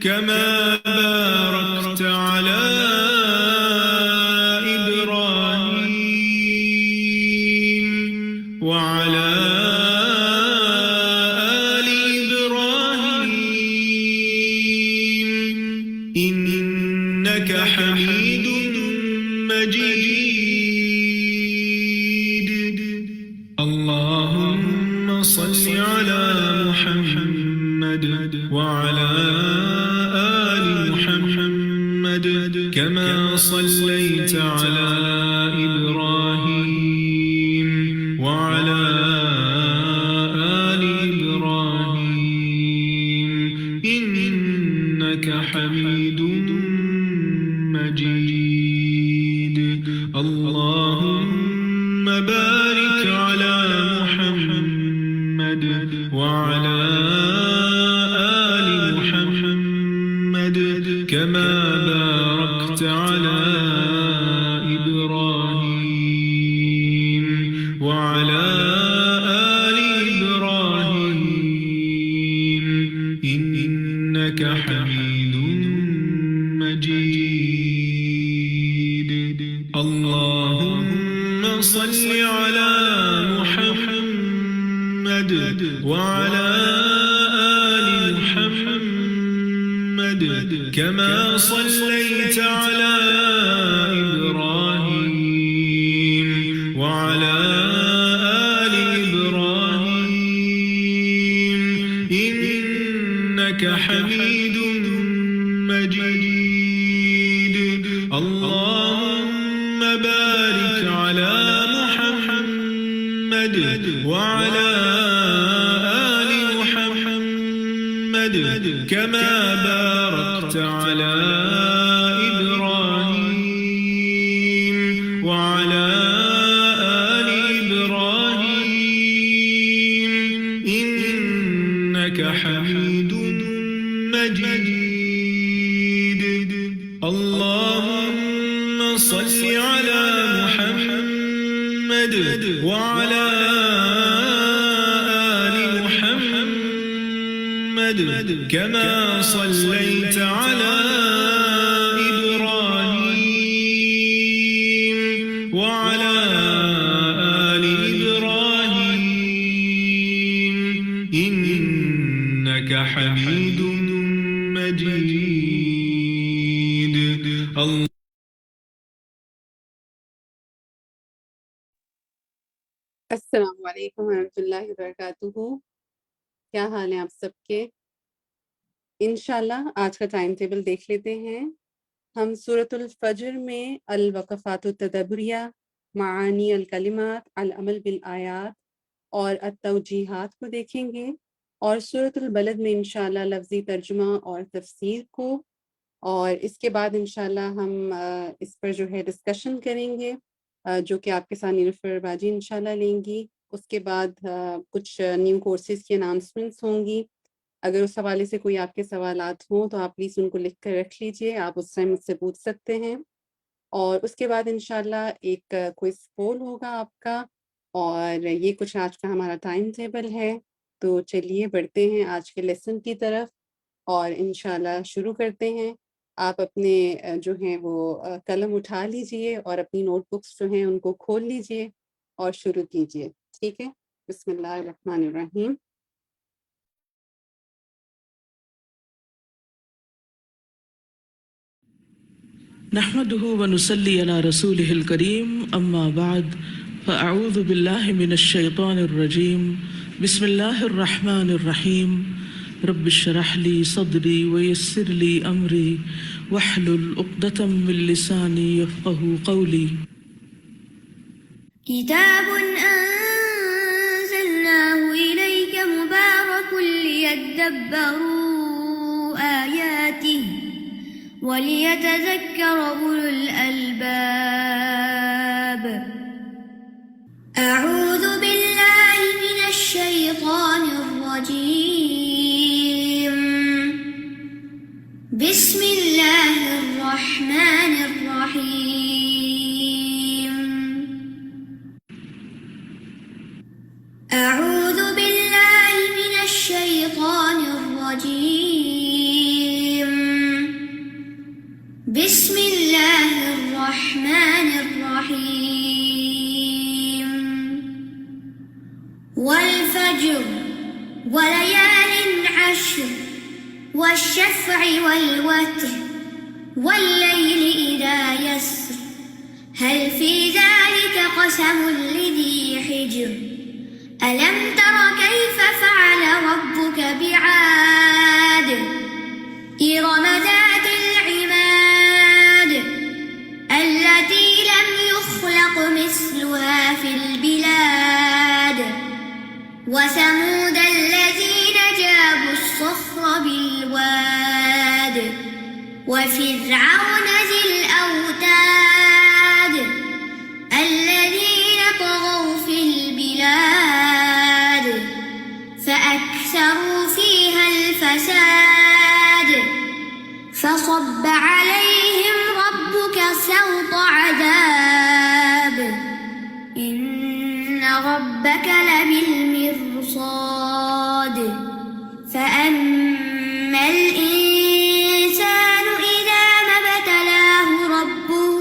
كما باركت على إبراهيم وعلى آل إبراهيم إنك حميد مجيد. اللهم صل على محمد وعلى آل محمد كما صليت على إبراهيم وعلى آل إبراهيم إنك حميد مجيد. اللهم بارك على محمد وعلى آل محمد كما باركت على إبراهيم وعلى آل إبراهيم إنك حميد مجيد. اللهم صل على محمد وعلى آل محمد كما صليت على إبراهيم وعلى آل إبراهيم إنك حميد مجيد. اللهم بارك على محمد وعلى آل محمد كما باركت على إبراهيم وعلى آل إبراهيم إنك حميد مجيد. اللهم صل على محمد وعلى آل محمد كما صليت على إبراهيم وعلى آل إبراهيم إنك حميد مجيد. السلام علیکم ورحمۃ اللہ وبرکاتہ. کیا حال ہیں آپ سب کے؟ انشاءاللہ آج کا ٹائم ٹیبل دیکھ لیتے ہیں. ہم سورۃ الفجر میں الوقفات التدبریہ، معانی الکلمات، العمل بالآیات اور التوجیحات کو دیکھیں گے، اور سورۃ البلد میں انشاءاللہ لفظی ترجمہ اور تفسیر کو، اور اس کے بعد انشاءاللہ ہم اس پر جو ہے ڈسکشن کریں گے جو کہ آپ کے ساتھ نیلوفر باجی انشاءاللہ لیں گی. اس کے بعد کچھ نیو کورسز کی اناؤنسمنٹس ہوں گی. اگر اس حوالے سے کوئی آپ کے سوالات ہوں تو آپ پلیز ان کو لکھ کر رکھ لیجئے، آپ اس ٹائم مجھ سے پوچھ سکتے ہیں. اور اس کے بعد انشاءاللہ ایک کوئز پول ہوگا آپ کا، اور یہ کچھ آج کا ہمارا ٹائم ٹیبل ہے. تو چلیے بڑھتے ہیں آج کے لیسن کی طرف اور انشاءاللہ شروع کرتے ہیں. آپ اپنے جو ہیں وہ قلم اٹھا لیجئے اور اپنی نوٹ بکس جو ہیں ان کو کھول لیجئے اور شروع کیجئے. ٹھیک ہے، بسم اللہ الرحمن الرحیم. نحمده ونصلي على رسوله الكريم أما بعد فأعوذ بالله من الشيطان الرجيم بسم الله الرحمن الرحيم رب اشرح لي صدري ويسر لي أمري واحلل عقدة من لساني يفقهوا قولي. كتاب أنزلناه إليك مبارك ليدبروا آياته وليتذكر أولو الألباب. أعوذ بالله من الشيطان الرجيم. بسم الله الرحمن الرحيم. أعوذ بالله من الشيطان الرجيم. والفجر وليال عشر والشفع والوتر والليل إذا يسر هل في ذلك قسم لذي حجر ألم تر كيف فعل ربك بعاد إرم ذات العماد التي لم يخلق مثلها في البلاد وثمود الذين جابوا الصخر بالواد وفرعون ذي الأوتاد الذين طغوا في البلاد فأكثروا فيها الفساد فصب عليهم ربك سوط عذاب إن ربك لبالمرصاد فأما الإنسان إذا ما ابتلاه ربه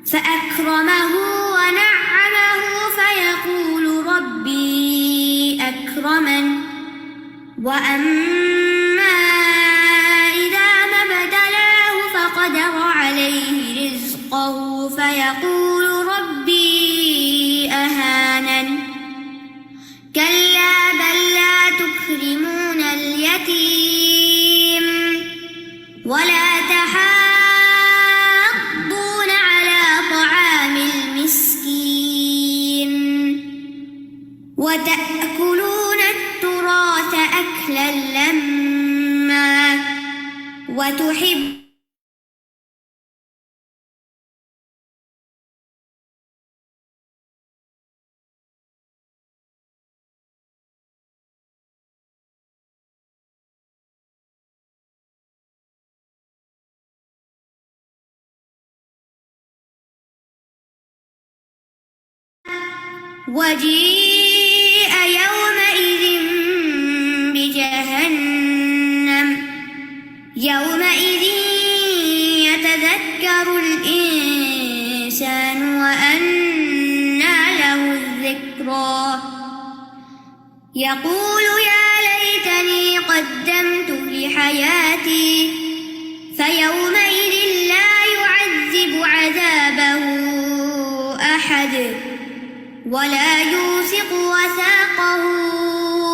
فأكرمه ونعمه فيقول ربي أكرمن وأما إذا ما ابتلاه فقدر عليه رزقه فيقول ربي أهانن كلا بل لا تكرمون اليتيم ولا تحاضون على طعام المسكين وتأكلون التراث أكلا لما وتحب وجيء يومئذ بجهنم يومئذ يتذكر الإنسان وأنى له الذكرى يقول يا ليتني قدمت لحياتي فيومئذ لا يعذب عذابه أحد ولا يوثق وثاقه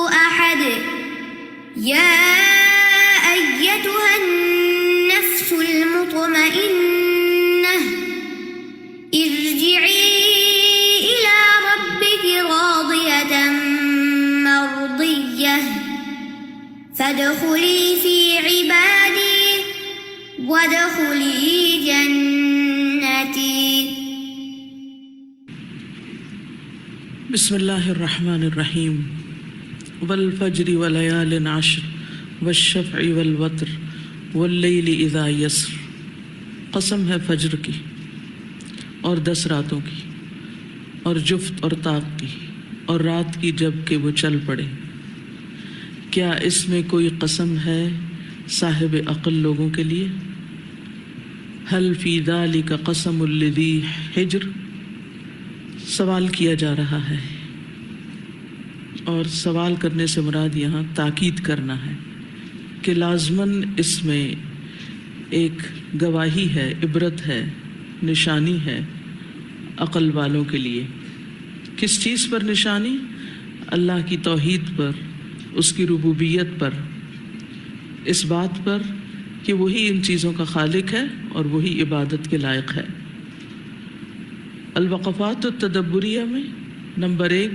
أحد يا أيتها النفس المطمئنة ارجعي إلى ربك راضية مرضية فادخلي في عبادي وادخلي جنتي. بسم الله الرحمن الرحیم والفجر وليال عشر والشفع والوتر واللیل اذا یسر. قسم ہے فجر کی اور 10 راتوں کی اور جفت اور طاق کی اور رات کی جب کہ وہ چل پڑے. کیا اس میں کوئی قسم ہے صاحب عقل لوگوں کے لیے؟ هل فی ذلک قسم لذی حجر. سوال کیا جا رہا ہے اور سوال کرنے سے مراد یہاں تاکید کرنا ہے کہ لازماً اس میں ایک گواہی ہے، عبرت ہے، نشانی ہے عقل والوں کے لیے. کس چیز پر نشانی؟ اللہ کی توحید پر، اس کی ربوبیت پر، اس بات پر کہ وہی ان چیزوں کا خالق ہے اور وہی عبادت کے لائق ہے. الوقفات التدبریہ میں نمبر 1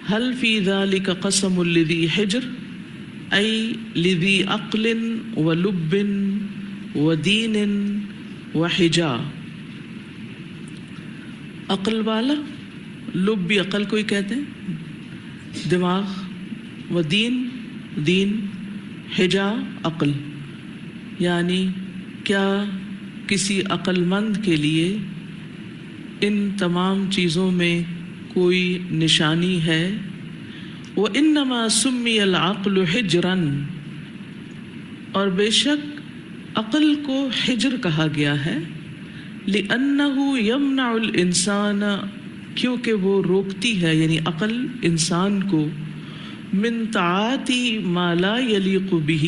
هل فی ذلک قسم لذی حجر ای لذی عقل ولب ودین وحجا. عقل والا، لب بھی عقل کو ہی کہتے ہیں، دماغ، ودین دین، حجا عقل. یعنی کیا کسی عقل مند کے لیے ان تمام چیزوں میں کوئی نشانی ہے؟ وَإِنَّمَا سُمِّيَ الْعَقْلُ حِجْرًا. اور بے شک عقل کو حجر کہا گیا ہے، لِأَنَّهُ يَمْنَعُ الْإِنسَانَ کیونکہ وہ روکتی ہے، یعنی عقل انسان کو من طاعتی ما لا یلیق بہ،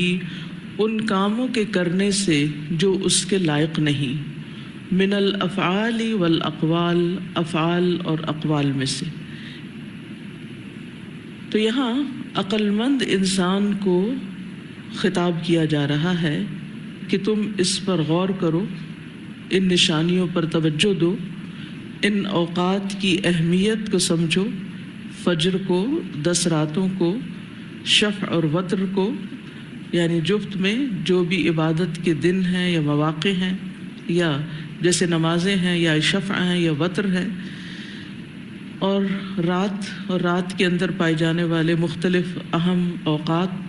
ان کاموں کے کرنے سے جو اس کے لائق نہیں، من الافعال والاقوال، افعال اور اقوال میں سے۔ تو یہاں عقل مند انسان کو خطاب کیا جا رہا ہے کہ تم اس پر غور کرو، ان نشانیوں پر توجہ دو، ان اوقات کی اہمیت کو سمجھو، فجر کو، 10 راتوں کو، شفع اور وتر کو، یعنی جفت میں جو بھی عبادت کے دن ہیں یا مواقع ہیں، یا جیسے نمازیں ہیں یا شفع ہیں یا وتر ہے، اور رات کے اندر پائے جانے والے مختلف اہم اوقات،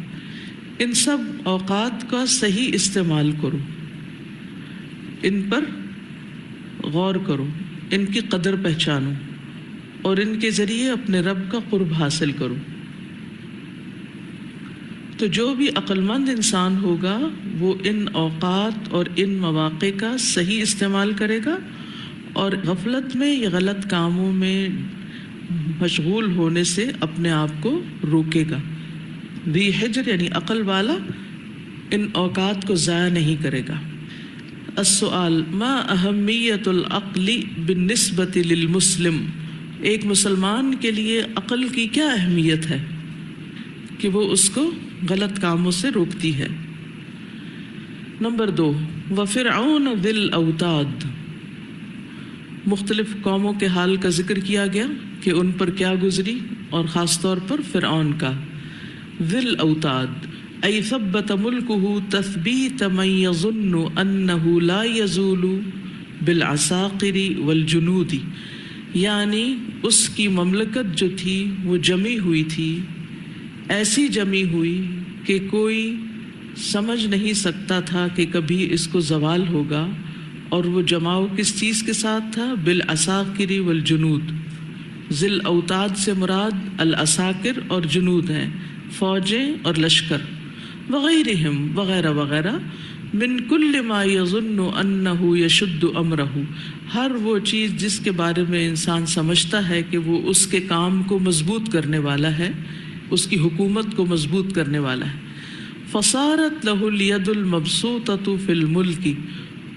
ان سب اوقات کا صحیح استعمال کرو، ان پر غور کرو، ان کی قدر پہچانو اور ان کے ذریعے اپنے رب کا قرب حاصل کرو۔ تو جو بھی عقل مند انسان ہوگا وہ ان اوقات اور ان مواقع کا صحیح استعمال کرے گا اور غفلت میں یا غلط کاموں میں مشغول ہونے سے اپنے آپ کو روکے گا۔ ذی حجر یعنی عقل والا ان اوقات کو ضائع نہیں کرے گا۔ السؤال ما اہمیت العقل بالنسبۃ للمسلم، ایک مسلمان کے لیے عقل کی کیا اہمیت ہے کہ وہ اس کو غلط کاموں سے روکتی ہے۔ نمبر 2، وفرعون ذی الاوتاد، مختلف قوموں کے حال کا ذکر کیا گیا کہ ان پر کیا گزری، اور خاص طور پر فرعون کا۔ ذی الاوتاد ای ثبت ملکہ تثبیت من یظن انہ لا یزول بالعساکر والجنود، یعنی اس کی مملکت جو تھی وہ جمی ہوئی تھی، ایسی جمی ہوئی کہ کوئی سمجھ نہیں سکتا تھا کہ کبھی اس کو زوال ہوگا، اور وہ جماؤ کس چیز کے ساتھ تھا؟ بالعساکر والجنود۔ ذی الاوتاد سے مراد العساکر اور جنود ہیں، فوجیں اور لشکر، وغیرہم وغیرہ وغیرہ، من کل ما یظن انہ یشد امرہ، ہر وہ چیز جس کے بارے میں انسان سمجھتا ہے کہ وہ اس کے کام کو مضبوط کرنے والا ہے، اس کی حکومت کو مضبوط کرنے والا ہے۔ فصارت لہ الید المبسوطۃ فی الملک،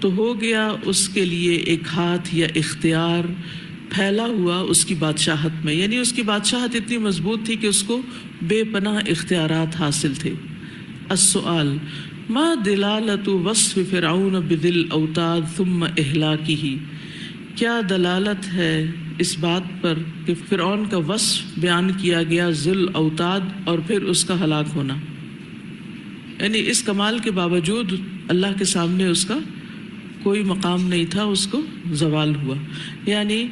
تو ہو گیا اس کے لیے ایک ہاتھ یا اختیار پھیلا ہوا اس کی بادشاہت میں، یعنی اس کی بادشاہت اتنی مضبوط تھی کہ اس کو بے پناہ اختیارات حاصل تھے۔ السؤال ما دلالت وصف فرعون بذی الاوتاد ثم اہلاکہ، کیا دلالت ہے اس بات پر کہ فرعون کا وصف بیان کیا گیا ذی الاوتاد اور پھر اس کا ہلاک ہونا، یعنی اس کمال کے باوجود اللہ کے سامنے اس کا کوئی مقام نہیں تھا، اس کو زوال ہوا۔ یعنی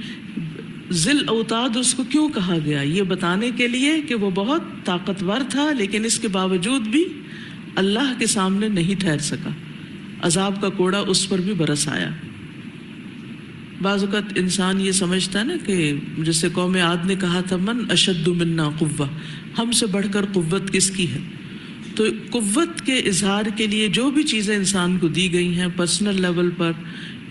ذی الاوتاد اس کو کیوں کہا گیا؟ یہ بتانے کے لیے کہ وہ بہت طاقتور تھا، لیکن اس کے باوجود بھی اللہ کے سامنے نہیں ٹھہر سکا، عذاب کا کوڑا اس پر بھی برس آیا۔ بعض اوقات انسان یہ سمجھتا ہے نا کہ جیسے قوم عاد نے کہا تھا من اشد منا قوہ، ہم سے بڑھ کر قوت کس کی ہے؟ تو قوت کے اظہار کے لیے جو بھی چیزیں انسان کو دی گئی ہیں پرسنل لیول پر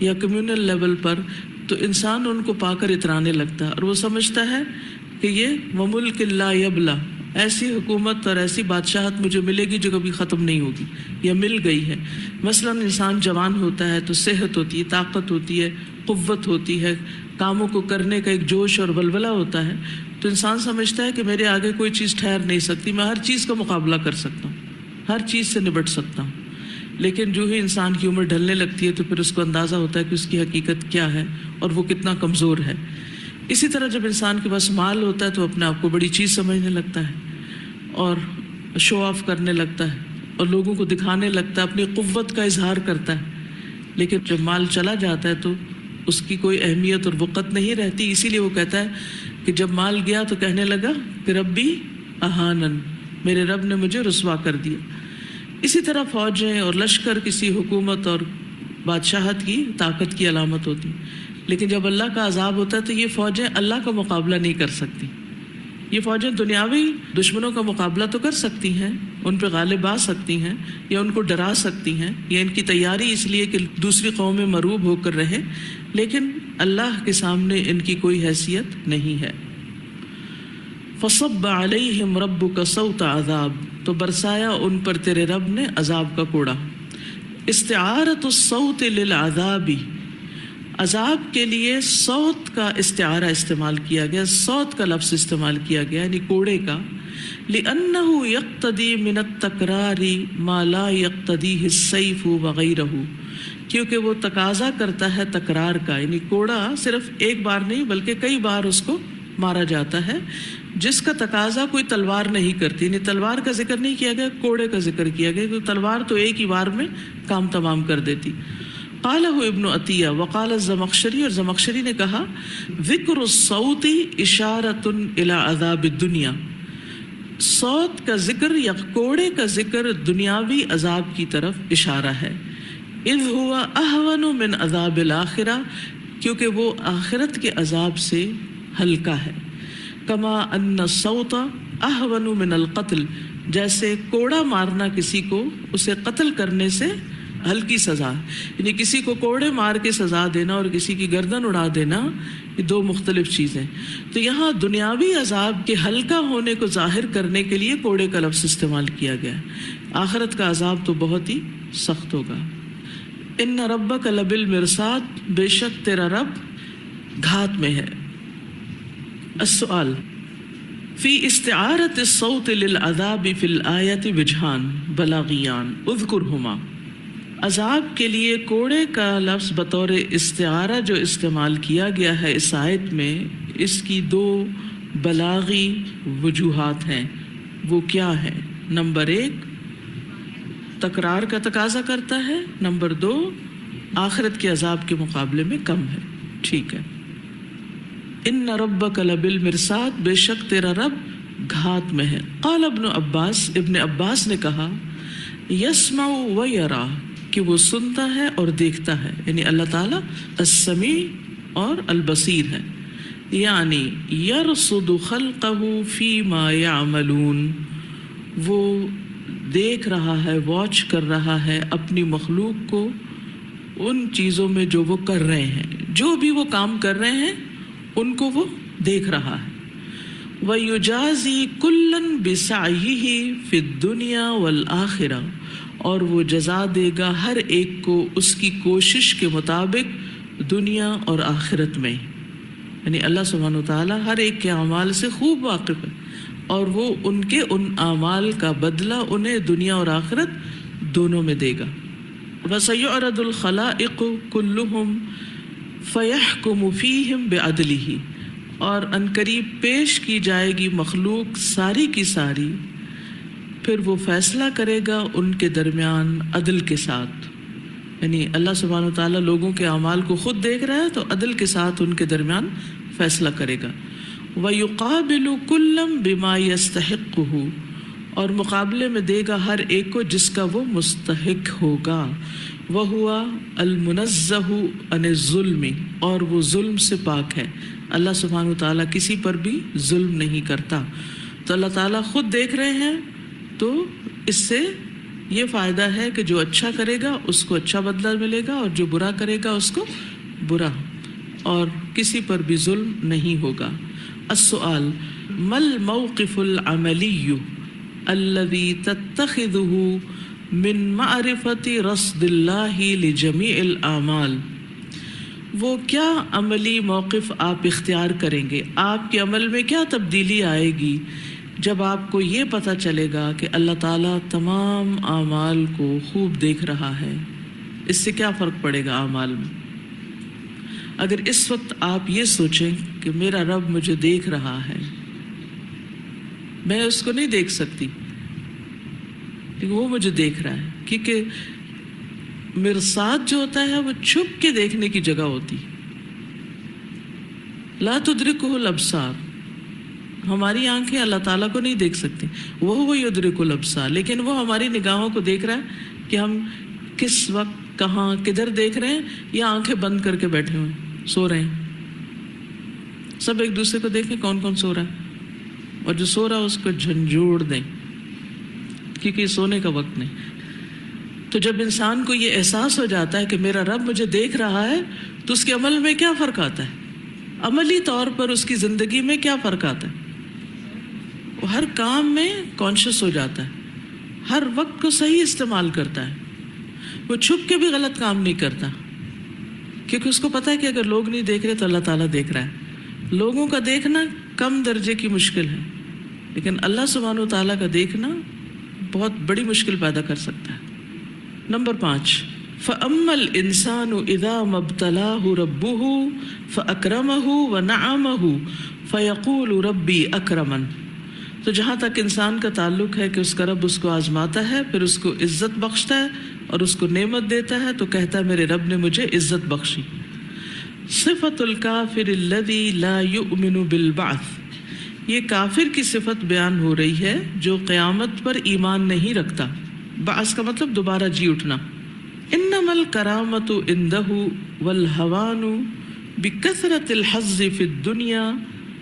یا کمیونل لیول پر، تو انسان ان کو پا کر اترانے لگتا ہے، اور وہ سمجھتا ہے کہ یہ وملک لا یبلا، ایسی حکومت اور ایسی بادشاہت مجھے ملے گی جو کبھی ختم نہیں ہوگی یا مل گئی ہے۔ مثلا انسان جوان ہوتا ہے تو صحت ہوتی ہے، طاقت ہوتی ہے، قوت ہوتی ہے، کاموں کو کرنے کا ایک جوش اور ولولہ ہوتا ہے، تو انسان سمجھتا ہے کہ میرے آگے کوئی چیز ٹھہر نہیں سکتی، میں ہر چیز کا مقابلہ کر سکتا ہوں، ہر چیز سے نبٹ سکتا ہوں۔ لیکن جو ہی انسان کی عمر ڈھلنے لگتی ہے تو پھر اس کو اندازہ ہوتا ہے کہ اس کی حقیقت کیا ہے اور وہ کتنا کمزور ہے۔ اسی طرح جب انسان کے پاس مال ہوتا ہے تو اپنے آپ کو بڑی چیز سمجھنے لگتا ہے اور شو آف کرنے لگتا ہے اور لوگوں کو دکھانے لگتا ہے، اپنی قوت کا اظہار کرتا ہے۔ لیکن جب مال چلا جاتا ہے تو اس کی کوئی اہمیت اور وقت نہیں رہتی، اسی لیے وہ کہتا ہے کہ جب مال گیا تو کہنے لگا کہ ربی اہانن، میرے رب نے مجھے رسوا کر دیا۔ اسی طرح فوجیں اور لشکر کسی حکومت اور بادشاہت کی طاقت کی علامت ہوتی، لیکن جب اللہ کا عذاب ہوتا ہے تو یہ فوجیں اللہ کا مقابلہ نہیں کر سکتی، یہ فوجیں دنیاوی دشمنوں کا مقابلہ تو کر سکتی ہیں، ان پہ غالب آ سکتی ہیں یا ان کو ڈرا سکتی ہیں، یا ان کی تیاری اس لیے کہ دوسری قومیں مرعوب ہو کر رہے، لیکن اللہ کے سامنے ان کی کوئی حیثیت نہیں ہے۔ فصب علیہم ربک صوت عذاب، تو برسایا ان پر تیرے رب نے عذاب کا کوڑا۔ استعارۃ الصوت للعذاب، عذاب کے لیے صوت کا استعارہ استعمال کیا گیا، صوت کا لفظ استعمال کیا گیا یعنی کوڑے کا، لأنه يقتضي من التکرار ما لا يقتضيه السیف وغیرہ، کیونکہ وہ تقاضا کرتا ہے تکرار کا، یعنی کوڑا صرف ایک بار نہیں بلکہ کئی بار اس کو مارا جاتا ہے، جس کا تقاضا کوئی تلوار نہیں کرتی، یعنی تلوار کا ذکر نہیں کیا گیا، کوڑے کا ذکر کیا گیا، کیونکہ تلوار تو ایک ہی بار میں کام تمام کر دیتی۔ قالہ ابن عطیہ وقال الزمخشری، اور زمخشری نے کہا ذکر الصوت اشارۃ الی عذاب الدنیا، صوت کا ذکر یا کوڑے کا ذکر دنیاوی عذاب کی طرف اشارہ ہے، اذ هو اہون من عذاب الآخرہ، کیونکہ وہ آخرت کے عذاب سے ہلکا ہے، کما ان الصوت اہون من القتل، جیسے کوڑا مارنا کسی کو اسے قتل کرنے سے ہلکی سزا ہے، یعنی کسی کو کوڑے مار کے سزا دینا اور کسی کی گردن اڑا دینا یہ دو مختلف چیزیں۔ تو یہاں دنیاوی عذاب کے ہلکا ہونے کو ظاہر کرنے کے لیے کوڑے کا لفظ استعمال کیا گیا، آخرت کا عذاب تو بہت ہی سخت ہوگا۔ ان ربک لبالمرصاد، بے شک تیرا رب گھات میں ہے۔ السؤال فی استعارۃ الصوت للعذاب فی الآیۃ وجہان بلاغیان اذکرہما، عذاب کے لیے کوڑے کا لفظ بطور استعارہ جو استعمال کیا گیا ہے اس آیت میں، اس کی دو بلاغی وجوہات ہیں، وہ کیا ہے؟ نمبر 1 تکرار کا تقاضا کرتا ہے، نمبر 2 آخرت کے عذاب کے مقابلے میں کم ہے۔ ٹھیک ہے، ان ربک لبالمرصاد، بے شک تیرا رب گھات میں ہے۔ قال ابن عباس، ابن عباس نے کہا یسمع و یرا، کہ وہ سنتا ہے اور دیکھتا ہے، یعنی اللہ تعالیٰ السمیع اور البصیر ہے، یعنی یرصد خلقہ فیما یعملون، وہ دیکھ رہا ہے، واچ کر رہا ہے اپنی مخلوق کو ان چیزوں میں جو وہ کر رہے ہیں، جو بھی وہ کام کر رہے ہیں ان کو وہ دیکھ رہا ہے۔ وَيُجَازِي كُلًّا بِسَعْيِهِ فِي الدُّنْيَا وَالْآخِرَةِ، اور وہ جزا دے گا ہر ایک کو اس کی کوشش کے مطابق دنیا اور آخرت میں، یعنی اللہ سبحانہ وتعالیٰ ہر ایک کے اعمال سے خوب واقف ہے اور وہ ان کے ان اعمال کا بدلہ انہیں دنیا اور آخرت دونوں میں دے گا۔ وَسَيُعْرَضُ الْخَلَائِقُ كُلُّهُمْ فَيَحْكُمُ فِيهِمْ بِعَدْلِهِ، اور عنقریب پیش کی جائے گی مخلوق ساری کی ساری، پھر وہ فیصلہ کرے گا ان کے درمیان عدل کے ساتھ، یعنی اللہ سبحانہ وتعالیٰ لوگوں کے اعمال کو خود دیکھ رہا ہے تو عدل کے ساتھ ان کے درمیان فیصلہ کرے گا۔ وَيُقَابِلُ كُلًّا بِمَا يَسْتَحِقُّهُ، اور مقابلے میں دے گا ہر ایک کو جس کا وہ مستحق ہوگا۔ وَهُوَ الْمُنَزَّهُ عَنِ الظُّلْمِ، اور وہ ظلم سے پاک ہے، اللہ سبحانہ وتعالیٰ کسی پر بھی ظلم نہیں کرتا۔ تو اللہ تعالیٰ خود دیکھ رہے ہیں، تو اس سے یہ فائدہ ہے کہ جو اچھا کرے گا اس کو اچھا بدلہ ملے گا اور جو برا کرے گا اس کو برا، اور کسی پر بھی ظلم نہیں ہوگا۔ السؤال ما الموقف العملی الذي تتخذه من معرفت رصد اللہ لجمیع الاعمال، وہ کیا عملی موقف آپ اختیار کریں گے، آپ کے عمل میں کیا تبدیلی آئے گی جب آپ کو یہ پتہ چلے گا کہ اللہ تعالیٰ تمام اعمال کو خوب دیکھ رہا ہے؟ اس سے کیا فرق پڑے گا اعمال میں؟ اگر اس وقت آپ یہ سوچیں کہ میرا رب مجھے دیکھ رہا ہے، میں اس کو نہیں دیکھ سکتی لیکن وہ مجھے دیکھ رہا ہے، کیونکہ مرصاد جو ہوتا ہے وہ چھپ کے دیکھنے کی جگہ ہوتی، لا تدرکہ الابصار، ہماری آنکھیں اللہ تعالیٰ کو نہیں دیکھ سکتی، وہ یدرک الابصار، لیکن وہ ہماری نگاہوں کو دیکھ رہا ہے کہ ہم کس وقت کہاں کدھر دیکھ رہے ہیں، یا آنکھیں بند کر کے بیٹھے ہوئے سو رہے ہیں۔ سب ایک دوسرے کو دیکھیں کون کون سو رہا ہے، اور جو سو رہا اس کو جھنجھوڑ دیں، کیونکہ یہ سونے کا وقت نہیں۔ تو جب انسان کو یہ احساس ہو جاتا ہے کہ میرا رب مجھے دیکھ رہا ہے، تو اس کے عمل میں کیا فرق آتا ہے؟ عملی طور پر اس کی زندگی میں کیا فرق آتا ہے؟ وہ ہر کام میں کانشیس ہو جاتا ہے، ہر وقت کو صحیح استعمال کرتا ہے، وہ چھپ کے بھی غلط کام نہیں کرتا، کیونکہ اس کو پتہ ہے کہ اگر لوگ نہیں دیکھ رہے تو اللہ تعالیٰ دیکھ رہا ہے۔ لوگوں کا دیکھنا کم درجے کی مشکل ہے، لیکن اللہ سبحانہ و تعالیٰ کا دیکھنا بہت بڑی مشکل پیدا کر سکتا ہے۔ نمبر 5، فَأَمَّا الْإِنسَانُ إِذَا مَا ابْتَلَاهُ رَبُّهُ فَأَكْرَمَهُ وَنَعَمَهُ فَيَقُولُ رَبِّي أَكْرَمَنِ۔ تو جہاں تک انسان کا تعلق ہے کہ اس کا رب اس کو آزماتا ہے، پھر اس کو عزت بخشتا ہے اور اس کو نعمت دیتا ہے، تو کہتا ہے میرے رب نے مجھے عزت بخشی۔ صفت الکافر الذی لا یؤمن بالبعث، یہ کافر کی صفت بیان ہو رہی ہے جو قیامت پر ایمان نہیں رکھتا۔ بعث کا مطلب دوبارہ جی اٹھنا۔ انما الکرامۃ عندہ والہوان بکثرۃ الحظ فی الدنیا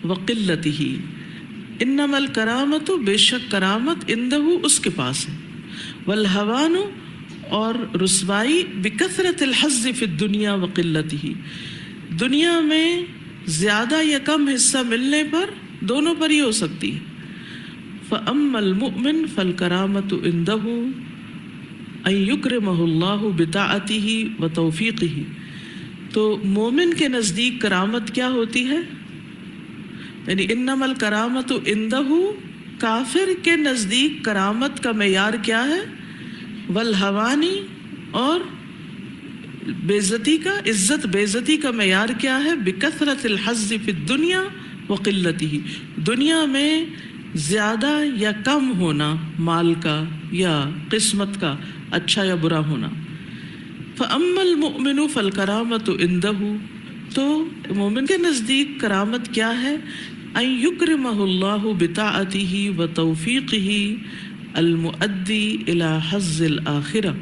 وقلتہ۔ انما الکرامۃ، بے شک کرامت، عندہ اس کے پاس ہے، والہوان اور رسوائی، بکثرۃ الحظ فی الدنیا وقلتہ، دنیا میں زیادہ یا کم حصہ ملنے پر، دونوں پر ہی ہو سکتی ہے۔ فَأَمَّا الْمُؤْمِنُ فَالْكَرَامَةُ عِنْدَهُ أَن يُكْرِمَهُ اللَّهُ بِطَاعَتِهِ وَتَوْفِيقِهِ۔ تو مومن کے نزدیک کرامت کیا ہوتی ہے؟ یعنی انما الکرامۃ عندہ، کافر کے نزدیک کرامت کا معیار کیا ہے؟ والہوانی، اور بےزتی کا، عزت بےزتی کا معیار کیا ہے؟ بکثرت الحظ فی الدنیا وقلتہ، دنیا میں زیادہ یا کم ہونا مال کا یا قسمت کا، اچھا یا برا ہونا۔ فَأَمَّا الْمُؤْمِنُ فَالْكَرَامَةُ عِنْدَهُ، تو مومن کے نزدیک کرامت کیا ہے؟ أَن يُكْرِمَهُ اللَّهُ بِطَاعَتِهِ وَتَوْفِيقِهِ الْمُؤَدِّي إِلَى حَظِّ الْآخِرَةِ،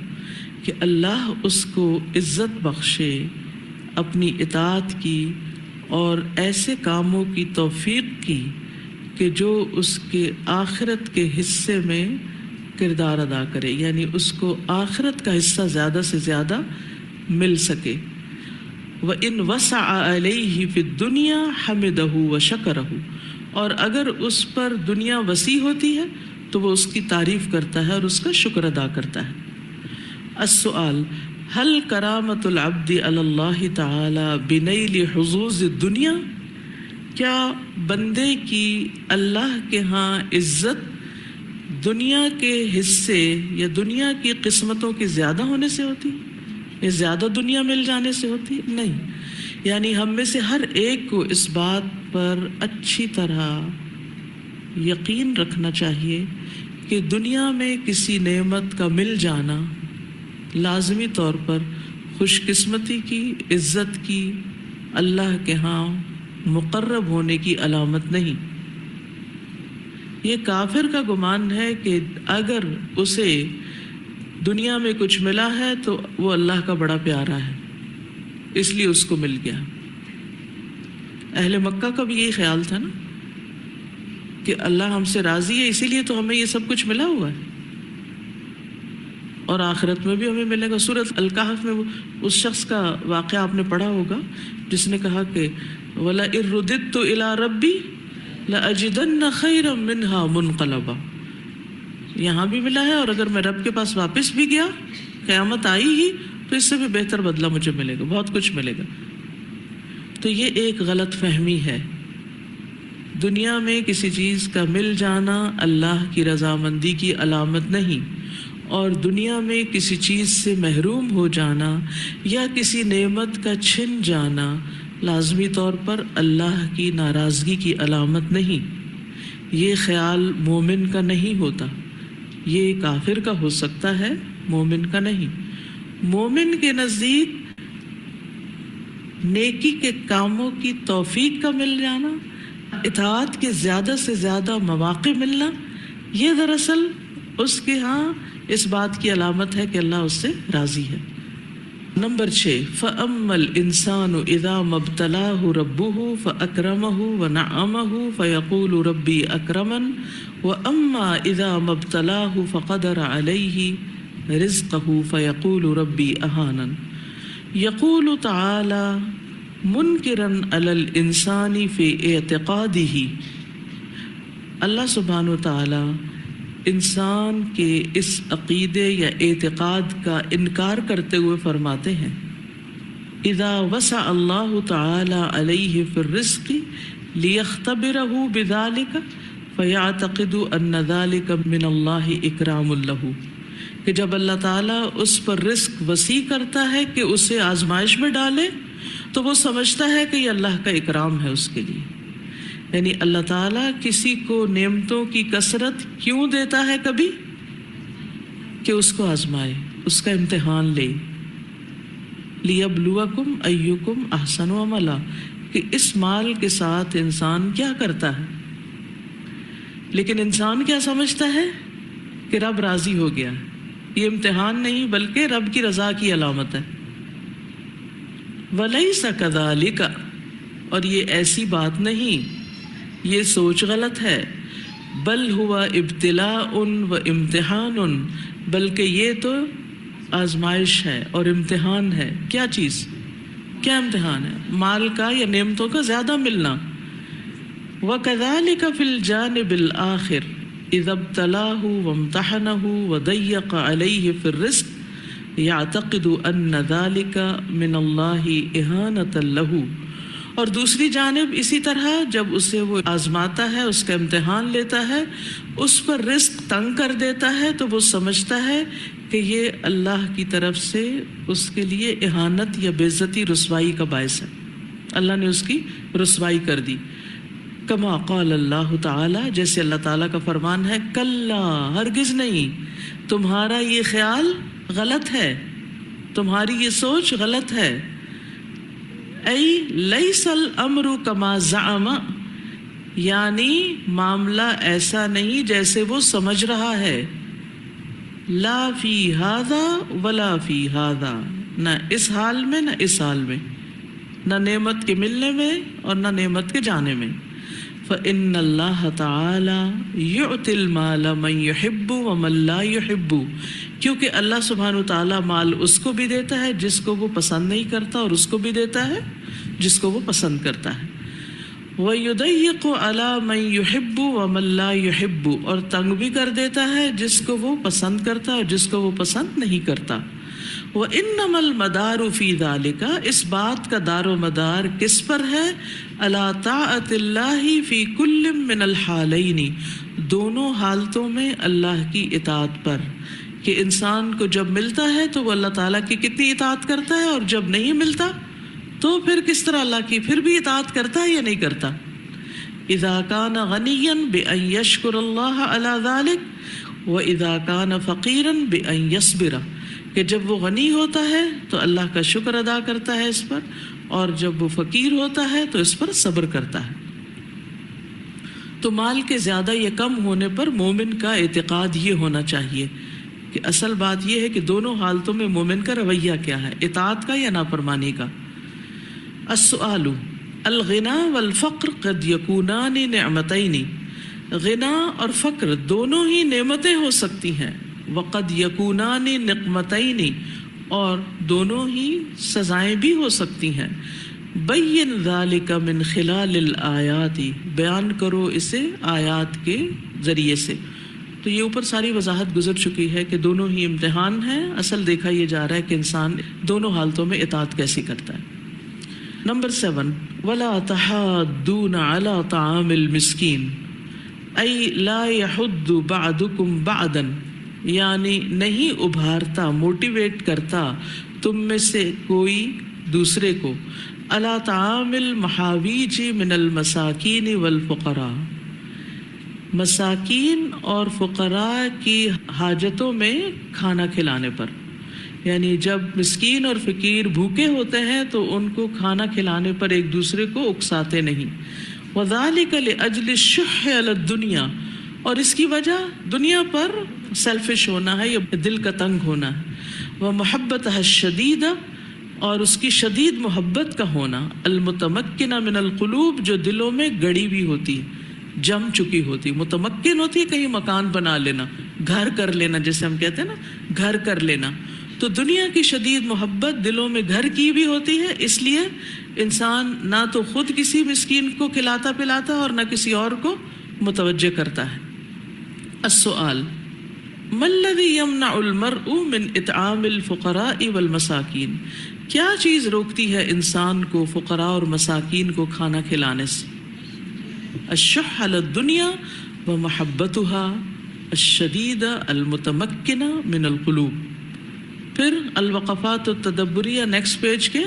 کہ اللہ اس کو عزت بخشے اپنی اطاعت کی اور ایسے کاموں کی توفیق کی کہ جو اس کے آخرت کے حصے میں کردار ادا کرے، یعنی اس کو آخرت کا حصہ زیادہ سے زیادہ مل سکے۔ وَإِنْ وَسَعَ عَلَيْهِ فِي الدُّنْيَا حَمِدَهُ وَشَكَرَهُ، اور اگر اس پر دنیا وسیع ہوتی ہے تو وہ اس کی تعریف کرتا ہے اور اس کا شکر ادا کرتا ہے۔ السؤال، هل کرامت العبد علی اللہ تعالی بنیل حظوظ الدنیا، کیا بندے کی اللہ کے ہاں عزت دنیا کے حصے یا دنیا کی قسمتوں کے زیادہ ہونے سے ہوتی یا زیادہ دنیا مل جانے سے ہوتی؟ نہیں، یعنی ہم میں سے ہر ایک کو اس بات پر اچھی طرح یقین رکھنا چاہیے کہ دنیا میں کسی نعمت کا مل جانا لازمی طور پر خوش قسمتی کی، عزت کی، اللہ کے ہاں مقرب ہونے کی علامت نہیں۔ یہ کافر کا گمان ہے کہ اگر اسے دنیا میں کچھ ملا ہے تو وہ اللہ کا بڑا پیارا ہے، اس لیے اس کو مل گیا۔ اہل مکہ کا بھی یہی خیال تھا نا کہ اللہ ہم سے راضی ہے، اسی لیے تو ہمیں یہ سب کچھ ملا ہوا ہے، اور آخرت میں بھی ہمیں ملے گا۔ سورۃ الکہف میں اس شخص کا واقعہ آپ نے پڑھا ہوگا جس نے کہا کہ وَلَئِن رُدِدتُّ إِلَىٰ رَبِّي لَأَجِدَنَّ خَيْرًا مِّنْهَا مُنْقَلَبًا، یہاں بھی ملا ہے، اور اگر میں رب کے پاس واپس بھی گیا، قیامت آئی ہی، تو اس سے بھی بہتر بدلہ مجھے ملے گا، بہت کچھ ملے گا۔ تو یہ ایک غلط فہمی ہے۔ دنیا میں کسی چیز کا مل جانا اللہ کی رضامندی کی علامت نہیں، اور دنیا میں کسی چیز سے محروم ہو جانا یا کسی نعمت کا چھن جانا لازمی طور پر اللہ کی ناراضگی کی علامت نہیں۔ یہ خیال مومن کا نہیں ہوتا، یہ کافر کا ہو سکتا ہے، مومن کا نہیں۔ مومن کے نزدیک نیکی کے کاموں کی توفیق کا مل جانا، اطاعت کے زیادہ سے زیادہ مواقع ملنا، یہ دراصل اس کے ہاں اس بات کی علامت ہے کہ اللہ اس سے راضی ہے۔ نمبر 6 فَأَمَّا الْإِنسَانُ إِذَا مَبْتَلَاهُ رَبُّهُ فَأَكْرَمَهُ وَنَعَّمَهُ فَيَقُولُ رَبِّي أَكْرَمَنِ وَأَمَّا إِذَا مَبْتَلَاهُ فَقَدَرَ عَلَيْهِ رِزْقَهُ فَيَقُولُ رَبِّي أَهَانَنِ يقول تعالى منکرًا علی الانسان فی اعتقادہ، اللہ سبحانہ وتعالی انسان کے اس عقیدے یا اعتقاد کا انکار کرتے ہوئے فرماتے ہیں اذا وسع اللہ تعالی علیہ فی الرزق لیختبرہ بذلک فیعتقد ان ذلک من اللہ اکرام لہ، کہ جب اللہ تعالیٰ اس پر رزق وسیع کرتا ہے کہ اسے آزمائش میں ڈالے تو وہ سمجھتا ہے کہ یہ اللہ کا اکرام ہے اس کے لیے. یعنی اللہ تعالیٰ کسی کو نعمتوں کی کثرت کیوں دیتا ہے کبھی؟ کہ اس کو آزمائے، اس کا امتحان لے. لِيَبْلُوَكُمْ أَيُّكُمْ أَحْسَنُ عَمَلًا، کہ اس مال کے ساتھ انسان کیا کرتا ہے. لیکن انسان کیا سمجھتا ہے؟ کہ رب راضی ہو گیا. یہ امتحان نہیں بلکہ رب کی رضا کی علامت ہے. وَلَيْسَ كَذَلِكَ، اور یہ ایسی بات نہیں، یہ سوچ غلط ہے. بل ہوا ابتلاء و امتحان، بلکہ یہ تو آزمائش ہے اور امتحان ہے. کیا چیز؟ کیا امتحان ہے؟ مال کا یا نعمتوں کا زیادہ ملنا. وَكَذَلِكَ فِي الْجَانِبِ الْآخِرِ اذا ابتلاہ وامتحنہ وضیق علیہ فی الرزق یعتقد ان ذلک من اللہ اہانۃ لہ، اور دوسری جانب اسی طرح جب اسے وہ آزماتا ہے، اس کا امتحان لیتا ہے، اس پر رزق تنگ کر دیتا ہے تو وہ سمجھتا ہے کہ یہ اللہ کی طرف سے اس کے لیے اہانت یا بے عزتی رسوائی کا باعث ہے. اللہ نے اس کی رسوائی کر دی. کما قال اللہ تعالی، جیسے اللہ تعالیٰ کا فرمان ہے کلا، ہرگز نہیں، تمہارا یہ خیال غلط ہے، تمہاری یہ سوچ غلط ہے. ای لیس الامر کما زعم، یعنی معاملہ ایسا نہیں جیسے وہ سمجھ رہا ہے. لا فی ھذا ولا فی ھذا، نہ اس حال میں نہ اس حال میں، نہ نعمت کے ملنے میں اور نہ نعمت کے جانے میں. فإن اللہ تعالی یعطی المال من یحب ومن لا یحب، کیونکہ اللہ سبحانہ وتعالیٰ مال اس کو بھی دیتا ہے جس کو وہ پسند نہیں کرتا، اور اس کو بھی دیتا ہے جس کو وہ پسند کرتا ہے. وَيُضَيِّقُ عَلَى مَن يُحِبُّ وَمَن لَا يُحِبُّ، اور تنگ بھی کر دیتا ہے جس کو وہ پسند کرتا ہے اور جس کو وہ پسند نہیں کرتا. وَإِنَّمَا الْمَدَارُ فِي ذَلِكَ، اس بات کا دار و مدار کس پر ہے؟ عَلَى طَاعَةِ اللَّهِ فِي كُلٍّ مِّنَ الْحَالَيْنِ، دونوں حالتوں میں اللہ کی اطاعت پر. کہ انسان کو جب ملتا ہے تو وہ اللہ تعالیٰ کی کتنی اطاعت کرتا ہے، اور جب نہیں ملتا تو پھر کس طرح اللہ کی پھر بھی اطاعت کرتا ہے یا نہیں کرتا. اذا كان غنيا بأن يشكر الله على ذلك واذا كان فقيرا بأن يصبر، کہ جب وہ غنی ہوتا ہے تو اللہ کا شکر ادا کرتا ہے اس پر، اور جب وہ فقیر ہوتا ہے تو اس پر صبر کرتا ہے. تو مال کے زیادہ یا کم ہونے پر مومن کا اعتقاد یہ ہونا چاہیے کہ اصل بات یہ ہے کہ دونوں حالتوں میں مومن کا رویہ کیا ہے، اطاعت کا یا نافرمانی کا. السؤال الغنا والفقر قد یکونان نعمتین، غنا اور فقر دونوں ہی نعمتیں ہو سکتی ہیں. وقد یکونان نقمتین، اور دونوں ہی سزائیں بھی ہو سکتی ہیں. بین ذالک من خلال الآیات، بیان کرو اسے آیات کے ذریعے سے. تو یہ اوپر ساری وضاحت گزر چکی ہے کہ دونوں ہی امتحان ہیں. اصل دیکھا یہ جا رہا ہے کہ انسان دونوں حالتوں میں اطاعت کیسی کرتا ہے. نمبر 7 ولا تحاضون علی طعام المسکین، ای لا یحض بعضکم بعضا، یعنی نہیں ابھارتا، موٹیویٹ کرتا تم میں سے کوئی دوسرے کو، علی طعام المحاویج من المساکین والفقراء، مساکین اور فقراء کی حاجتوں میں کھانا کھلانے پر. یعنی جب مسکین اور فقیر بھوکے ہوتے ہیں تو ان کو کھانا کھلانے پر ایک دوسرے کو اکساتے نہیں. وذالک لاجل الشح علی الدنیا، اور اس کی وجہ دنیا پر سیلفش ہونا ہے یا دل کا تنگ ہونا ہے. ومحبتها الشدیدہ اور اس کی شدید محبت کا ہونا، المتمکنہ من القلوب، جو دلوں میں گڑی ہوئی ہوتی ہے، جم چکی ہوتی، متمکن ہوتی ہے کہیں مکان بنا لینا، گھر کر لینا، جیسے ہم کہتے ہیں نا گھر کر لینا، تو دنیا کی شدید محبت دلوں میں گھر کی بھی ہوتی ہے، اس لیے انسان نہ تو خود کسی مسکین کو کھلاتا پلاتا اور نہ کسی اور کو متوجہ کرتا ہے۔ السؤال ما الذي يمنع المرء من اطعام الفقراء والمساکین، کیا چیز روکتی ہے انسان کو فقراء اور مساکین کو کھانا کھلانے سے؟ الشح علی الدنیا ومحبتها الشدیدہ المتمکنہ من القلوب۔ پھر الوقفات التدبریہ نیکسٹ پیج کے،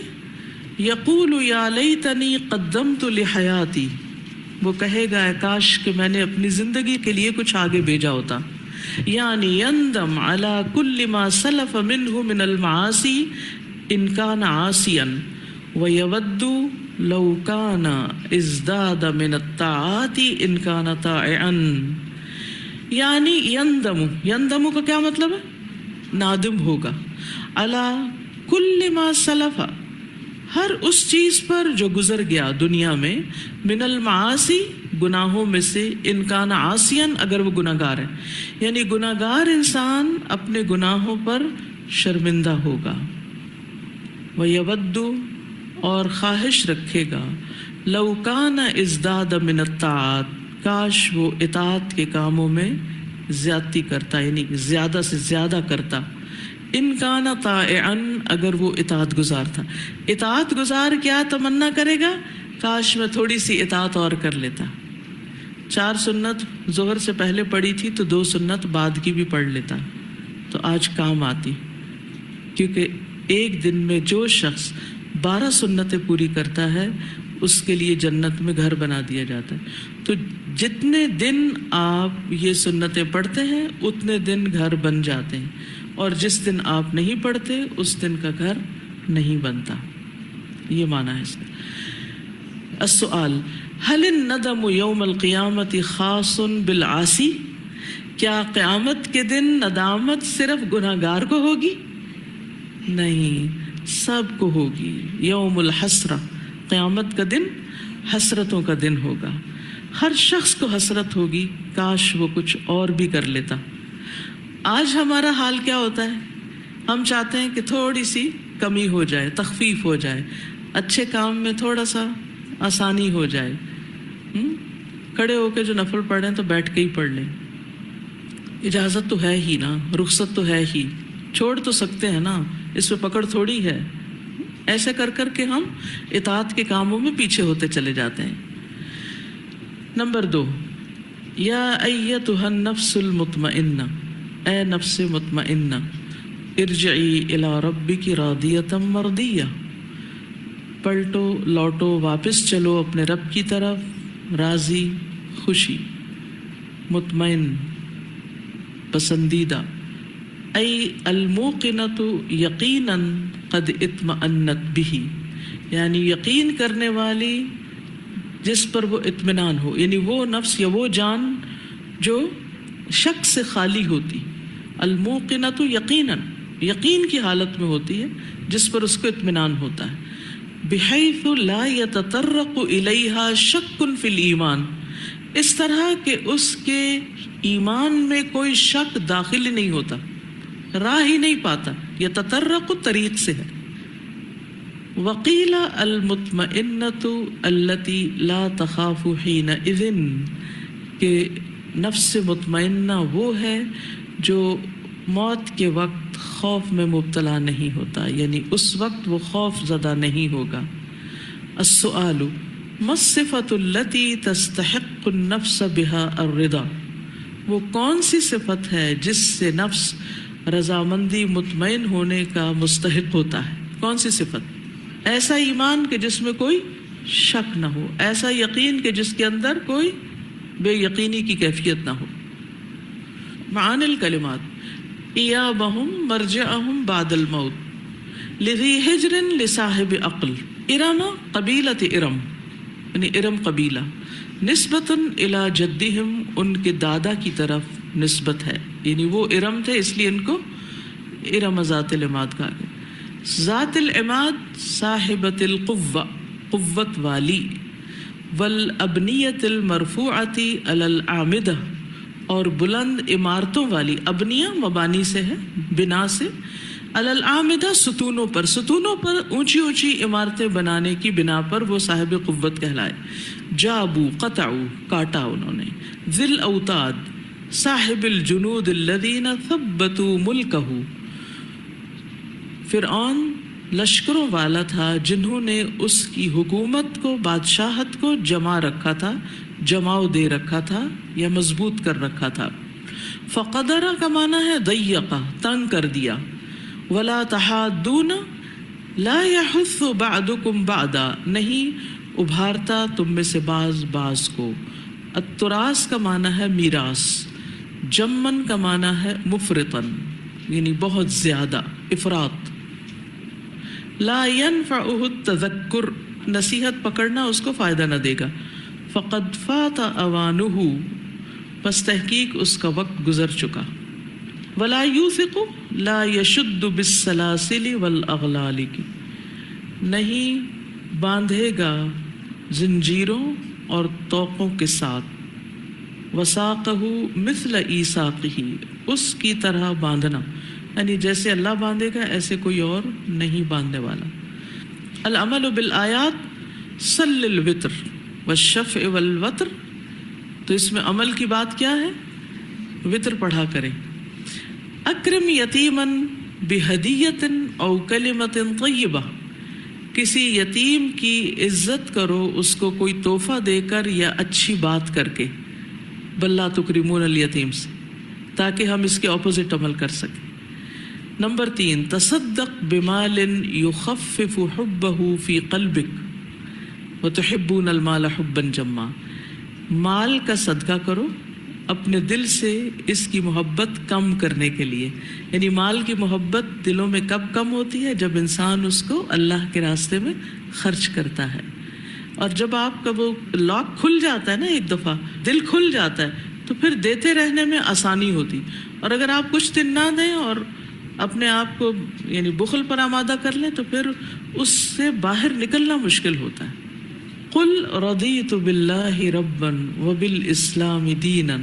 یقول یا لیتنی قدمت لحیاتی، وہ کہے گا اے کاش کہ میں نے اپنی زندگی کے لیے کچھ آگے بھیجا ہوتا، یعنی یندم علی کل ما سلف منہ من المعاصی ان کان عاصیا ویود لو کان ازداد من الطاعات ان کان طائعا۔ یعنی یندم کا کیا مطلب ہے؟ نادم ہوگا، علی کل ما سلف، ہر اس چیز پر جو گزر گیا دنیا میں، من المعاصی، گناہوں میں سے، ان کان عاصین، اگر وہ گناہگار ہے، یعنی گناہگار انسان اپنے گناہوں پر شرمندہ ہوگا، وَيَوَدُّ، اور خواہش رکھے گا، لو کان ازداد من الطاعات، کاش وہ اطاعت کے کاموں میں زیادتی کرتا، یعنی زیادہ سے زیادہ کرتا، ان کان طائعا، اگر وہ اطاعت گزار تھا۔ اطاعت گزار کیا تمنا کرے گا؟ کاش میں تھوڑی سی اطاعت اور کر لیتا، 4 سنت ظہر سے پہلے پڑھی تھی تو 2 سنت بعد کی بھی پڑھ لیتا تو آج کام آتی، کیونکہ ایک دن میں جو شخص 12 سنتیں پوری کرتا ہے اس کے لیے جنت میں گھر بنا دیا جاتا ہے۔ تو جتنے دن آپ یہ سنتیں پڑھتے ہیں اتنے دن گھر بن جاتے ہیں، اور جس دن آپ نہیں پڑھتے اس دن کا گھر نہیں بنتا، یہ معنی ہے اس کا۔ السؤال هل الندم یوم القیامت خاص بالعاصی، کیا قیامت کے دن ندامت صرف گناہگار کو ہوگی؟ نہیں، سب کو ہوگی۔ یوم الحسرہ، قیامت کا دن حسرتوں کا دن ہوگا، ہر شخص کو حسرت ہوگی کاش وہ کچھ اور بھی کر لیتا۔ آج ہمارا حال کیا ہوتا ہے؟ ہم چاہتے ہیں کہ تھوڑی سی کمی ہو جائے، تخفیف ہو جائے، اچھے کام میں تھوڑا سا آسانی ہو جائے، کھڑے ہو کے جو نفل پڑھ ہیں تو بیٹھ کے ہی پڑھ لیں، اجازت تو ہے ہی نا، رخصت تو ہے ہی، چھوڑ تو سکتے ہیں نا، اس پہ پکڑ تھوڑی ہے۔ ایسے کر کر کے ہم اطاعت کے کاموں میں پیچھے ہوتے چلے جاتے ہیں۔ نمبر 2، یا ایتھا النفس المطمئنہ، اے نفس مطمئنہ، ارجعی الی ربک راضیۃ مرضیہ، پلٹو لوٹو واپس چلو اپنے رب کی طرف، راضی، خوشی، مطمئن، پسندیدہ، ای الموقنۃ یقیناً قد اطمأنت بہ، یعنی یقین کرنے والی جس پر وہ اطمینان ہو، یعنی وہ نفس یا وہ جان جو شک سے خالی ہوتی، الموقنۃ یقیناً، یقین کی حالت میں ہوتی ہے جس پر اس کو اطمینان ہوتا ہے، بحیث لا یتطرق الیہا شک فی الایمان، اس طرح کہ اس کے ایمان میں کوئی شک داخل ہی نہیں ہوتا، راہ ہی نہیں پاتا، یتطرق طریق سے ہے۔ وقیل المطمئنۃ التی لا تخاف حینئذ، کہ نفس مطمئنہ وہ ہے جو موت کے وقت خوف میں مبتلا نہیں ہوتا، یعنی اس وقت وہ خوف زدہ نہیں ہوگا۔ السؤال ما الصفۃ التی تستحق النفس بها الرضا، وہ کون سی صفت ہے جس سے نفس رضامندی، مطمئن ہونے کا مستحق ہوتا ہے؟ کون سی صفت؟ ایسا ایمان کہ جس میں کوئی شک نہ ہو، ایسا یقین کہ جس کے اندر کوئی بے یقینی کی کیفیت نہ ہو۔ معانی الکلمات، ایابہم مرجعہم بعد الموت، لذی حجر لصاحب عقل، ارم قبیلۃ ارم، یعنی ارم قبیلہ، نسبتاً الی جدہم، ان کے دادا کی طرف نسبت ہے، یعنی وہ ارم تھے اس لیے ان کو ارم ذات العماد کہا گیا۔ ذات العماد صاحبۃ القوہ، قوت والی، والابنیۃ المرفوعۃ علی الاعمدہ، اور بلند عمارتوں والی، ابنیہ مبانی سے ہے، بنا سے، علی الاعمدہ ستونوں پر، ستونوں پر اونچی اونچی عمارتیں بنانے کی بنا پر وہ صاحب قوت کہلائے۔ جابو قطعو، کاٹا انہوں نے، ذی الاوتاد صاحب الجنود الذین ثبتوا ملکہ، فرعون لشکروں والا تھا جنہوں نے اس کی حکومت کو، بادشاہت کو جما رکھا تھا، جماؤ دے رکھا تھا یا مضبوط کر رکھا تھا۔ فقدر کا معنی ہے ضیقہ، تنگ کر دیا۔ ولا تحادون لا یحث بعضکم بعضا، نہیں ابھارتا تم میں سے بعض بعض کو۔ التراث کا معنی ہے میراث، جمن کا معنی ہے مفرطن، یعنی بہت زیادہ، افراط۔ لا ينفعه التذکر، نصیحت پکڑنا اس کو فائدہ نہ دے گا۔ فقد فات اوانہ، پس تحقیق اس کا وقت گزر چکا۔ ولا یوثق لا یشد بالسلاسل والاغلال، کی نہیں باندھے گا زنجیروں اور طوقوں کے ساتھ۔ وساقہ مثل ایساقہ، اس کی طرح باندھنا، یعنی جیسے اللہ باندھے گا ایسے کوئی اور نہیں باندھنے والا۔ العمل بالآیات صل الوتر والشفع والوتر، تو اس میں عمل کی بات کیا ہے؟ وطر پڑھا کریں۔ اکرم یتیما بہدیۃ او کلمۃ طیبہ، کسی یتیم کی عزت کرو اس کو کوئی تحفہ دے کر یا اچھی بات کر کے، بل لا تکرمون الیتیم سے، تاکہ ہم اس کے اپوزٹ عمل کر سکیں۔ نمبر 3، تصدق بمال یخفف حبہ فی قلبک وتحبون المال حبا جما، مال کا صدقہ کرو اپنے دل سے اس کی محبت کم کرنے کے لیے، یعنی مال کی محبت دلوں میں کب کم ہوتی ہے؟ جب انسان اس کو اللہ کے راستے میں خرچ کرتا ہے۔ اور جب آپ کا وہ لاک کھل جاتا ہے نا، ایک دفعہ دل کھل جاتا ہے، تو پھر دیتے رہنے میں آسانی ہوتی۔ اور اگر آپ کچھ دن نہ دیں اور اپنے آپ کو یعنی بخل پر آمادہ کر لیں تو پھر اس سے باہر نکلنا مشکل ہوتا ہے۔ قل رضیت باللہ ربا وبالاسلام دینا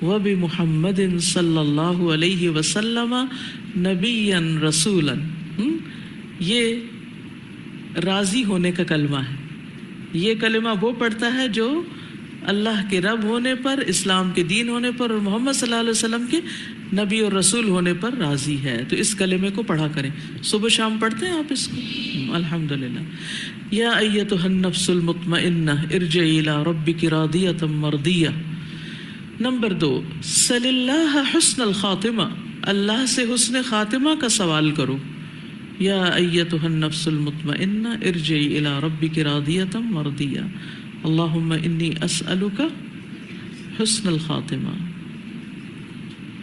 وبمحمد صلی اللہ علیہ وسلم نبیا رسولا، یہ راضی ہونے کا کلمہ ہے۔ یہ کلمہ وہ پڑھتا ہے جو اللہ کے رب ہونے پر، اسلام کے دین ہونے پر اور محمد صلی اللہ علیہ وسلم کے نبی اور رسول ہونے پر راضی ہے۔ تو اس کلمے کو پڑھا کریں، صبح شام پڑھتے ہیں آپ اس کو، الحمدللہ۔ یا ایتھا النفس المطمئنہ ارجعی الی ربک راضیۃ مرضیہ۔ نمبر 2، سل اللہ حسن الخاتمہ، اللہ سے حسن خاتمہ کا سوال کرو۔ یا ایتھا النفس المطمئنہ ارجعی الی ربک راضیۃ مرضیہ، اللہم انی اسألک حسن الخاتمہ۔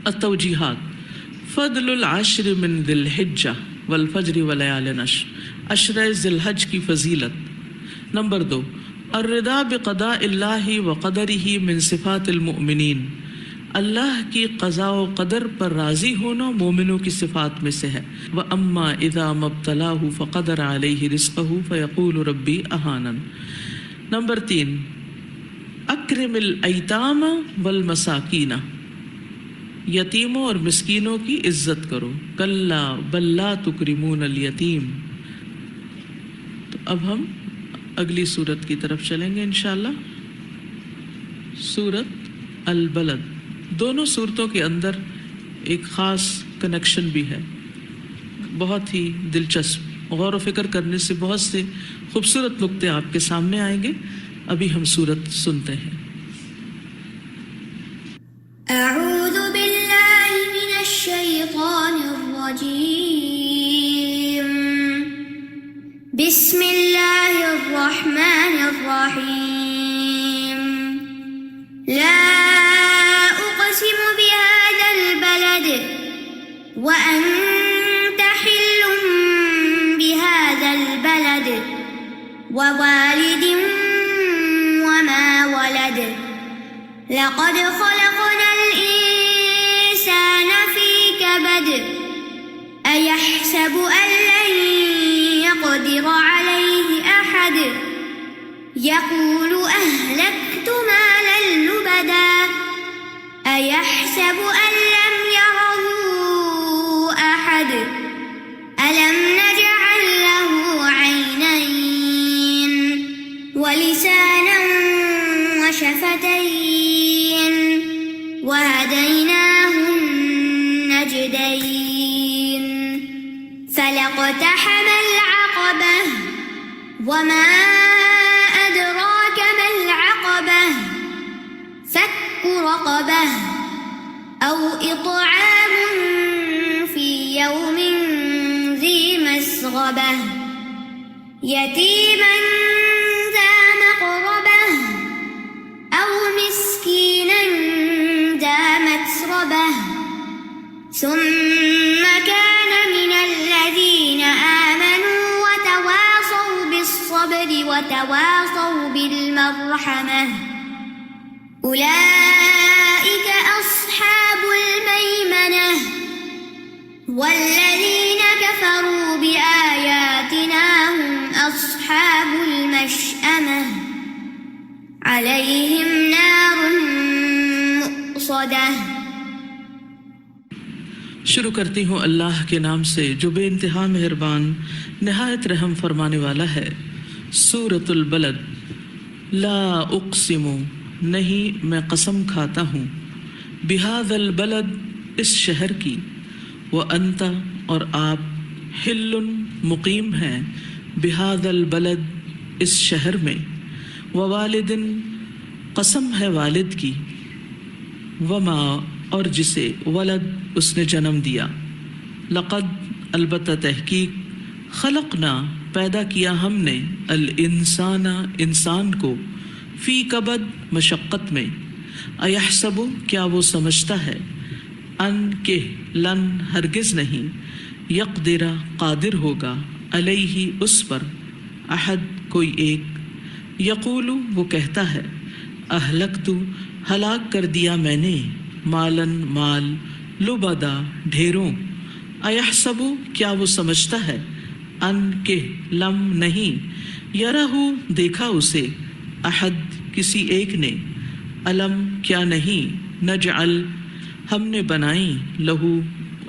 التوجیحات، فضل العشر من ذی الحجہ والفجر ولیال عشر، عشرہ ذی الحج کی فضیلت۔ نمبر 2، الرضا بقضاء اللہ وقدرہ من صفات المؤمنین، اللہ کی قضاء و قدر پر راضی ہونا مومنوں کی صفات میں سے ہے۔ وَأَمَّا إِذَا مَا ابْتَلَاهُ فَقَدَرَ عَلَيْهِ رِزْقَهُ فَيَقُولُ رَبِّي أَهَانَنِ۔ نمبر 3، اکرم الایتام والمساکین، یتیموں اور مسکینوں کی عزت کرو۔ کلا بل لا تکرمون الیتیم۔ تو اب ہم اگلی سورت کی طرف چلیں گے انشاءاللہ، سورت البلد۔ دونوں صورتوں کے اندر ایک خاص کنیکشن بھی ہے، بہت ہی دلچسپ، غور و فکر کرنے سے بہت سے خوبصورت نقطے آپ کے سامنے آئیں گے۔ ابھی ہم سورت سنتے ہیں۔ اعوذ باللہ من الشیطان الرجیم، بسم اللہ الرحمن الرحیم۔ لا اقسم بهذا البلد وانت حل بهذا البلد ووالد وما ولد، لقد خلقنا الإنسان في كبد، أيحسب أن لن يقول أهلكت مالا لبدا أيحسب أن لم يره أحد ألم نجعل له عينين ولسانا وشفتين وهديناه النجدين فلاقتحم العقبة وما أدراك ما العقبة فك رقبة أو إطعام في يوم ذي مسغبة يتيما ذا مقربة أو مسكينا ذا متربة ثم كان من الذين آمنوا وتواصوا بالصبر وتواصوا بالمرحمة أولئك أصحاب الميمنة والذين كفروا بآياتنا هم أصحاب المشأمة عليهم نار مؤصدة. شروع کرتی ہوں اللہ کے نام سے جو بے انتہا مہربان نہایت رحم فرمانے والا ہے. سورۃ البلد. لا اقسم نہیں میں قسم کھاتا ہوں بہذا البلد اس شہر کی وانت اور آپ حل مقیم ہیں بہذا البلد اس شہر میں ووالد قسم ہے والد کی وما اور جسے ولد اس نے جنم دیا لقد البتہ تحقیق خلقنا پیدا کیا ہم نے الانسان انسان کو فی کبد مشقت میں ایحسب کیا وہ سمجھتا ہے ان کہ لن ہرگز نہیں یقدر قادر ہوگا علیہ اس پر احد کوئی ایک یقول وہ کہتا ہے اہلکت ہلاک کر دیا میں نے مالن مال لبدا ڈھیروں ایحسب کیا وہ سمجھتا ہے ان کہ لم نہیں یرہ دیکھا اسے احد کسی ایک نے علم کیا نہیں نجعل ہم نے بنائی لہو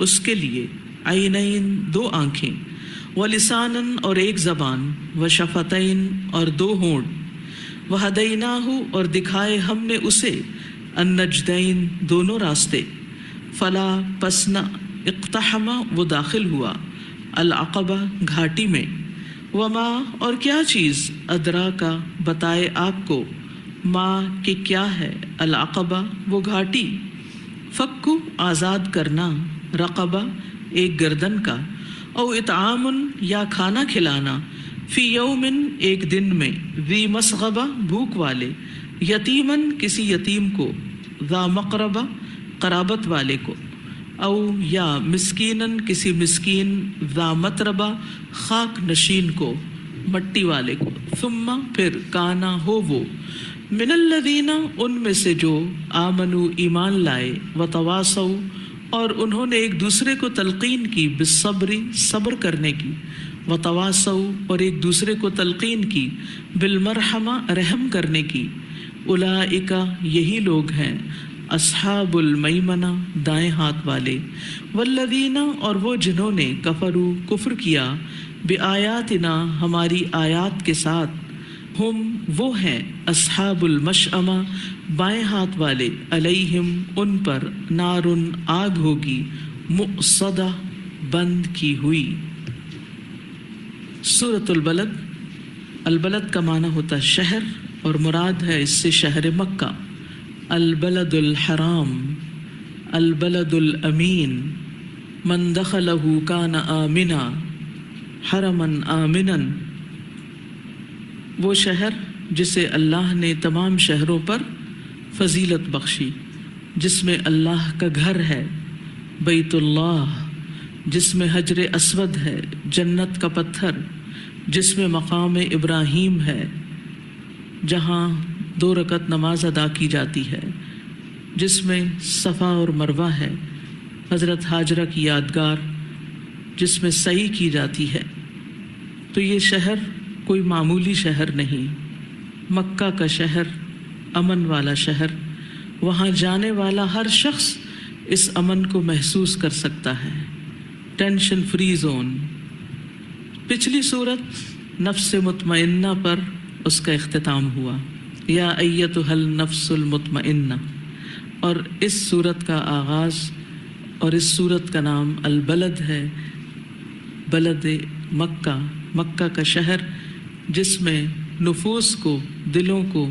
اس کے لیے عینین دو آنکھیں ولسانن اور ایک زبان وشفتین اور دو ہونٹ وہدیناہ اور دکھائے ہم نے اسے النجدین دونوں راستے فلا پسنا اقتحما وہ داخل ہوا العقبہ گھاٹی میں وما اور کیا چیز ادرا کا بتائے آپ کو ما کہ کیا ہے العقبہ وہ گھاٹی فکو آزاد کرنا رقبہ ایک گردن کا او اطعام یا کھانا کھلانا فی یومن ایک دن میں ذی مسغبہ بھوک والے یتیمن کسی یتیم کو ذا مقربہ قرابت والے کو او یا مسکینن کسی مسکین ذا متربہ خاک نشین کو مٹی والے کو ثم پھر کانا ہو وہ من الذین ان میں سے جو آمنو ایمان لائے وتواصوا اور انہوں نے ایک دوسرے کو تلقین کی بالصبر صبر کرنے کی وتواصوا اور ایک دوسرے کو تلقین کی بالمرحمہ رحم کرنے کی اولئک یہی لوگ ہیں اصحاب المیمنہ دائیں ہاتھ والے والذین اور وہ جنہوں نے کفروا کفر کیا بآیاتنا ہماری آیات کے ساتھ ہم وہ ہیں اصحاب المشأمہ بائیں ہاتھ والے علیہم ان پر نارن آگ ہوگی مؤصدہ بند کی ہوئی. سورۃ البلد. البلد کا معنی ہوتا ہے شہر اور مراد ہے اس سے شہر مکہ. البلد الحرام البلد الامین من دخلہ کان آمنا حرما آمنا وہ شہر جسے اللہ نے تمام شہروں پر فضیلت بخشی جس میں اللہ کا گھر ہے بیت اللہ جس میں حجر اسود ہے جنت کا پتھر جس میں مقام ابراہیم ہے جہاں 2 رکعت نماز ادا کی جاتی ہے جس میں صفا اور مروہ ہے حضرت ہاجرہ کی یادگار جس میں سعی کی جاتی ہے. تو یہ شہر کوئی معمولی شہر نہیں مکہ کا شہر امن والا شہر، وہاں جانے والا ہر شخص اس امن کو محسوس کر سکتا ہے، ٹینشن فری زون۔ پچھلی صورت نفس مطمئنہ پر اس کا اختتام ہوا، یا ایتھا النفس المطمئنہ، اور اس صورت کا آغاز اور اس صورت کا نام البلد ہے، بلد مکہ، مکہ کا شہر جس میں نفوس کو، دلوں کو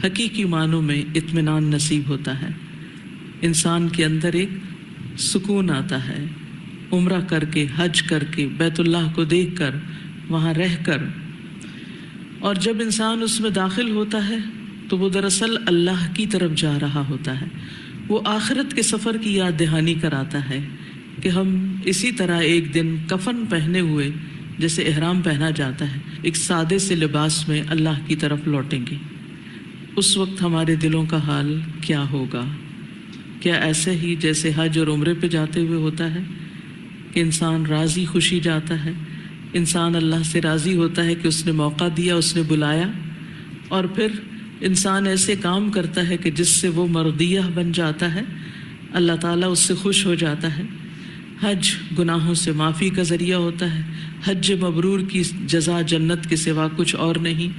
حقیقی معنوں میں اطمینان نصیب ہوتا ہے، انسان کے اندر ایک سکون آتا ہے، عمرہ کر کے، حج کر کے، بیت اللہ کو دیکھ کر، وہاں رہ کر، اور جب انسان اس میں داخل ہوتا ہے تو وہ دراصل اللہ کی طرف جا رہا ہوتا ہے، وہ آخرت کے سفر کی یاد دہانی کراتا ہے کہ ہم اسی طرح ایک دن کفن پہنے ہوئے جیسے احرام پہنا جاتا ہے، ایک سادے سے لباس میں اللہ کی طرف لوٹیں گے۔ اس وقت ہمارے دلوں کا حال کیا ہوگا؟ کیا ایسے ہی جیسے حج اور عمرے پہ جاتے ہوئے ہوتا ہے کہ انسان راضی خوشی جاتا ہے، انسان اللہ سے راضی ہوتا ہے کہ اس نے موقع دیا، اس نے بلایا، اور پھر انسان ایسے کام کرتا ہے کہ جس سے وہ مرضیہ بن جاتا ہے، اللہ تعالیٰ اس سے خوش ہو جاتا ہے۔ حج گناہوں سے معافی کا ذریعہ ہوتا ہے، حج مبرور کی جزا جنت کے سوا کچھ اور نہیں،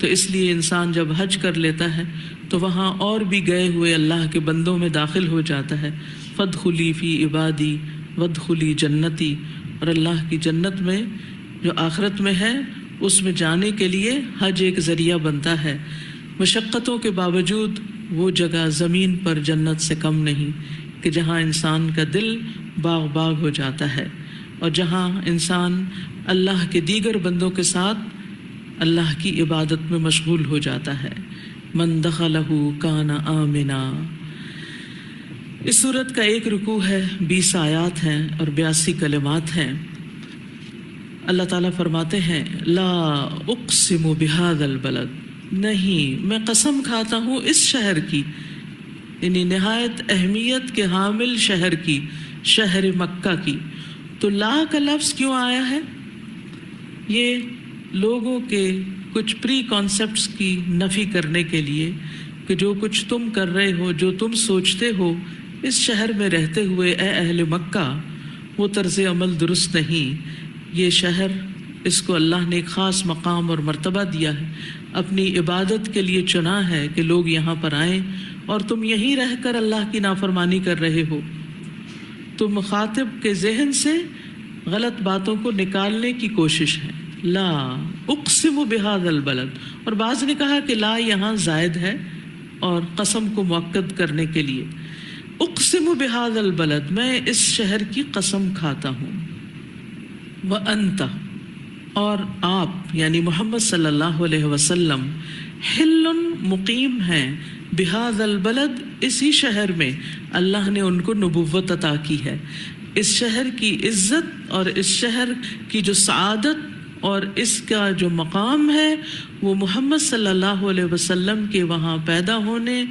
تو اس لیے انسان جب حج کر لیتا ہے تو وہاں اور بھی گئے ہوئے اللہ کے بندوں میں داخل ہو جاتا ہے۔ فادخلی فی عبادی وادخلی جنتی، اور اللہ کی جنت میں جو آخرت میں ہے اس میں جانے کے لیے حج ایک ذریعہ بنتا ہے۔ مشقتوں کے باوجود وہ جگہ زمین پر جنت سے کم نہیں کہ جہاں انسان کا دل باغ باغ ہو جاتا ہے، اور جہاں انسان اللہ کے دیگر بندوں کے ساتھ اللہ کی عبادت میں مشغول ہو جاتا ہے۔ من دخلہ کان آمنا۔ اس سورت کا ایک رکوع ہے، 20 آیات ہیں اور 82 کلمات ہیں۔ اللہ تعالیٰ فرماتے ہیں لا اقسم بہذا البلد، نہیں میں قسم کھاتا ہوں اس شہر کی، یعنی نہایت اہمیت کے حامل شہر کی، شہر مکہ کی۔ تو لا کا لفظ کیوں آیا ہے؟ یہ لوگوں کے کچھ پری کانسیپٹس کی نفی کرنے کے لیے کہ جو کچھ تم کر رہے ہو، جو تم سوچتے ہو اس شہر میں رہتے ہوئے اے اہل مکہ، وہ طرز عمل درست نہیں۔ یہ شہر، اس کو اللہ نے ایک خاص مقام اور مرتبہ دیا ہے، اپنی عبادت کے لیے چنا ہے کہ لوگ یہاں پر آئیں، اور تم یہیں رہ کر اللہ کی نافرمانی کر رہے ہو۔ تو مخاطب کے ذہن سے غلط باتوں کو نکالنے کی کوشش ہے۔ لا اقسم بہذا البلد، اور بعض نے کہا کہ لا یہاں زائد ہے اور قسم کو مؤکد کرنے کے لیے۔ اقسم بہذا البلد، میں اس شہر کی قسم کھاتا ہوں۔ وانت، اور آپ یعنی محمد صلی اللہ علیہ وسلم، حل مقیم ہیں، بہذا البلد، اسی شہر میں اللہ نے ان کو نبوت عطا کی ہے۔ اس شہر کی عزت اور اس شہر کی جو سعادت اور اس کا جو مقام ہے وہ محمد صلی اللہ علیہ وسلم کے وہاں پیدا ہونے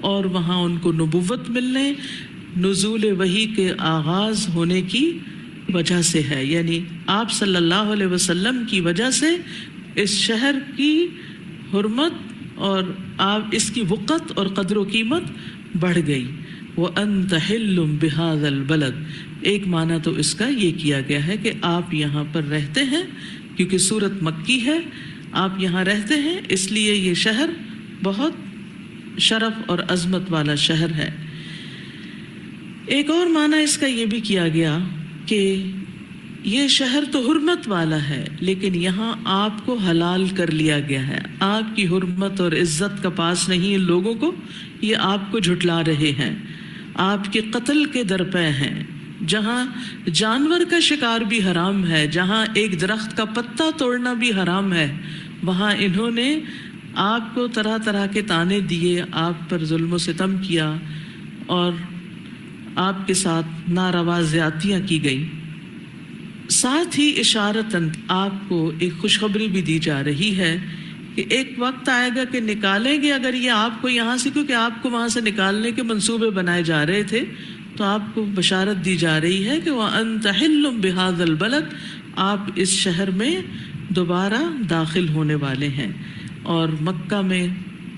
اور وہاں ان کو نبوت ملنے، نزول وحی کے آغاز ہونے کی وجہ سے ہے، یعنی آپ صلی اللہ علیہ وسلم کی وجہ سے اس شہر کی حرمت اور آپ اس کی وقت اور قدر و قیمت بڑھ گئی۔ وَأَنْتَ حِلٌّ بِهَذَا الْبَلَدِ، ایک معنی تو اس کا یہ کیا گیا ہے کہ آپ یہاں پر رہتے ہیں، کیونکہ سورت مکی ہے، آپ یہاں رہتے ہیں، اس لیے یہ شہر بہت شرف اور عظمت والا شہر ہے۔ ایک اور معنی اس کا یہ بھی کیا گیا کہ یہ شہر تو حرمت والا ہے، لیکن یہاں آپ کو حلال کر لیا گیا ہے۔ آپ کی حرمت اور عزت کا پاس نہیں ان لوگوں کو، یہ آپ کو جھٹلا رہے ہیں، آپ کے قتل کے درپے ہیں۔ جہاں جانور کا شکار بھی حرام ہے، جہاں ایک درخت کا پتا توڑنا بھی حرام ہے، وہاں انہوں نے آپ کو طرح طرح کے طعنے دیے، آپ پر ظلم و ستم کیا، اور آپ کے ساتھ ناروا زیادتیاں کی گئی۔ ساتھ ہی اشارتاً آپ کو ایک خوشخبری بھی دی جا رہی ہے کہ ایک وقت آئے گا کہ نکالیں گے اگر یہ آپ کو یہاں سے، کیونکہ آپ کو وہاں سے نکالنے کے منصوبے بنائے جا رہے تھے، تو آپ کو بشارت دی جا رہی ہے کہ وَأَنْتَ حِلٌّ بِهَذَا الْبَلَدِ، آپ اس شہر میں دوبارہ داخل ہونے والے ہیں۔ اور مکہ میں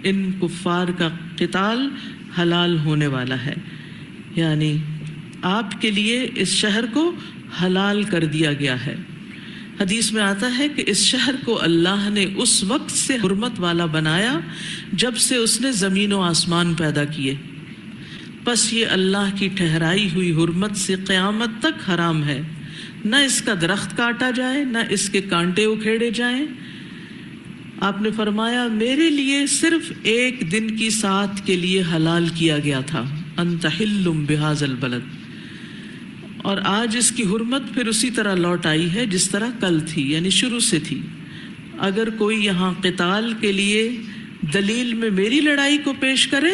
ان کفار کا قتال حلال ہونے والا ہے، یعنی آپ کے لیے اس شہر کو حلال کر دیا گیا ہے۔ حدیث میں آتا ہے کہ اس شہر کو اللہ نے اس وقت سے حرمت والا بنایا جب سے اس نے زمین و آسمان پیدا کیے، پس یہ اللہ کی ٹھہرائی ہوئی حرمت سے قیامت تک حرام ہے، نہ اس کا درخت کاٹا جائے نہ اس کے کانٹے اکھیڑے جائیں۔ آپ نے فرمایا میرے لیے صرف ایک دن کی ساتھ کے لیے حلال کیا گیا تھا، انت حل بہذا البلد، اور آج اس کی حرمت پھر اسی طرح لوٹ آئی ہے جس طرح کل تھی، یعنی شروع سے تھی۔ اگر کوئی یہاں قتال کے لیے دلیل میں میری لڑائی کو پیش کرے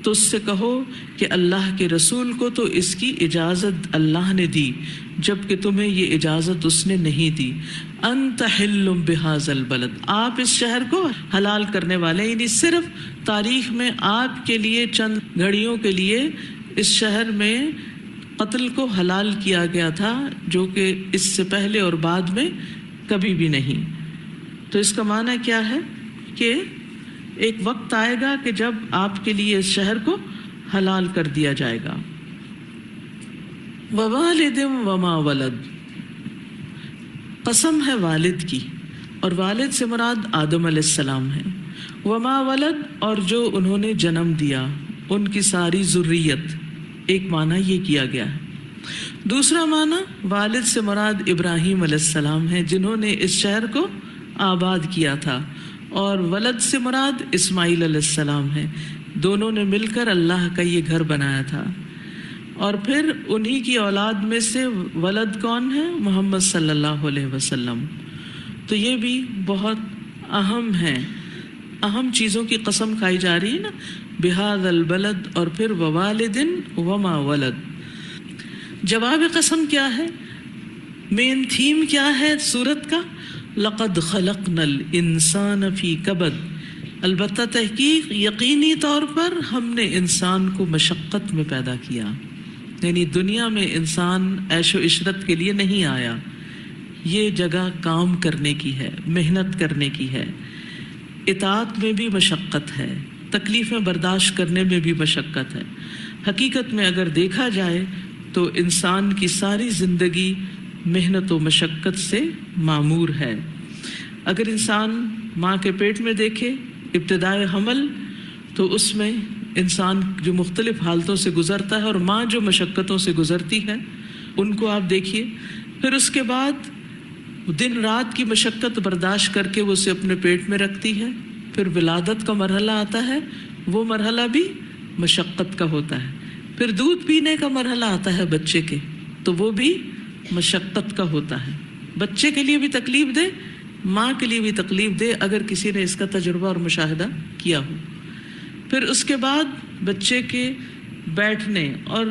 تو اس سے کہو کہ اللہ کے رسول کو تو اس کی اجازت اللہ نے دی، جبکہ تمہیں یہ اجازت اس نے نہیں دی۔ انت حل بہذا البلد، آپ اس شہر کو حلال کرنے والے، یعنی صرف تاریخ میں آپ کے لیے چند گھڑیوں کے لیے اس شہر میں قتل کو حلال کیا گیا تھا، جو کہ اس سے پہلے اور بعد میں کبھی بھی نہیں۔ تو اس کا معنی کیا ہے کہ ایک وقت آئے گا کہ جب آپ کے لیے اس شہر کو حلال کر دیا جائے گا۔ ووالد وما ولد، قسم ہے والد کی، اور والد سے مراد آدم علیہ السلام ہے، وما ولد، اور جو انہوں نے جنم دیا، ان کی ساری ذریت، ایک معنی یہ کیا گیا ہے۔ دوسرا معنی والد سے مراد ابراہیم علیہ السلام ہے جنہوں نے اس شہر کو آباد کیا تھا، اور ولد سے مراد اسماعیل علیہ السلام ہے، دونوں نے مل کر اللہ کا یہ گھر بنایا تھا۔ اور پھر انہی کی اولاد میں سے ولد کون ہے؟ محمد صلی اللہ علیہ وسلم۔ تو یہ بھی بہت اہم ہے، اہم چیزوں کی قسم کھائی جا رہی ہے نا، بہذا البلد، اور پھر ووالد وما ولد۔ جواب قسم کیا ہے؟ مین تھیم کیا ہے سورت کا؟ لقد خلقنا الانسان فی کبد، البتہ تحقیق یقینی طور پر ہم نے انسان کو مشقت میں پیدا کیا، یعنی دنیا میں انسان عیش و عشرت کے لیے نہیں آیا، یہ جگہ کام کرنے کی ہے، محنت کرنے کی ہے، اطاعت میں بھی مشقت ہے، تکلیفیں برداشت کرنے میں بھی مشقت ہے۔ حقیقت میں اگر دیکھا جائے تو انسان کی ساری زندگی محنت و مشقت سے معمور ہے۔ اگر انسان ماں کے پیٹ میں دیکھے ابتدائے حمل، تو اس میں انسان جو مختلف حالتوں سے گزرتا ہے، اور ماں جو مشقتوں سے گزرتی ہے ان کو آپ دیکھیے، پھر اس کے بعد دن رات کی مشقت برداشت کر کے وہ اسے اپنے پیٹ میں رکھتی ہے، پھر ولادت کا مرحلہ آتا ہے، وہ مرحلہ بھی مشقت کا ہوتا ہے، پھر دودھ پینے کا مرحلہ آتا ہے بچے کے، تو وہ بھی مشقت کا ہوتا ہے۔ بچے کے لیے بھی تکلیف دے، ماں کے لیے بھی تکلیف دے، اگر کسی نے اس کا تجربہ اور مشاہدہ کیا ہو۔ پھر اس کے بعد بچے کے بیٹھنے اور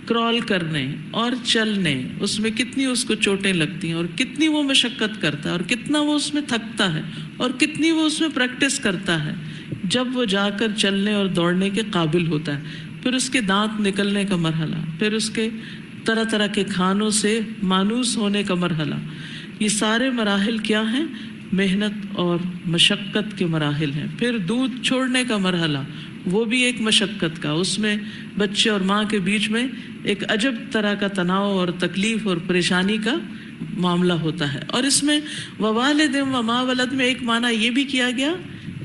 کرال کرنے اور چلنے، اس میں کتنی اس کو چوٹیں لگتی ہیں، اور کتنی وہ مشقت کرتا ہے، اور کتنا وہ اس میں تھکتا ہے، اور کتنی وہ اس میں پریکٹس کرتا ہے، جب وہ جا کر چلنے اور دوڑنے کے قابل ہوتا ہے۔ پھر اس کے دانت نکلنے کا مرحلہ، پھر اس کے طرح طرح کے کھانوں سے مانوس ہونے کا مرحلہ، یہ سارے مراحل کیا ہیں؟ محنت اور مشقت کے مراحل ہیں۔ پھر دودھ چھوڑنے کا مرحلہ، وہ بھی ایک مشقت کا، اس میں بچے اور ماں کے بیچ میں ایک عجب طرح کا تناؤ اور تکلیف اور پریشانی کا معاملہ ہوتا ہے۔ اور اس میں ووالد وما ولد میں ایک معنی یہ بھی کیا گیا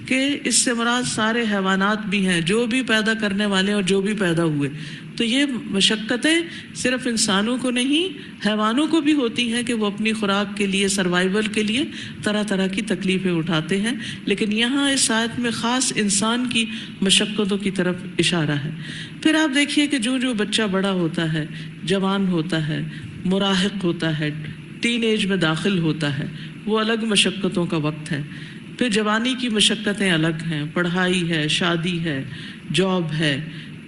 کہ اس سے مراد سارے حیوانات بھی ہیں، جو بھی پیدا کرنے والے اور جو بھی پیدا ہوئے۔ تو یہ مشقتیں صرف انسانوں کو نہیں، حیوانوں کو بھی ہوتی ہیں کہ وہ اپنی خوراک کے لیے، سروائیول کے لیے طرح طرح کی تکلیفیں اٹھاتے ہیں، لیکن یہاں اس آیت میں خاص انسان کی مشقتوں کی طرف اشارہ ہے۔ پھر آپ دیکھیے کہ جو جو بچہ بڑا ہوتا ہے، جوان ہوتا ہے، مراہق ہوتا ہے، ٹین ایج میں داخل ہوتا ہے، وہ الگ مشقتوں کا وقت ہے۔ پھر جوانی کی مشقتیں الگ ہیں، پڑھائی ہے، شادی ہے، جاب ہے،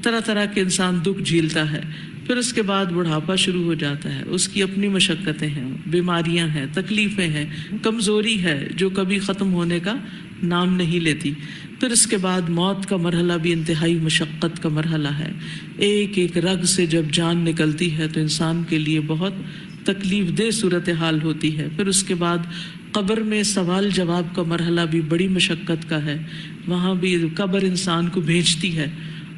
طرح طرح کے انسان دکھ جھیلتا ہے۔ پھر اس کے بعد بڑھاپا شروع ہو جاتا ہے، اس کی اپنی مشقتیں ہیں، بیماریاں ہیں، تکلیفیں ہیں، کمزوری ہے جو کبھی ختم ہونے کا نام نہیں لیتی۔ پھر اس کے بعد موت کا مرحلہ بھی انتہائی مشقت کا مرحلہ ہے۔ ایک ایک رگ سے جب جان نکلتی ہے تو انسان کے لیے بہت تکلیف دہ صورتحال ہوتی ہے۔ پھر اس کے بعد قبر میں سوال جواب کا مرحلہ بھی بڑی مشقت کا ہے، وہاں بھی قبر انسان کو بھیجتی ہے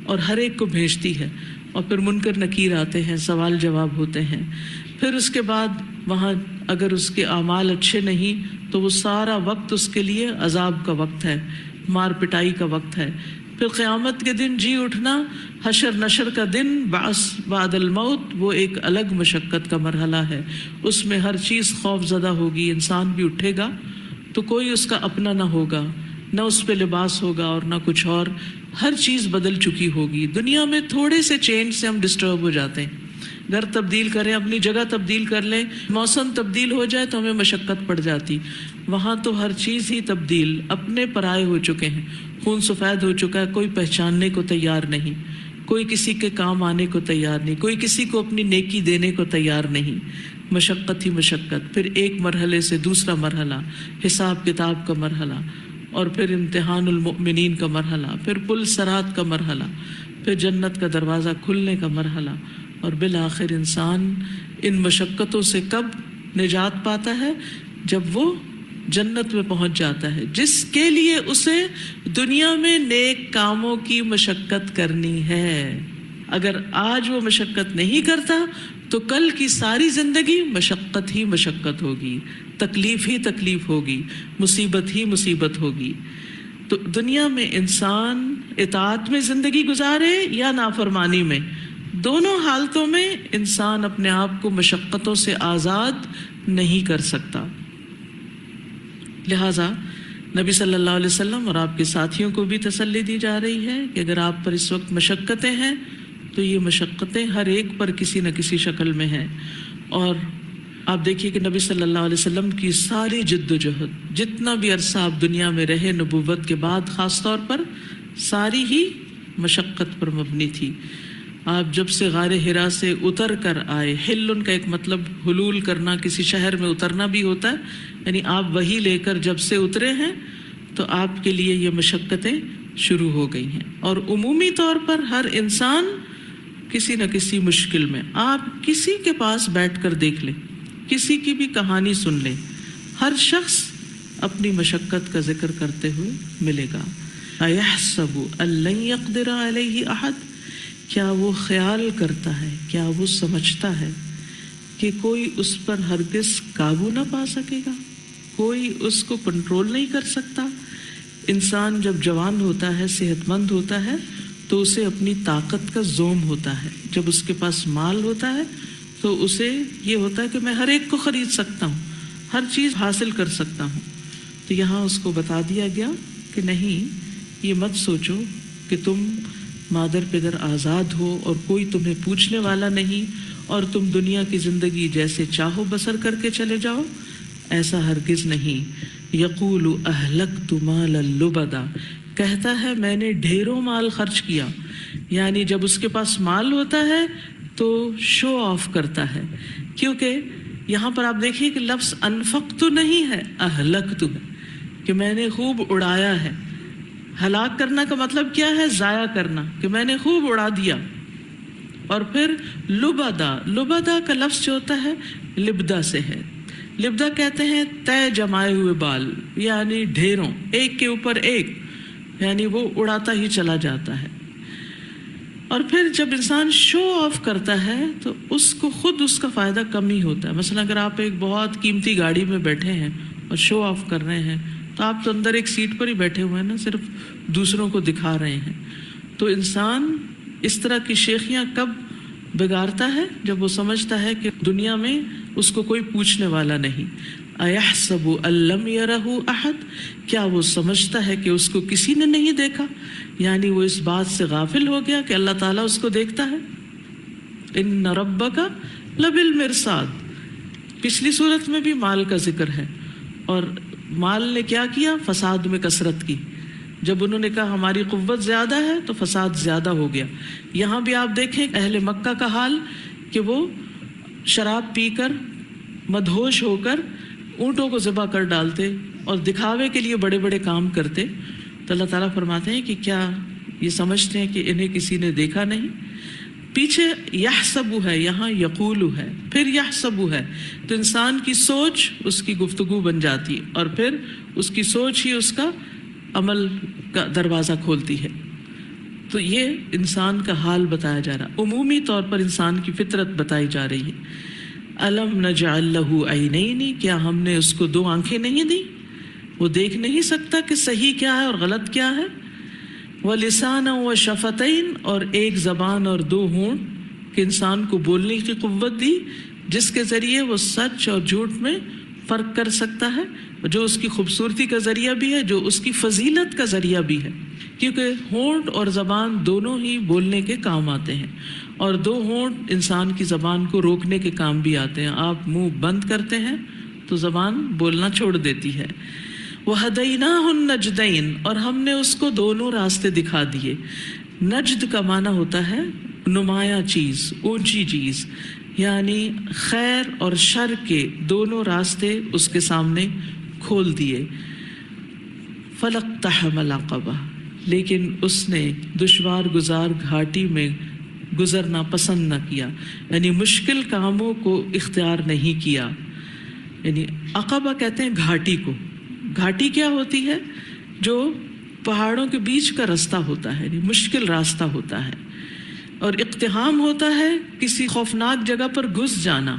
اور ہر ایک کو بھیجتی ہے، اور پھر منکر نکیر آتے ہیں، سوال جواب ہوتے ہیں. پھر اس کے بعد وہاں اگر اس کے اعمال اچھے نہیں تو وہ سارا وقت اس کے لیے عذاب کا وقت ہے، مار پٹائی کا وقت ہے. پھر قیامت کے دن جی اٹھنا، حشر نشر کا دن، بعث بعد الموت، وہ ایک الگ مشقت کا مرحلہ ہے. اس میں ہر چیز خوف زدہ ہوگی. انسان بھی اٹھے گا تو کوئی اس کا اپنا نہ ہوگا، نہ اس پہ لباس ہوگا اور نہ کچھ اور. ہر چیز بدل چکی ہوگی. دنیا میں تھوڑے سے چینج سے ہم ڈسٹرب ہو جاتے ہیں. گھر تبدیل کریں، اپنی جگہ تبدیل کر لیں، موسم تبدیل ہو جائے تو ہمیں مشقت پڑ جاتی. وہاں تو ہر چیز ہی تبدیل، اپنے پرائے ہو چکے ہیں، خون سفید ہو چکا ہے، کوئی پہچاننے کو تیار نہیں، کوئی کسی کے کام آنے کو تیار نہیں، کوئی کسی کو اپنی نیکی دینے کو تیار نہیں. مشقت ہی مشقت. پھر ایک مرحلے سے دوسرا مرحلہ، حساب کتاب کا مرحلہ، اور پھر امتحان المؤمنین کا مرحلہ، پھر پل صراط کا مرحلہ، پھر جنت کا دروازہ کھلنے کا مرحلہ، اور بالآخر انسان ان مشقتوں سے کب نجات پاتا ہے؟ جب وہ جنت میں پہنچ جاتا ہے، جس کے لیے اسے دنیا میں نیک کاموں کی مشقت کرنی ہے. اگر آج وہ مشقت نہیں کرتا تو کل کی ساری زندگی مشقت ہی مشقت ہوگی، تکلیف ہی تکلیف ہوگی، مصیبت ہی مصیبت ہوگی. تو دنیا میں انسان اطاعت میں زندگی گزارے یا نافرمانی میں، دونوں حالتوں میں انسان اپنے آپ کو مشقتوں سے آزاد نہیں کر سکتا. لہٰذا نبی صلی اللہ علیہ وسلم اور آپ کے ساتھیوں کو بھی تسلی دی جا رہی ہے کہ اگر آپ پر اس وقت مشقتیں ہیں تو یہ مشقتیں ہر ایک پر کسی نہ کسی شکل میں ہیں. اور آپ دیکھیے کہ نبی صلی اللہ علیہ وسلم کی ساری جد و جہد، جتنا بھی عرصہ آپ دنیا میں رہے نبوت کے بعد خاص طور پر، ساری ہی مشقت پر مبنی تھی. آپ جب سے غار حرا سے اتر کر آئے، حل کا ایک مطلب حلول کرنا، کسی شہر میں اترنا بھی ہوتا ہے، یعنی آپ وہی لے کر جب سے اترے ہیں تو آپ کے لیے یہ مشقتیں شروع ہو گئی ہیں. اور عمومی طور پر ہر انسان کسی نہ کسی مشکل میں، آپ کسی کے پاس بیٹھ کر دیکھ لیں، کسی کی بھی کہانی سن لیں، ہر شخص اپنی مشقت کا ذکر کرتے ہوئے ملے گا. اَيَحْسَبُ أَن لَّن يَقْدِرَ عَلَيْهِ أَحَدٌ، کیا وہ خیال کرتا ہے، کیا وہ سمجھتا ہے کہ کوئی اس پر ہرگز قابو نہ پا سکے گا، کوئی اس کو کنٹرول نہیں کر سکتا. انسان جب جوان ہوتا ہے، صحت مند ہوتا ہے، تو اسے اپنی طاقت کا زوم ہوتا ہے. جب اس کے پاس مال ہوتا ہے تو اسے یہ ہوتا ہے کہ میں ہر ایک کو خرید سکتا ہوں، ہر چیز حاصل کر سکتا ہوں. تو یہاں اس کو بتا دیا گیا کہ نہیں، یہ مت سوچو کہ تم مادر پدر آزاد ہو اور کوئی تمہیں پوچھنے والا نہیں اور تم دنیا کی زندگی جیسے چاہو بسر کر کے چلے جاؤ. ایسا ہرگز نہیں. یقول اہلکت مالا لبدا، کہتا ہے میں نے ڈھیروں مال خرچ کیا. یعنی جب اس کے پاس مال ہوتا ہے تو شو آف کرتا ہے. کیونکہ یہاں پر آپ دیکھیے کہ لفظ انفقت نہیں ہے، اہلکت ہے، کہ میں نے خوب اڑایا ہے. ہلاک کرنا کا مطلب کیا ہے؟ ضائع کرنا، کہ میں نے خوب اڑا دیا. اور پھر لبدا، لبدا کا لفظ جو ہوتا ہے لبدا سے ہے. لبدا کہتے ہیں طے جمائے ہوئے بال، یعنی ڈھیروں، ایک کے اوپر ایک، یعنی وہ اڑاتا ہی چلا جاتا ہے. اور پھر جب انسان شو آف کرتا ہے تو اس کو خود اس کا فائدہ کم ہی ہوتا ہے. مثلا اگر آپ ایک بہت قیمتی گاڑی میں بیٹھے ہیں اور شو آف کر رہے ہیں تو آپ تو اندر ایک سیٹ پر ہی بیٹھے ہوئے ہیں نا، صرف دوسروں کو دکھا رہے ہیں. تو انسان اس طرح کی شیخیاں کب بگاڑتا ہے؟ جب وہ سمجھتا ہے کہ دنیا میں اس کو کوئی پوچھنے والا نہیں. اَيَحْسَبُ أَن لَّمْ يَرَهُ أَحَدٌ، کیا وہ سمجھتا ہے کہ اس کو کسی نے نہیں دیکھا؟ یعنی وہ اس بات سے غافل ہو گیا کہ اللہ تعالیٰ اس کو دیکھتا ہے. إِنَّ رَبَّكَ لَبِالْمِرْصَادِ، پچھلی صورت میں بھی مال کا ذکر ہے، اور مال نے کیا کیا؟ فساد میں کثرت کی. جب انہوں نے کہا ہماری قوت زیادہ ہے تو فساد زیادہ ہو گیا. یہاں بھی آپ دیکھیں اہل مکہ کا حال کہ وہ شراب پی کر مدہوش ہو کر اونٹوں کو ذبح کر ڈالتے اور دکھاوے کے لیے بڑے بڑے کام کرتے. تو اللہ تعالیٰ فرماتے ہیں کہ کیا یہ سمجھتے ہیں کہ انہیں کسی نے دیکھا نہیں؟ پیچھے یحسب ہے، یہاں یقول ہے، پھر یحسب ہے، تو انسان کی سوچ اس کی گفتگو بن جاتی ہے، اور پھر اس کی سوچ ہی اس کا عمل کا دروازہ کھولتی ہے. تو یہ انسان کا حال بتایا جا رہا، عمومی طور پر انسان کی فطرت بتائی جا رہی ہے. الم نجعل لہ عینین، کیا ہم نے اس کو 2 آنکھیں نہیں دی؟ وہ دیکھ نہیں سکتا کہ صحیح کیا ہے اور غلط کیا ہے. وَلِسَانًا وَشَفَتَيْن، اور ایک زبان اور 2 ہونٹ کہ انسان کو بولنے کی قوت دی، جس کے ذریعے وہ سچ اور جھوٹ میں فرق کر سکتا ہے، جو اس کی خوبصورتی کا ذریعہ بھی ہے، جو اس کی فضیلت کا ذریعہ بھی ہے. کیونکہ ہونٹ اور زبان دونوں ہی بولنے کے کام آتے ہیں، اور 2 ہونٹ انسان کی زبان کو روکنے کے کام بھی آتے ہیں. آپ منہ بند کرتے ہیں تو زبان بولنا چھوڑ دیتی ہے. وَهَدَيْنَاهُ النَّجْدَيْن، اور ہم نے اس کو دونوں راستے دکھا دیے. نجد کا معنی ہوتا ہے نمایاں چیز، اونچی چیز، یعنی خیر اور شر کے دونوں راستے اس کے سامنے کھول دیے. فَلَقْتَحَمَ الْعَقَبَةَ، لیکن اس نے دشوار گزار گھاٹی میں گزرنا پسند نہ کیا، یعنی مشکل کاموں کو اختیار نہیں کیا. یعنی عقبہ کہتے ہیں گھاٹی کو. گھاٹی کیا ہوتی ہے؟ جو پہاڑوں کے بیچ کا راستہ ہوتا ہے، یعنی مشکل راستہ ہوتا ہے. اور اقتحام ہوتا ہے کسی خوفناک جگہ پر گھس جانا،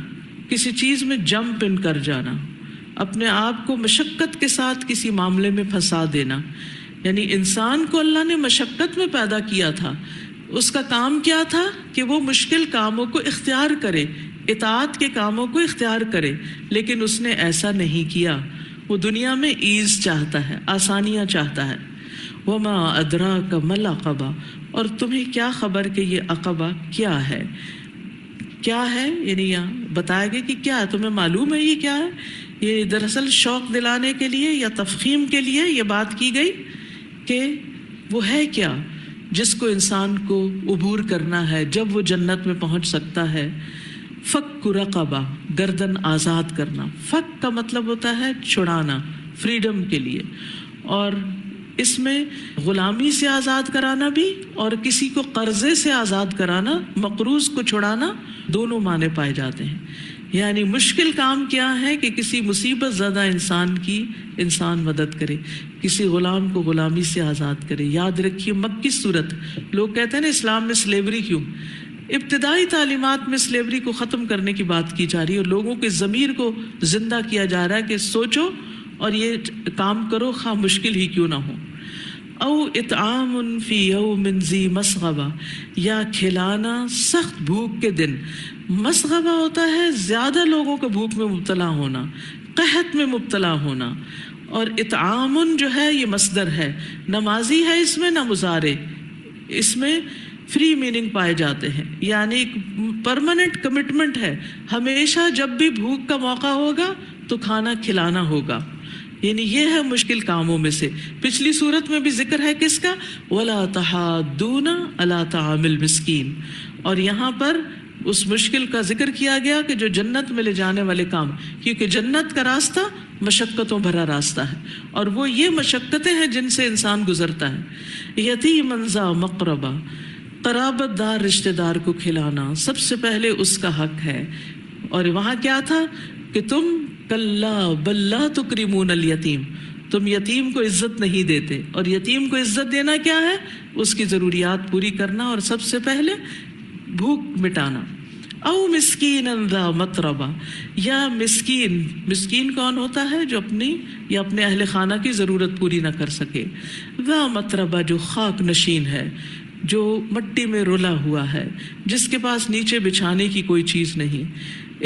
کسی چیز میں جمپ ان کر جانا، اپنے آپ کو مشقت کے ساتھ کسی معاملے میں پھنسا دینا. یعنی انسان کو اللہ نے مشقت میں پیدا کیا تھا، اس کا کام کیا تھا کہ وہ مشکل کاموں کو اختیار کرے، اطاعت کے کاموں کو اختیار کرے، لیکن اس نے ایسا نہیں کیا. وہ دنیا میں ایز چاہتا ہے، آسانیاں چاہتا ہے. وما ادراک ما العقبہ، اور تمہیں کیا خبر کہ یہ عقبہ کیا ہے؟ کیا ہے یعنی یہاں بتایا گیا کہ کیا ہے، تمہیں معلوم ہے یہ کیا ہے؟ یہ دراصل شوق دلانے کے لیے یا تفخیم کے لیے یہ بات کی گئی کہ وہ ہے کیا جس کو انسان کو عبور کرنا ہے جب وہ جنت میں پہنچ سکتا ہے. فک رقبہ، گردن آزاد کرنا. فک کا مطلب ہوتا ہے چھڑانا، فریڈم کے لیے، اور اس میں غلامی سے آزاد کرانا بھی اور کسی کو قرضے سے آزاد کرانا، مقروض کو چھڑانا، دونوں معنی پائے جاتے ہیں. یعنی مشکل کام کیا ہے کہ کسی مصیبت زدہ انسان کی انسان مدد کرے، کسی غلام کو غلامی سے آزاد کرے. یاد رکھیے مکی صورت، لوگ کہتے ہیں نا اسلام میں سلیوری کیوں؟ ابتدائی تعلیمات میں سلیوری کو ختم کرنے کی بات کی جا رہی ہے، اور لوگوں کے ضمیر کو زندہ کیا جا رہا ہے کہ سوچو اور یہ کام کرو خواہ مشکل ہی کیوں نہ ہو. او اطعام فی یوم ذی مسغبہ، یا کھلانا سخت بھوک کے دن. مسغبہ ہوتا ہے زیادہ لوگوں کا بھوک میں مبتلا ہونا، قحط میں مبتلا ہونا. اور اطعام جو ہے یہ مصدر ہے، نمازی ہے اس میں نہ مضارع، اس میں فری میننگ پائے جاتے ہیں، یعنی ایک پرماننٹ کمٹمنٹ ہے، ہمیشہ جب بھی بھوک کا موقع ہوگا تو کھانا کھلانا ہوگا. یعنی یہ ہے مشکل کاموں میں سے. پچھلی صورت میں بھی ذکر ہے کس کا؟ وَلَا تَحَاضُّونَ عَلَىٰ طَعَامِ الْمِسْكِينِ، اور یہاں پر اس مشکل کا ذکر کیا گیا کہ جو جنت میں لے جانے والے کام، کیونکہ جنت کا راستہ مشقتوں بھرا راستہ ہے، اور وہ یہ مشقتیں ہیں جن سے انسان گزرتا ہے. یتیمًا ذا مقربہ، قرابت دار رشتہ دار کو کھلانا سب سے پہلے اس کا حق ہے. اور وہاں کیا تھا کہ تم کلا بل لا تکرمون الیتیم، تم یتیم کو عزت نہیں دیتے. اور یتیم کو عزت دینا کیا ہے؟ اس کی ضروریات پوری کرنا، اور سب سے پہلے بھوک مٹانا. او مسکینا ذا متربہ، یا مسکین. مسکین کون ہوتا ہے؟ جو اپنی یا اپنے اہل خانہ کی ضرورت پوری نہ کر سکے. ذا متربہ، جو خاک نشین ہے، جو مٹی میں رلا ہوا ہے، جس کے پاس نیچے بچھانے کی کوئی چیز نہیں،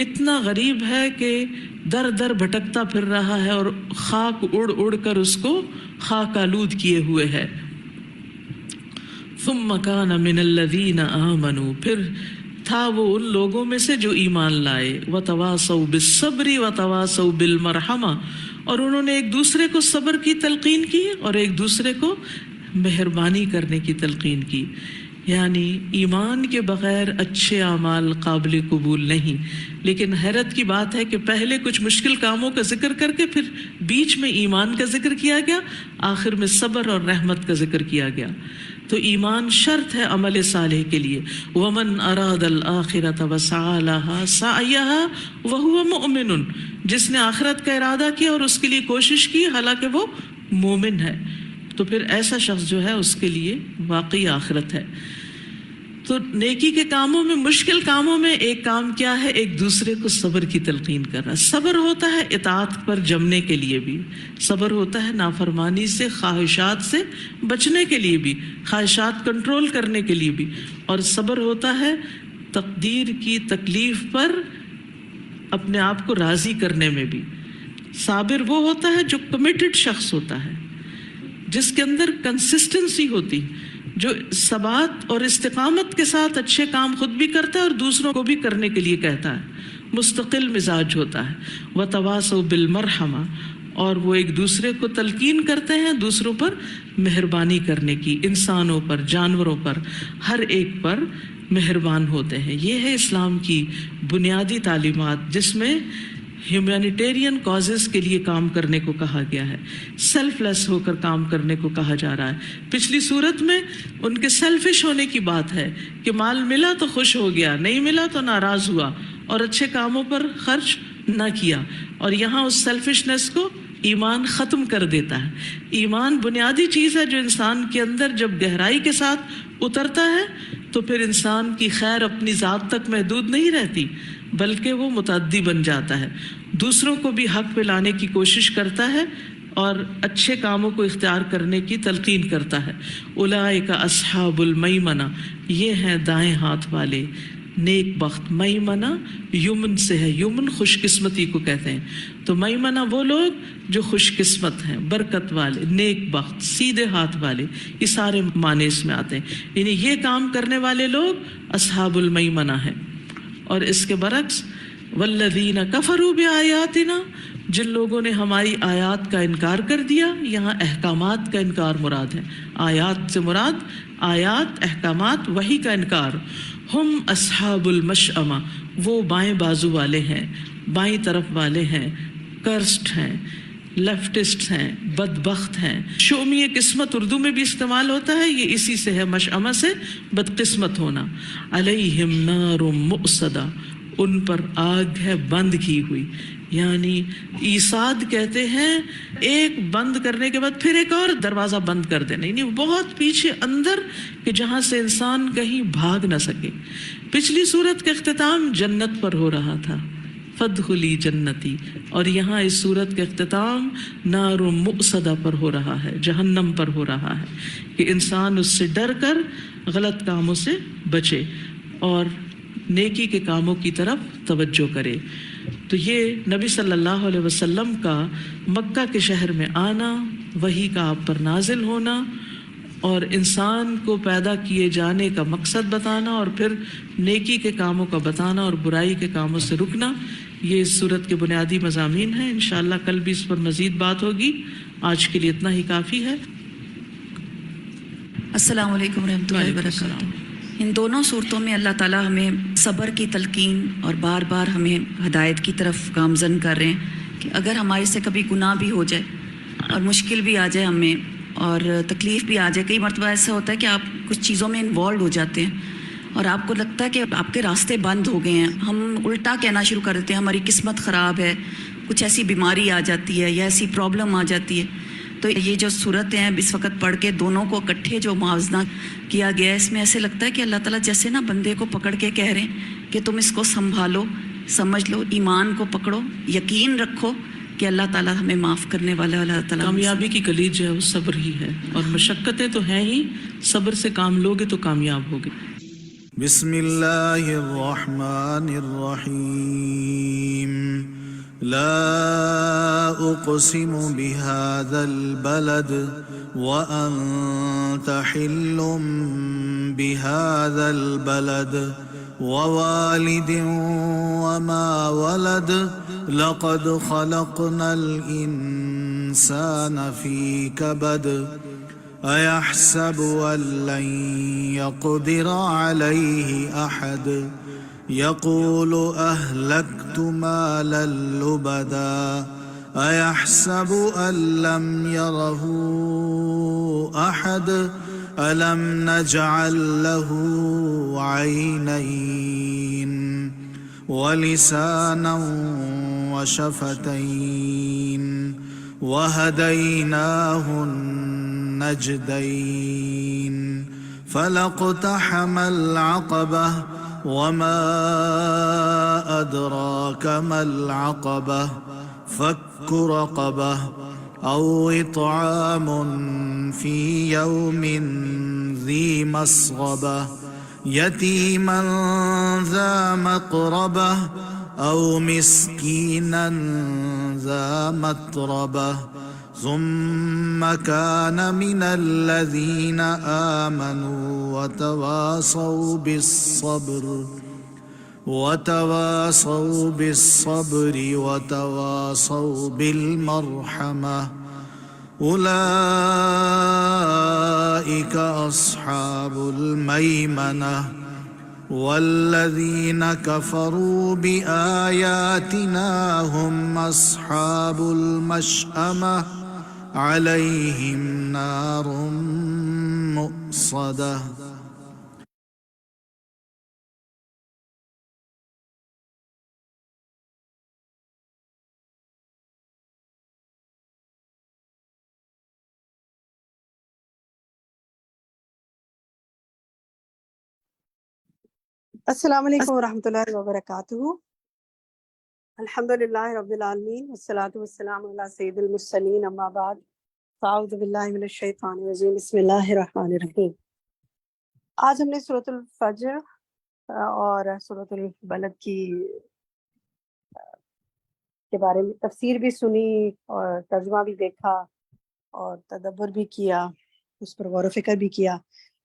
اتنا غریب ہے کہ در در بھٹکتا پھر رہا ہے اور خاک اڑ اڑ کر اس کو خاک آلود کیے ہوئے ہے. ثم کان من الذین آمنوا، پھر تھا وہ ان لوگوں میں سے جو ایمان لائے. وتواصوا بالصبر وتواصوا بالمرحمہ، اور انہوں نے ایک دوسرے کو صبر کی تلقین کی اور ایک دوسرے کو مہربانی کرنے کی تلقین کی. یعنی ایمان کے بغیر اچھے اعمال قابل قبول نہیں. لیکن حیرت کی بات ہے کہ پہلے کچھ مشکل کاموں کا ذکر کر کے پھر بیچ میں ایمان کا ذکر کیا گیا، آخر میں صبر اور رحمت کا ذکر کیا گیا. تو ایمان شرط ہے عمل صالح کے لیے. ومن اراد الآخرۃ وسعى لها سعيها وهو مؤمن، جس نے آخرت کا ارادہ کیا اور اس کے لیے کوشش کی حالانکہ وہ مومن ہے، تو پھر ایسا شخص جو ہے اس کے لیے واقعی آخرت ہے. تو نیکی کے کاموں میں، مشکل کاموں میں ایک کام کیا ہے؟ ایک دوسرے کو صبر کی تلقین کرنا. صبر ہوتا ہے اطاعت پر جمنے کے لیے بھی، صبر ہوتا ہے نافرمانی سے، خواہشات سے بچنے کے لیے بھی، خواہشات کنٹرول کرنے کے لیے بھی، اور صبر ہوتا ہے تقدیر کی تکلیف پر اپنے آپ کو راضی کرنے میں بھی. صابر وہ ہوتا ہے جو کمیٹڈ شخص ہوتا ہے، جس کے اندر کنسسٹنسی ہوتی، جو ثبات اور استقامت کے ساتھ اچھے کام خود بھی کرتا ہے اور دوسروں کو بھی کرنے کے لیے کہتا ہے. مستقل مزاج ہوتا ہے. وتواصوا بالمرحمہ، اور وہ ایک دوسرے کو تلقین کرتے ہیں دوسروں پر مہربانی کرنے کی، انسانوں پر، جانوروں پر، ہر ایک پر مہربان ہوتے ہیں. یہ ہے اسلام کی بنیادی تعلیمات، جس میں ہیومینیٹیرین کازز کے لیے کام کرنے کو کہا گیا ہے، سیلف لیس ہو کر کام کرنے کو کہا جا رہا ہے. پچھلی صورت میں ان کے سیلفش ہونے کی بات ہے کہ مال ملا تو خوش ہو گیا، نہیں ملا تو ناراض ہوا اور اچھے کاموں پر خرچ نہ کیا. اور یہاں اس سیلفشنس کو ایمان ختم کر دیتا ہے. ایمان بنیادی چیز ہے جو انسان کے اندر جب گہرائی کے ساتھ اترتا ہے تو پھر انسان کی خیر اپنی ذات تک محدود نہیں رہتی، بلکہ وہ متعدی بن جاتا ہے، دوسروں کو بھی حق پہ لانے کی کوشش کرتا ہے اور اچھے کاموں کو اختیار کرنے کی تلقین کرتا ہے. اولئک اصحاب المیمنہ، یہ ہیں دائیں ہاتھ والے نیک بخت. میمنہ یمن سے ہے، یمن خوش قسمتی کو کہتے ہیں. تو میمنہ وہ لوگ جو خوش قسمت ہیں، برکت والے، نیک بخت، سیدھے ہاتھ والے، یہ سارے معنی اس میں آتے ہیں. یعنی یہ کام کرنے والے لوگ اصحاب المیمنہ ہیں. اور اس کے برعکس والذین کفروا بآیاتنا، جن لوگوں نے ہماری آیات کا انکار کر دیا. یہاں احکامات کا انکار مراد ہے، آیات سے مراد آیات، احکامات، وحی کا انکار. ہم اصحاب المشأمہ، وہ بائیں بازو والے ہیں، بائیں طرف والے ہیں، کرسٹ ہیں، لیفٹسٹ ہیں، بدبخت ہیں. شومی قسمت اردو میں بھی استعمال ہوتا ہے، یہ اسی سے ہے، مشأمہ سے بدقسمت ہونا. علیہم نار مؤصدہ، ان پر آگ ہے بند کی ہوئی. یعنی ایصاد کہتے ہیں ایک بند کرنے کے بعد پھر ایک اور دروازہ بند کر دینا، یعنی بہت پیچھے اندر کہ جہاں سے انسان کہیں بھاگ نہ سکے. پچھلی صورت کا اختتام جنت پر ہو رہا تھا، فادخلی جنتی، اور یہاں اس صورت کا اختتام نار مؤصدہ پر ہو رہا ہے، جہنم پر ہو رہا ہے، کہ انسان اس سے ڈر کر غلط کاموں سے بچے اور نیکی کے کاموں کی طرف توجہ کرے. تو یہ نبی صلی اللہ علیہ وسلم کا مکہ کے شہر میں آنا، وحی کا آپ پر نازل ہونا، اور انسان کو پیدا کیے جانے کا مقصد بتانا، اور پھر نیکی کے کاموں کا بتانا اور برائی کے کاموں سے رکنا، یہ اس صورت کے بنیادی مضامین ہیں. انشاءاللہ کل بھی اس پر مزید بات ہوگی. آج کے لیے اتنا ہی کافی ہے. السلام علیکم ورحمۃ اللہ وبرکاتہ. ان دونوں صورتوں میں اللہ تعالیٰ ہمیں صبر کی تلقین اور بار بار ہمیں ہدایت کی طرف گامزن کر رہے ہیں کہ اگر ہمارے سے کبھی گناہ بھی ہو جائے اور مشکل بھی آ جائے ہمیں اور تکلیف بھی آ جائے. کئی مرتبہ ایسا ہوتا ہے کہ آپ کچھ چیزوں میں انوالوڈ ہو جاتے ہیں اور آپ کو لگتا ہے کہ آپ کے راستے بند ہو گئے ہیں، ہم الٹا کہنا شروع کر دیتے ہیں ہماری قسمت خراب ہے، کچھ ایسی بیماری آ جاتی ہے یا ایسی پرابلم آ جاتی ہے. تو یہ جو صورتیں ہیں اس وقت پڑھ کے دونوں کو اکٹھے جو موازنہ کیا گیا ہے، اس میں ایسے لگتا ہے کہ اللہ تعالیٰ جیسے نا بندے کو پکڑ کے کہہ رہے ہیں کہ تم اس کو سنبھالو، سمجھ لو، ایمان کو پکڑو، یقین رکھو کہ اللہ تعالیٰ ہمیں معاف کرنے والا ہے. اللہ تعالیٰ کامیابی کی کلید جو ہے وہ صبر ہی ہے، اور مشقتیں تو ہیں ہی، صبر سے کام لوگے تو کامیاب ہوگے. بسم اللہ الرحمن الرحیم. لا اقسم بهذا البلد وانت حل بهذا البلد ووالد وما ولد لقد خلقنا الانسان في كبد أيحسب أن لن يقدر عليه أحد يقول أهلكت مالا لبدا أيحسب أن لم يره أحد ألم نجعل له عينين ولسانا وشفتين وهديناه النجدين فلاقتحم العقبة وما أدراك ما العقبة فك رقبة أو إطعام في يوم ذي مسغبة يتيما ذا مقربة أو مسكينا ذا متربة ثم كان من الذين آمنوا وتواصوا بالصبر وتواصوا بالمرحمة أولئك أصحاب الميمنة والذين كفروا بآياتنا هم أصحاب المشأمة عليهم نار مؤصدة. السلام علیکم ورحمۃ اللہ وبرکاتہ. الحمدللہ رب العالمین والصلاة والسلام علی سید المرسلین اما بعد فاعوذ باللہ من الشیطان الرجیم بسم اللہ الرحمن الرحیم. آج ہم نے سورۃ الفجر اور سورۃ البلد کے بارے میں تفسیر بھی سنی اور ترجمہ بھی دیکھا اور تدبر بھی کیا، اس پر غور و فکر بھی کیا.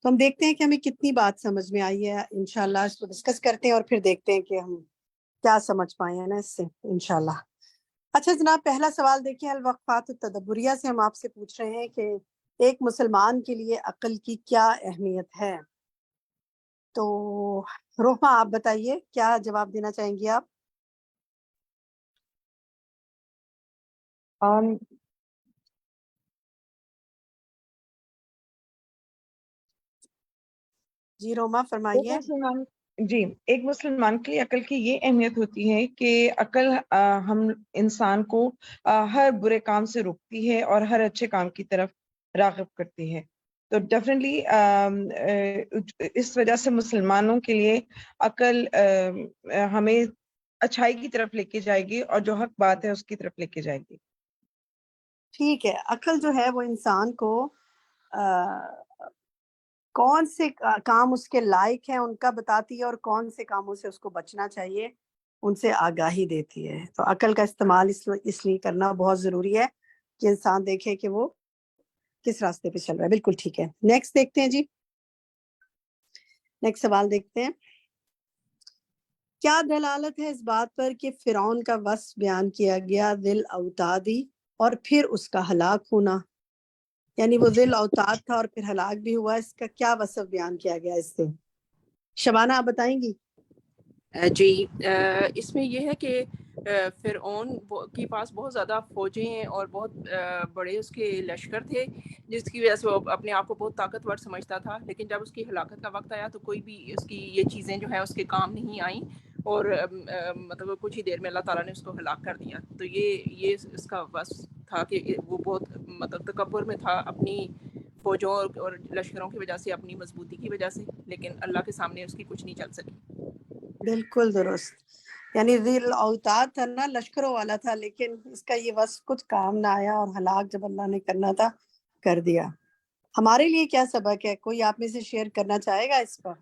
تو ہم دیکھتے ہیں کہ ہمیں کتنی بات سمجھ میں آئی ہے. انشاءاللہ اس کو ڈسکس کرتے ہیں اور پھر دیکھتے ہیں کہ ہم کیا سمجھ پائے ہیں نا اس سے انشاءاللہ. اچھا جناب، پہلا سوال دیکھیں. الوقفات التدبریہ سے ہم آپ سے پوچھ رہے ہیں کہ ایک مسلمان کے لیے عقل کی کیا اہمیت ہے؟ تو روحما آپ بتائیے، کیا جواب دینا چاہیں گی آپ؟ جی روما فرمائیے. ایک مسلمان کے لیے عقل کی یہ اہمیت ہوتی ہے کہ عقل ہم انسان کو ہر برے کام سے روکتی ہے اور ہر اچھے کام کی طرف راغب کرتی ہے. تو ڈیفینیٹلی اس وجہ سے مسلمانوں کے لیے عقل ہمیں اچھائی کی طرف لے کے جائے گی اور جو حق بات ہے اس کی طرف لے کے جائے گی. ٹھیک ہے، عقل جو ہے وہ انسان کو کون سے کام اس کے لائق ہیں ان کا بتاتی ہے اور کون سے کاموں سے اس کو بچنا چاہیے ان سے آگاہی دیتی ہے. تو عقل کا استعمال اس لیے کرنا بہت ضروری ہے کہ انسان دیکھے کہ وہ کس راستے پہ چل رہا ہے. بالکل ٹھیک ہے. نیکسٹ دیکھتے ہیں جی، نیکسٹ سوال دیکھتے ہیں. کیا دلالت ہے اس بات پر کہ فرعون کا وصف بیان کیا گیا ذل اوتادی اور پھر اس کا ہلاک ہونا؟ یعنی وہ ذل اوتاد تھا اور پھر ہلاک بھی ہوا، اس کا کیا وصف بیان کیا گیا اس سے؟ شبانہ آپ بتائیں گی؟ جی، اس میں یہ ہے کہ فرعون کے پاس بہت زیادہ فوجیں ہیں اور بہت بڑے اس کے لشکر تھے، جس کی وجہ سے وہ اپنے آپ کو بہت طاقتور سمجھتا تھا. لیکن جب اس کی ہلاکت کا وقت آیا تو کوئی بھی اس کی یہ چیزیں جو ہے اس کے کام نہیں آئیں اور مطلب کچھ ہی دیر میں اللہ تعالیٰ نے اس کو ہلاک کر دیا. تو یہ اس کا وصف تھا کہ وہ بہت مطلب تکبر میں تھا اپنی فوجوں اور لشکروں کی وجہ سے، اپنی مضبوطی کی وجہ سے، لیکن اللہ کے سامنے اس کی کچھ نہیں چل سکی. بالکل درست. یعنی ذل اوتاد تھا نا، لشکروں والا تھا، لیکن اس کا یہ وصف کچھ کام نہ آیا اور ہلاک جب اللہ نے کرنا تھا کر دیا. ہمارے لیے کیا سبق ہے؟ کوئی آپ میں سے شیئر کرنا چاہے گا اس پر؟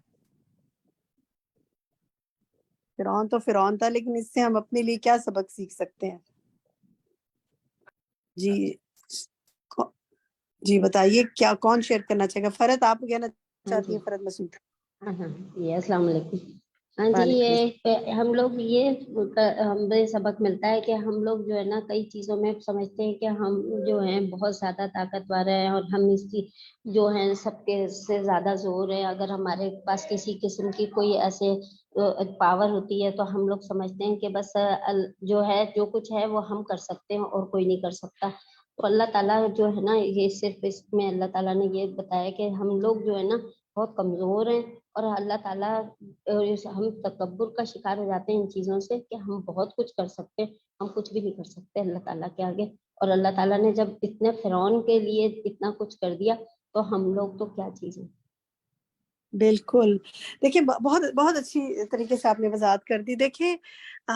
فرعون تو فرعون تھا، لیکن اس سے ہم اپنے لیے کیا سبق سیکھ سکتے ہیں؟ جی بتائیے، کیا کون شیئر کرنا چاہے گا؟ فرد آپ کہنا چاہتی ہیں؟ فرد مسعود. السلام علیکم. ہاں جی، یہ ہم لوگ ہمیں سبق ملتا ہے کہ ہم لوگ جو ہے نا کئی چیزوں میں سمجھتے ہیں کہ ہم جو ہیں بہت زیادہ طاقتور ہیں اور ہم اس کی جو ہیں سب کے سے زیادہ زور ہے. اگر ہمارے پاس کسی قسم کی کوئی ایسے پاور ہوتی ہے تو ہم لوگ سمجھتے ہیں کہ بس جو ہے جو کچھ ہے وہ ہم کر سکتے ہیں اور کوئی نہیں کر سکتا. تو اللہ تعالیٰ جو ہے نا یہ صرف اس میں اللہ تعالیٰ نے یہ بتایا کہ ہم لوگ جو ہے نا بہت کمزور ہیں، اور اللہ تعالیٰ ہم تکبر کا شکار ہو جاتے ہیں ان چیزوں سے کہ ہم بہت کچھ کر سکتے ہیں، ہم کچھ بھی نہیں کر سکتے اللہ تعالیٰ کے آگے. اور اللہ تعالیٰ نے جب اتنے فرعون کے لیے اتنا کچھ کر دیا تو ہم لوگ تو کیا چیز ہیں. بالکل. دیکھیں بہت بہت اچھی طریقے سے آپ نے وضاحت کر دی. دیکھیں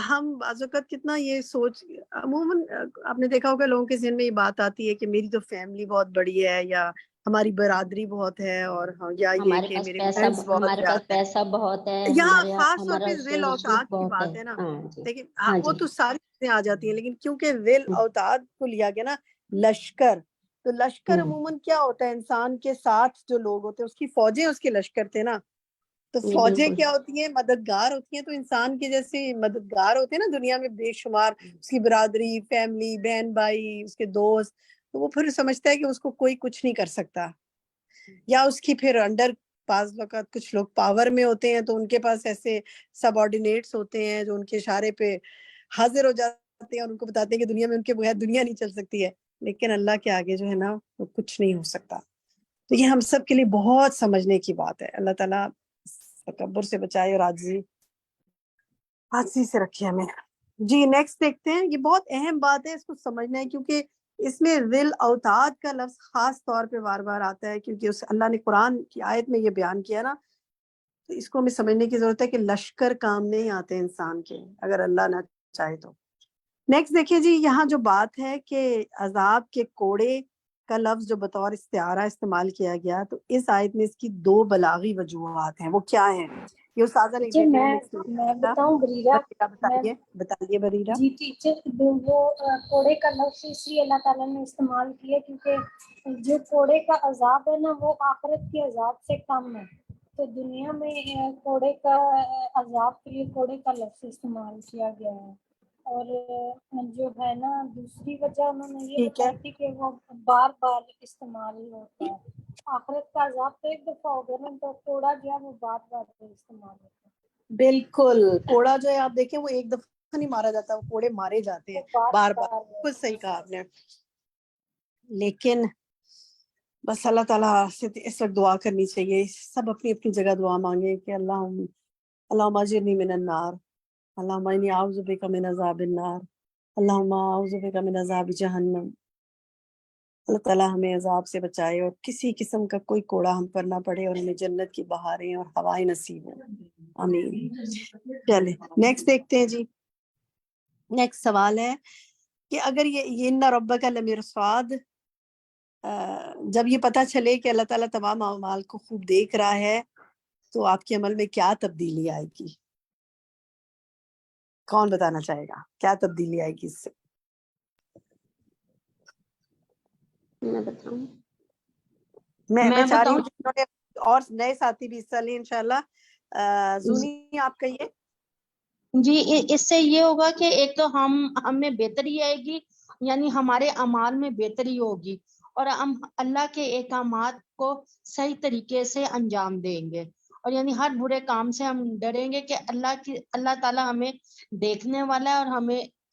ہم بعض اوقات کتنا یہ سوچ، عموماً آپ نے دیکھا ہوگا لوگوں کے ذہن میں یہ بات آتی ہے کہ میری تو فیملی بہت بڑی ہے، یا ہماری برادری بہت ہے، اور یا یہ ہمارے کہ پاس میرے پیسہ فرینڈس بہت ہمارے پاس زیادہ ہیں. پیسہ بہت ہے، یہاں خاص طور ہمارا پہ ذیل سوچ اوتاد کی بہت بات ہے نا. ہاں جی. لیکن ہاں وہ جی. تو ساری چیزیں آ جاتی ہیں، لیکن کیونکہ ذیل اوتاد کو لیا گیا نا لشکر، تو لشکر عموماً کیا ہوتا ہے، انسان کے ساتھ جو لوگ ہوتے ہیں اس کی فوجیں اس کے لشکر تھے نا. تو جی فوجیں بالکل. کیا ہوتی ہیں، مددگار ہوتی ہیں. تو انسان کے جیسے مددگار ہوتے ہیں نا دنیا میں بے شمار، اس کی برادری، فیملی، بہن بھائی، اس کے دوست. تو وہ پھر سمجھتا ہے کہ اس کو کوئی کچھ نہیں کر سکتا، یا اس کی پھر انڈر بعض اوقات کچھ لوگ پاور میں ہوتے ہیں تو ان کے پاس ایسے سب آرڈینیٹس ہوتے ہیں جو ان کے اشارے پہ حاضر ہو جاتے ہیں اور ان کو بتاتے ہیں کہ دنیا میں ان کے بغیر دنیا نہیں چل سکتی ہے. لیکن اللہ کے آگے جو ہے نا وہ کچھ نہیں ہو سکتا. تو یہ ہم سب کے لیے بہت سمجھنے کی بات ہے. اللہ تعالیٰ تکبر سے بچائے اور عاجزی سے رکھے ہمیں. جی نیکسٹ دیکھتے ہیں. یہ بہت اہم بات ہے، اس کو سمجھنا ہے، کیونکہ اس میں ذل اوتاد کا لفظ خاص طور پہ بار بار آتا ہے، کیونکہ اس اللہ نے قرآن کی آیت میں یہ بیان کیا نا. تو اس کو ہمیں سمجھنے کی ضرورت ہے کہ لشکر کام نہیں آتے انسان کے اگر اللہ نہ چاہے تو. نیکسٹ دیکھیے جی، یہاں جو بات ہے کہ عذاب کے کوڑے کا لفظ جو بطور استعارہ استعمال کیا گیا، تو اس آیت میں اس کی 2 بلاغی وجوہات ہیں. وہ کیا ہیں یہ استاذہ لکھ ٹیچر دیتی ہیں. میں بتاؤں بریرہ، میں بتائیے بریرہ. جی ٹیچر وہ کوڑے کا لفظ اس لیے اللہ تعالیٰ نے استعمال کیا کیونکہ جو کوڑے کا عذاب ہے نا وہ آخرت کے عذاب سے کم ہے. تو دنیا میں کوڑے کا عذاب کے لیے کوڑے کا لفظ استعمال کیا گیا ہے. اور جو ہے نا دوسری وجہ انہوں نے یہ بتائی تھی کہ وہ بار بار استعمال ہوتا ہے. آخرت کا عذاب تو ایک دفعہ ہو گیا نا، تو کوڑا جو ہے وہ بار بار استعمال ہوتا ہے. بالکل. کوڑا جو ہے آپ دیکھیں وہ ایک دفعہ نہیں مارا جاتا، وہ کوڑے مارے جاتے ہیں بار بار. بالکل صحیح کہا آپ نے. لیکن بس اللہ تعالیٰ سے اس وقت دعا کرنی چاہیے. سب اپنی اپنی جگہ دعا مانگے کہ اللہم اجرنی من النار، اللہم انی اعوذ بک من عذاب النار، اللہم اعوذ بک من عذاب جہنم. اللہ تعالیٰ ہمیں عذاب سے بچائے اور کسی قسم کا کوئی کوڑا ہم پر نہ پڑے، اور ہمیں جنت کی بہاریں اور ہوائیں نصیب ہوں. آمین. چلے نیکسٹ دیکھتے ہیں جی. نیکسٹ سوال ہے کہ اگر یہ ان ربک لمرصاد، جب یہ پتہ چلے کہ اللہ تعالیٰ تمام اعمال کو خوب دیکھ رہا ہے تو آپ کے عمل میں کیا تبدیلی آئے گی؟ کون بتانا چاہے گا کیا تبدیلی آئے گی اس سے؟ میں بتاؤں؟ میں چاہ رہی ہوں اور نئے ساتھی بھی حصہ لیں انشاءاللہ. زونی آپ کہیے. جی اس سے یہ ہوگا کہ ایک تو ہمیں بہتری آئے گی، یعنی ہمارے اعمال میں بہتری ہوگی، اور ہم اللہ کے احکامات کو صحیح طریقے سے انجام دیں گے، اور یعنی ہر برے کام سے ہم ڈریں گے کہ اللہ تعالیٰ ہمیں دیکھنے والا ہے اور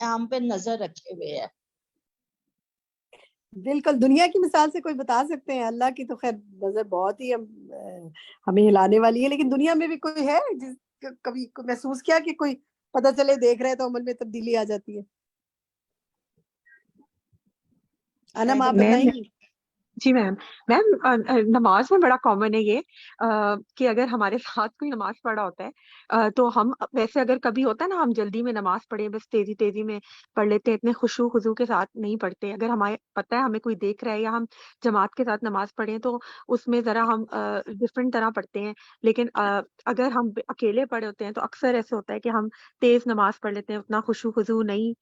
ہم پہ نظر رکھے ہوئے ہے. بالکل. دنیا کی مثال سے کوئی بتا سکتے ہیں؟ اللہ کی تو خیر نظر بہت ہی ہمیں ہلانے والی ہے، لیکن دنیا میں بھی کوئی ہے جس کبھی محسوس کیا کہ کوئی پتہ چلے دیکھ رہے تو عمل میں تبدیلی آ جاتی ہے؟ انم آپ بتائیں گی. جی میم نماز میں بڑا کامن ہے یہ کہ اگر ہمارے ساتھ کوئی نماز پڑھا ہوتا ہے تو ہم ویسے اگر کبھی ہوتا ہے نا ہم جلدی میں نماز پڑھیں، بس تیزی میں پڑھ لیتے ہیں، اتنے خشوع خضوع کے ساتھ نہیں پڑھتے. اگر ہمیں پتہ ہے ہمیں کوئی دیکھ رہا ہے یا ہم جماعت کے ساتھ نماز پڑھیں تو اس میں ذرا ہم ڈفرینٹ طرح پڑھتے ہیں. لیکن اگر ہم اکیلے پڑھے ہوتے ہیں تو اکثر ایسے ہوتا ہے کہ ہم تیز نماز پڑھ لیتے ہیں، اتنا خشوع خضوع نہیں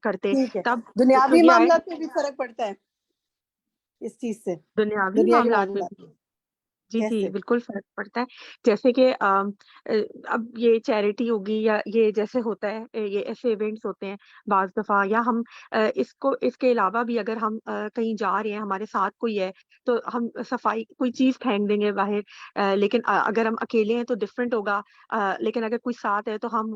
کرتے. ٹھیک ہے. تب دنیاوی معاملات میں بھی فرق پڑتا ہے اس چیز سے؟ دنیاوی معاملات میں جی بالکل فرق پڑتا ہے. جیسے کہ اب یہ چیریٹی ہوگی یا یہ جیسے ہوتا ہے، یہ ایسے ایونٹس ہوتے ہیں بعض دفعہ، یا ہم اس کے علاوہ بھی اگر ہم کہیں جا رہے ہیں، ہمارے ساتھ کوئی ہے تو ہم صفائی کوئی چیز پھینک دیں گے باہر، لیکن اگر ہم اکیلے ہیں تو ڈفرینٹ ہوگا. لیکن اگر کوئی ساتھ ہے تو ہم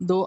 2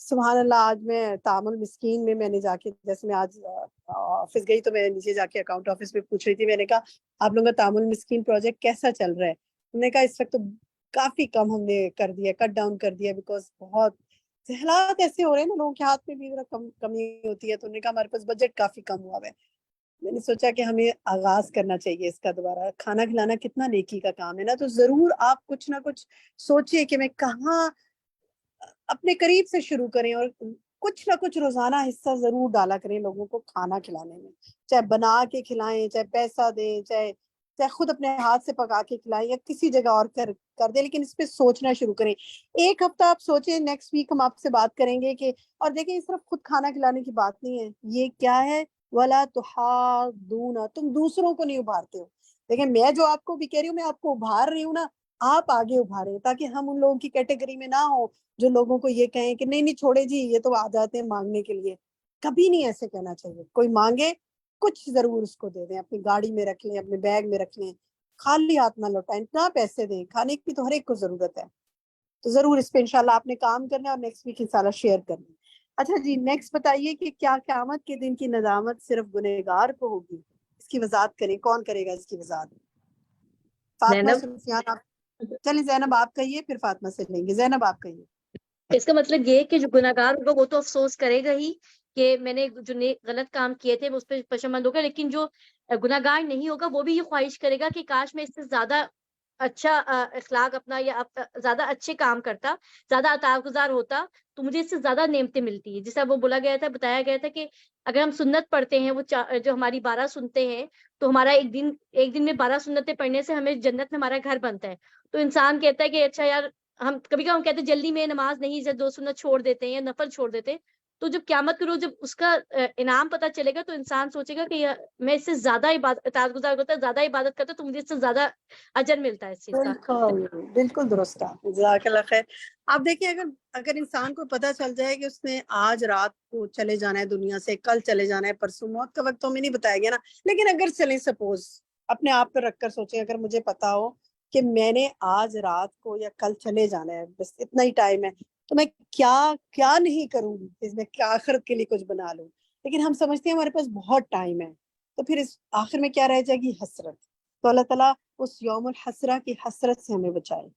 سبحان اللہ، آج میں تعامل مسکین میں نے جا کے، جیسے میں آج آفس گئی تو میں نیچے جا کے اکاؤنٹ آفس میں پوچھ رہی تھی، میں نے کہا آپ لوگوں کا تعامل مسکین پروجیکٹ کیسا چل رہا ہے؟ انہوں نے کہا اس وقت تو کافی کم ہم نے کر دیا، کٹ ڈاؤن کر دیا، بیکاز بہت حالات ایسے ہو رہے ہیں نا، لوگوں کے ہاتھ میں بھی کمی ہوتی ہے، تو انہوں نے کہا ہمارے پاس بجٹ کافی کم ہوا ہے۔ میں نے سوچا کہ ہمیں آغاز کرنا چاہیے اس کا دوبارہ، کھانا کھلانا کتنا نیکی کا کام ہے نا، تو ضرور آپ کچھ نہ کچھ سوچئے کہ میں کہاں اپنے قریب سے شروع کریں، اور کچھ نہ کچھ روزانہ حصہ ضرور ڈالا کریں لوگوں کو کھانا کھلانے میں، چاہے بنا کے کھلائیں، چاہے پیسہ دیں، چاہے خود اپنے ہاتھ سے پکا کے کھلائیں، یا کسی جگہ اور کر دیں، لیکن اس پہ سوچنا شروع کریں۔ ایک ہفتہ آپ سوچیں، نیکسٹ ویک ہم آپ سے بات کریں گے کہ، اور دیکھیں یہ صرف خود کھانا کھلانے کی بات نہیں ہے، یہ کیا ہے، وَلَا تُحَاضُّونَ، تم دوسروں کو نہیں ابھارتے ہو۔ دیکھیں میں جو آپ کو بھی کہہ رہی ہوں، میں آپ کو ابھار رہی ہوں نا، آپ آگے ابھاریں تاکہ ہم ان لوگوں کی کیٹیگری میں نہ ہوں جو لوگوں کو یہ کہیں کہ نہیں چھوڑے جی، یہ تو آ جاتے ہیں مانگنے کے لیے۔ کبھی نہیں ایسے کہنا چاہیے، کوئی مانگے کچھ ضرور اس کو دے دیں، اپنی گاڑی میں رکھ لیں، اپنے بیگ میں رکھ لیں، خالی ہاتھ نہ لوٹائیں، نہ پیسے دیں، کھانے کی تو ہر ایک کو ضرورت ہے۔ تو ضرور اس پہ انشاءاللہ آپ نے کام کرنا ہے، اور نیکسٹ ویک انشاءاللہ شیئر کرنا ہے۔ اچھا جی، نیکسٹ بتائیے کہ کیا قیامت کے دن کی ندامت صرف گنہگار کو ہوگی؟ اس کی وضاحت کریں، کون کرے گا اس کی وضاحت؟ فاطمہ سفیان، آپ چلیں، زینب آپ کہیے، پھر فاطمہ سے لیں گے۔ زینب آپ کہیے۔ اس کا مطلب یہ کہ جو گناہگار ہوگا وہ تو افسوس کرے گا ہی کہ میں نے جو غلط کام کیے تھے اس پہ پشیماند ہوگا، لیکن جو گناہگار نہیں ہوگا وہ بھی یہ خواہش کرے گا کہ کاش میں اس سے زیادہ اچھا اخلاق اپنا یا زیادہ اچھے کام کرتا، زیادہ اطاعت گزار ہوتا تو مجھے اس سے زیادہ نعمتیں ملتی ہیں۔ جیسا وہ بولا گیا تھا، بتایا گیا تھا کہ اگر ہم سنت پڑھتے ہیں، وہ جو ہماری 12 سنتے ہیں، تو ہمارا ایک دن میں 12 سنتیں پڑھنے سے ہمیں جنت میں ہمارا گھر بنتا ہے۔ تو انسان کہتا ہے کہ اچھا یار، ہم کبھی ہم کہتے ہیں جلدی میں نماز نہیں، جب 2 سنت چھوڑ دیتے ہیں یا نفل چھوڑ دیتے ہیں، تو جب قیامت کے روز جب اس کا انعام پتہ چلے گا تو انسان سوچے گا کہ میں اس سے زیادہ اطاعت گزار ہوتا ہے، زیادہ عبادت کرتا تو مجھے اس سے زیادہ اجر ملتا ہے اس چیز کا۔ بالکل بالکل درست ہے، جزاک اللہ خیر۔ آپ دیکھیں، اگر انسان کو پتہ چل جائے کہ اس نے آج رات کو چلے جانا ہے دنیا سے، کل چلے جانا ہے، پرسوں، موت کا وقت تو ہمیں نہیں بتایا گیا نا، لیکن اگر چلیں، سپوز اپنے آپ پہ رکھ کر سوچیں، اگر مجھے پتا ہو کہ میں نے آج رات کو یا کل چلے جانا ہے، بس اتنا ہی ٹائم ہے، تو میں کیا نہیں کروں گی، اس میں کیا آخرت کے لیے کچھ بنا لوں۔ لیکن ہم سمجھتے ہیں ہمارے پاس بہت ٹائم ہے، تو پھر اس آخر میں کیا رہ جائے گی؟ حسرت۔ تو اللہ تعالیٰ اس یوم الحسرہ کی حسرت سے ہمیں بچائے۔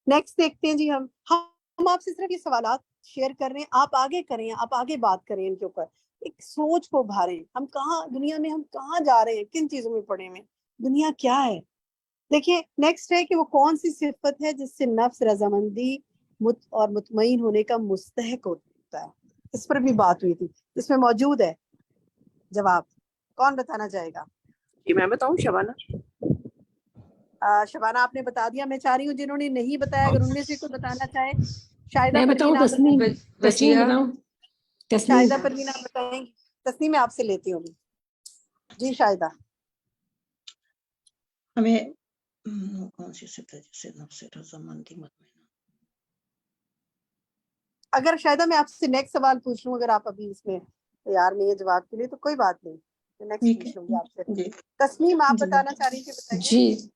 نیکسٹ دیکھتے ہیں جی، ہم آپ سے صرف یہ سوالات شیئر کر رہے ہیں، آپ آگے کریں، آپ آگے بات کریں ان کے اوپر، ایک سوچ کو ابھاریں، ہم کہاں دنیا میں، ہم کہاں جا رہے ہیں، کن چیزوں میں پڑے ہوئے، دنیا کیا ہے۔ دیکھیں نیکسٹ ہے کہ وہ کون سی صفت ہے جس سے نفس رضامندی اور مطمئن ہونے کا مستحق ہوتا ہے، اس پر بھی بات ہوئی تھی، اس میں موجود ہے جواب، کون بتانا چاہے گا؟ جی میں بتاؤں، شبانہ۔ شبانہ آپ نے بتا دیا، میں چاہ رہی ہوں جنہوں نے نہیں بتایا اگر ان میں سے کوئی بتانا چاہے۔ شاہدہ میں بتاؤں، پروین آپ تسنیم بتائیں۔ تسنیم بتاؤں، تسنیم۔ شاہدہ پروین آپ بتائیں۔ تسنیم میں آپ سے لیتی ہوں جی۔ شاہدہ، ہمیں کون سی صفت ہے جس سے نفس رضامندی مطمئن؟ اگر شاہدہ میں آپ سے نیکسٹ سوال پوچھ لوں، اگر آپ ابھی اس میں تیار نہیں ہے جواب کے لیے تو کوئی بات نہیں، میں نیکسٹ پوچھ لوں گی آپ سے۔ جی تسنیم آپ بتانا چاہ رہی تھی، بتائیے۔ جی،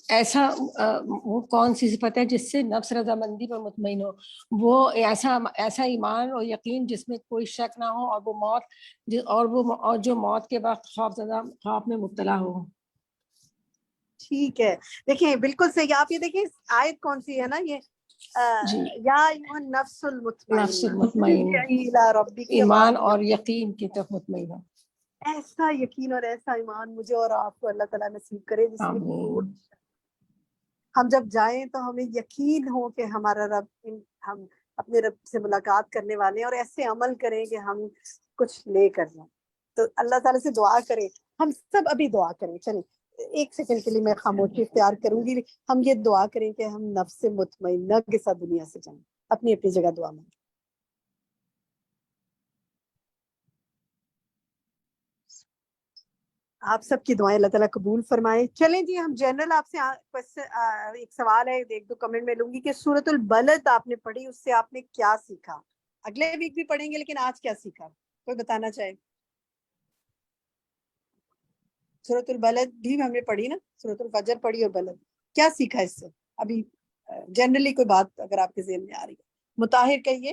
ایسا وہ کون سی صفت ہے جس سے نفس رضامندی پر مطمئن ہو؟ وہ ایسا ایمان اور یقین جس میں کوئی شک نہ ہو، اور وہ موت اور جو موت کے وقت خوف میں مبتلا ہو۔ ٹھیک ہے، دیکھیں بالکل صحیح۔ آپ یہ دیکھیں آیت کون سی ہے نا، یہ یا ایھا النفس نفس المطمئنہ المطمئن، الی ربک ایمان اور راضیہ۔ یقین کی طرف مطمئن ہو۔ ایسا یقین اور ایسا ایمان مجھے اور آپ کو اللہ تعالیٰ نصیب کرے جس میں آمین۔ ہم جب جائیں تو ہمیں یقین ہو کہ ہمارا رب، ہم اپنے رب سے ملاقات کرنے والے ہیں، اور ایسے عمل کریں کہ ہم کچھ لے کر جائیں۔ تو اللہ تعالیٰ سے دعا کریں، ہم سب ابھی دعا کریں۔ چلیں ایک سیکنڈ کے لیے میں خاموشی اختیار کروں گی، ہم یہ دعا کریں کہ ہم نفس مطمئنہ کے ساتھ دنیا سے جائیں، اپنی اپنی جگہ دعا میں۔ آپ سب کی دعائیں اللہ تعالیٰ قبول فرمائے۔ چلیں جی، ہم جنرل آپ سے ایک سوال ہے، ایک دو کمنٹ میں لوں گی کہ سورۃ البلد آپ نے پڑھی، اس سے آپ نے کیا سیکھا؟ اگلے ویک بھی پڑھیں گے لیکن آج کیا سیکھا، کوئی بتانا چاہے؟ سورۃ البلد بھی ہم نے پڑھی نا، سورۃ الفجر پڑھی اور بلد، کیا سیکھا اس سے؟ ابھی جنرلی کوئی بات اگر آپ کے ذہن میں آ رہی ہے۔ مطاہر کہیے۔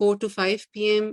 4 to 5 PM,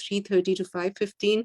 3:30 to 5:15।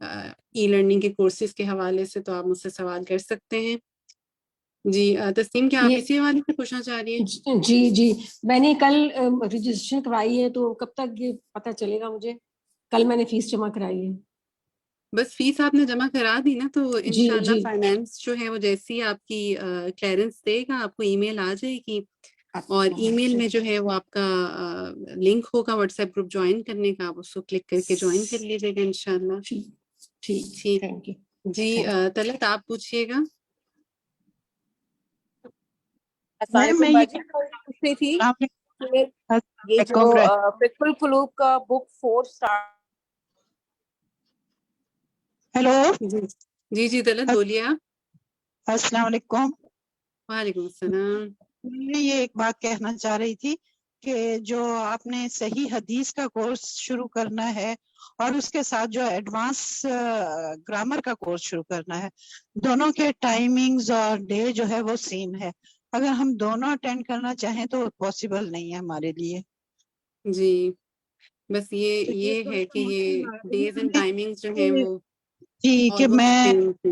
E learning کے کورسز کے حوالے سے، تو آپ مجھ سے سوال کر سکتے ہیں۔ جی تسنیم، کیا آپ یہ اسی حوالے سے پوچھنا چاہ رہی ہیں؟ جی میں نے کل رجسٹریشن کروائی ہے، تو کب تک یہ پتہ چلے گا مجھے؟ کل میں نے فیس جمع کرائی ہے۔ بس فیس آپ نے جمع کرا دی نا، تو جی انشاءاللہ جی فائنینس جو ہے وہ جیسی آپ کی کلیئرنس دے گا، آپ کو ای میل آ جائے گی، اور ای میل میں جو ہے وہ آپ کا لنک ہوگا واٹس ایپ گروپ جوائن کرنے کا، آپ اس کو کلک کر کے جوائن کر لیجیے گا انشاءاللہ۔ ٹھیک، تھینک یو۔ جی طلعت آپ پوچھیے گا۔ السلام علیکم باجی، پوچھ رہی تھی کہ یہ جو فقہ القلوب کا بک 4 اسٹارٹ۔ ہیلو جی طلعت بولیے آپ۔ السلام علیکم۔ وعلیکم السلام۔ میں یہ ایک بات کہنا چاہ رہی تھی کہ جو آپ نے صحیح حدیث کا کورس شروع کرنا ہے اور اس کے ساتھ جو ایڈوانس گرامر کا کورس شروع کرنا ہے، دونوں کے ٹائمنگز اور ڈے جو ہے وہ سیم ہے۔ اگر ہم دونوں اٹینڈ کرنا چاہیں تو پاسبل نہیں ہے ہمارے لیے۔ جی بس یہ ہے کہ یہ ڈیز اینڈ ٹائمنگز جو ہیں وہ جی کہ almost میں same تھے۔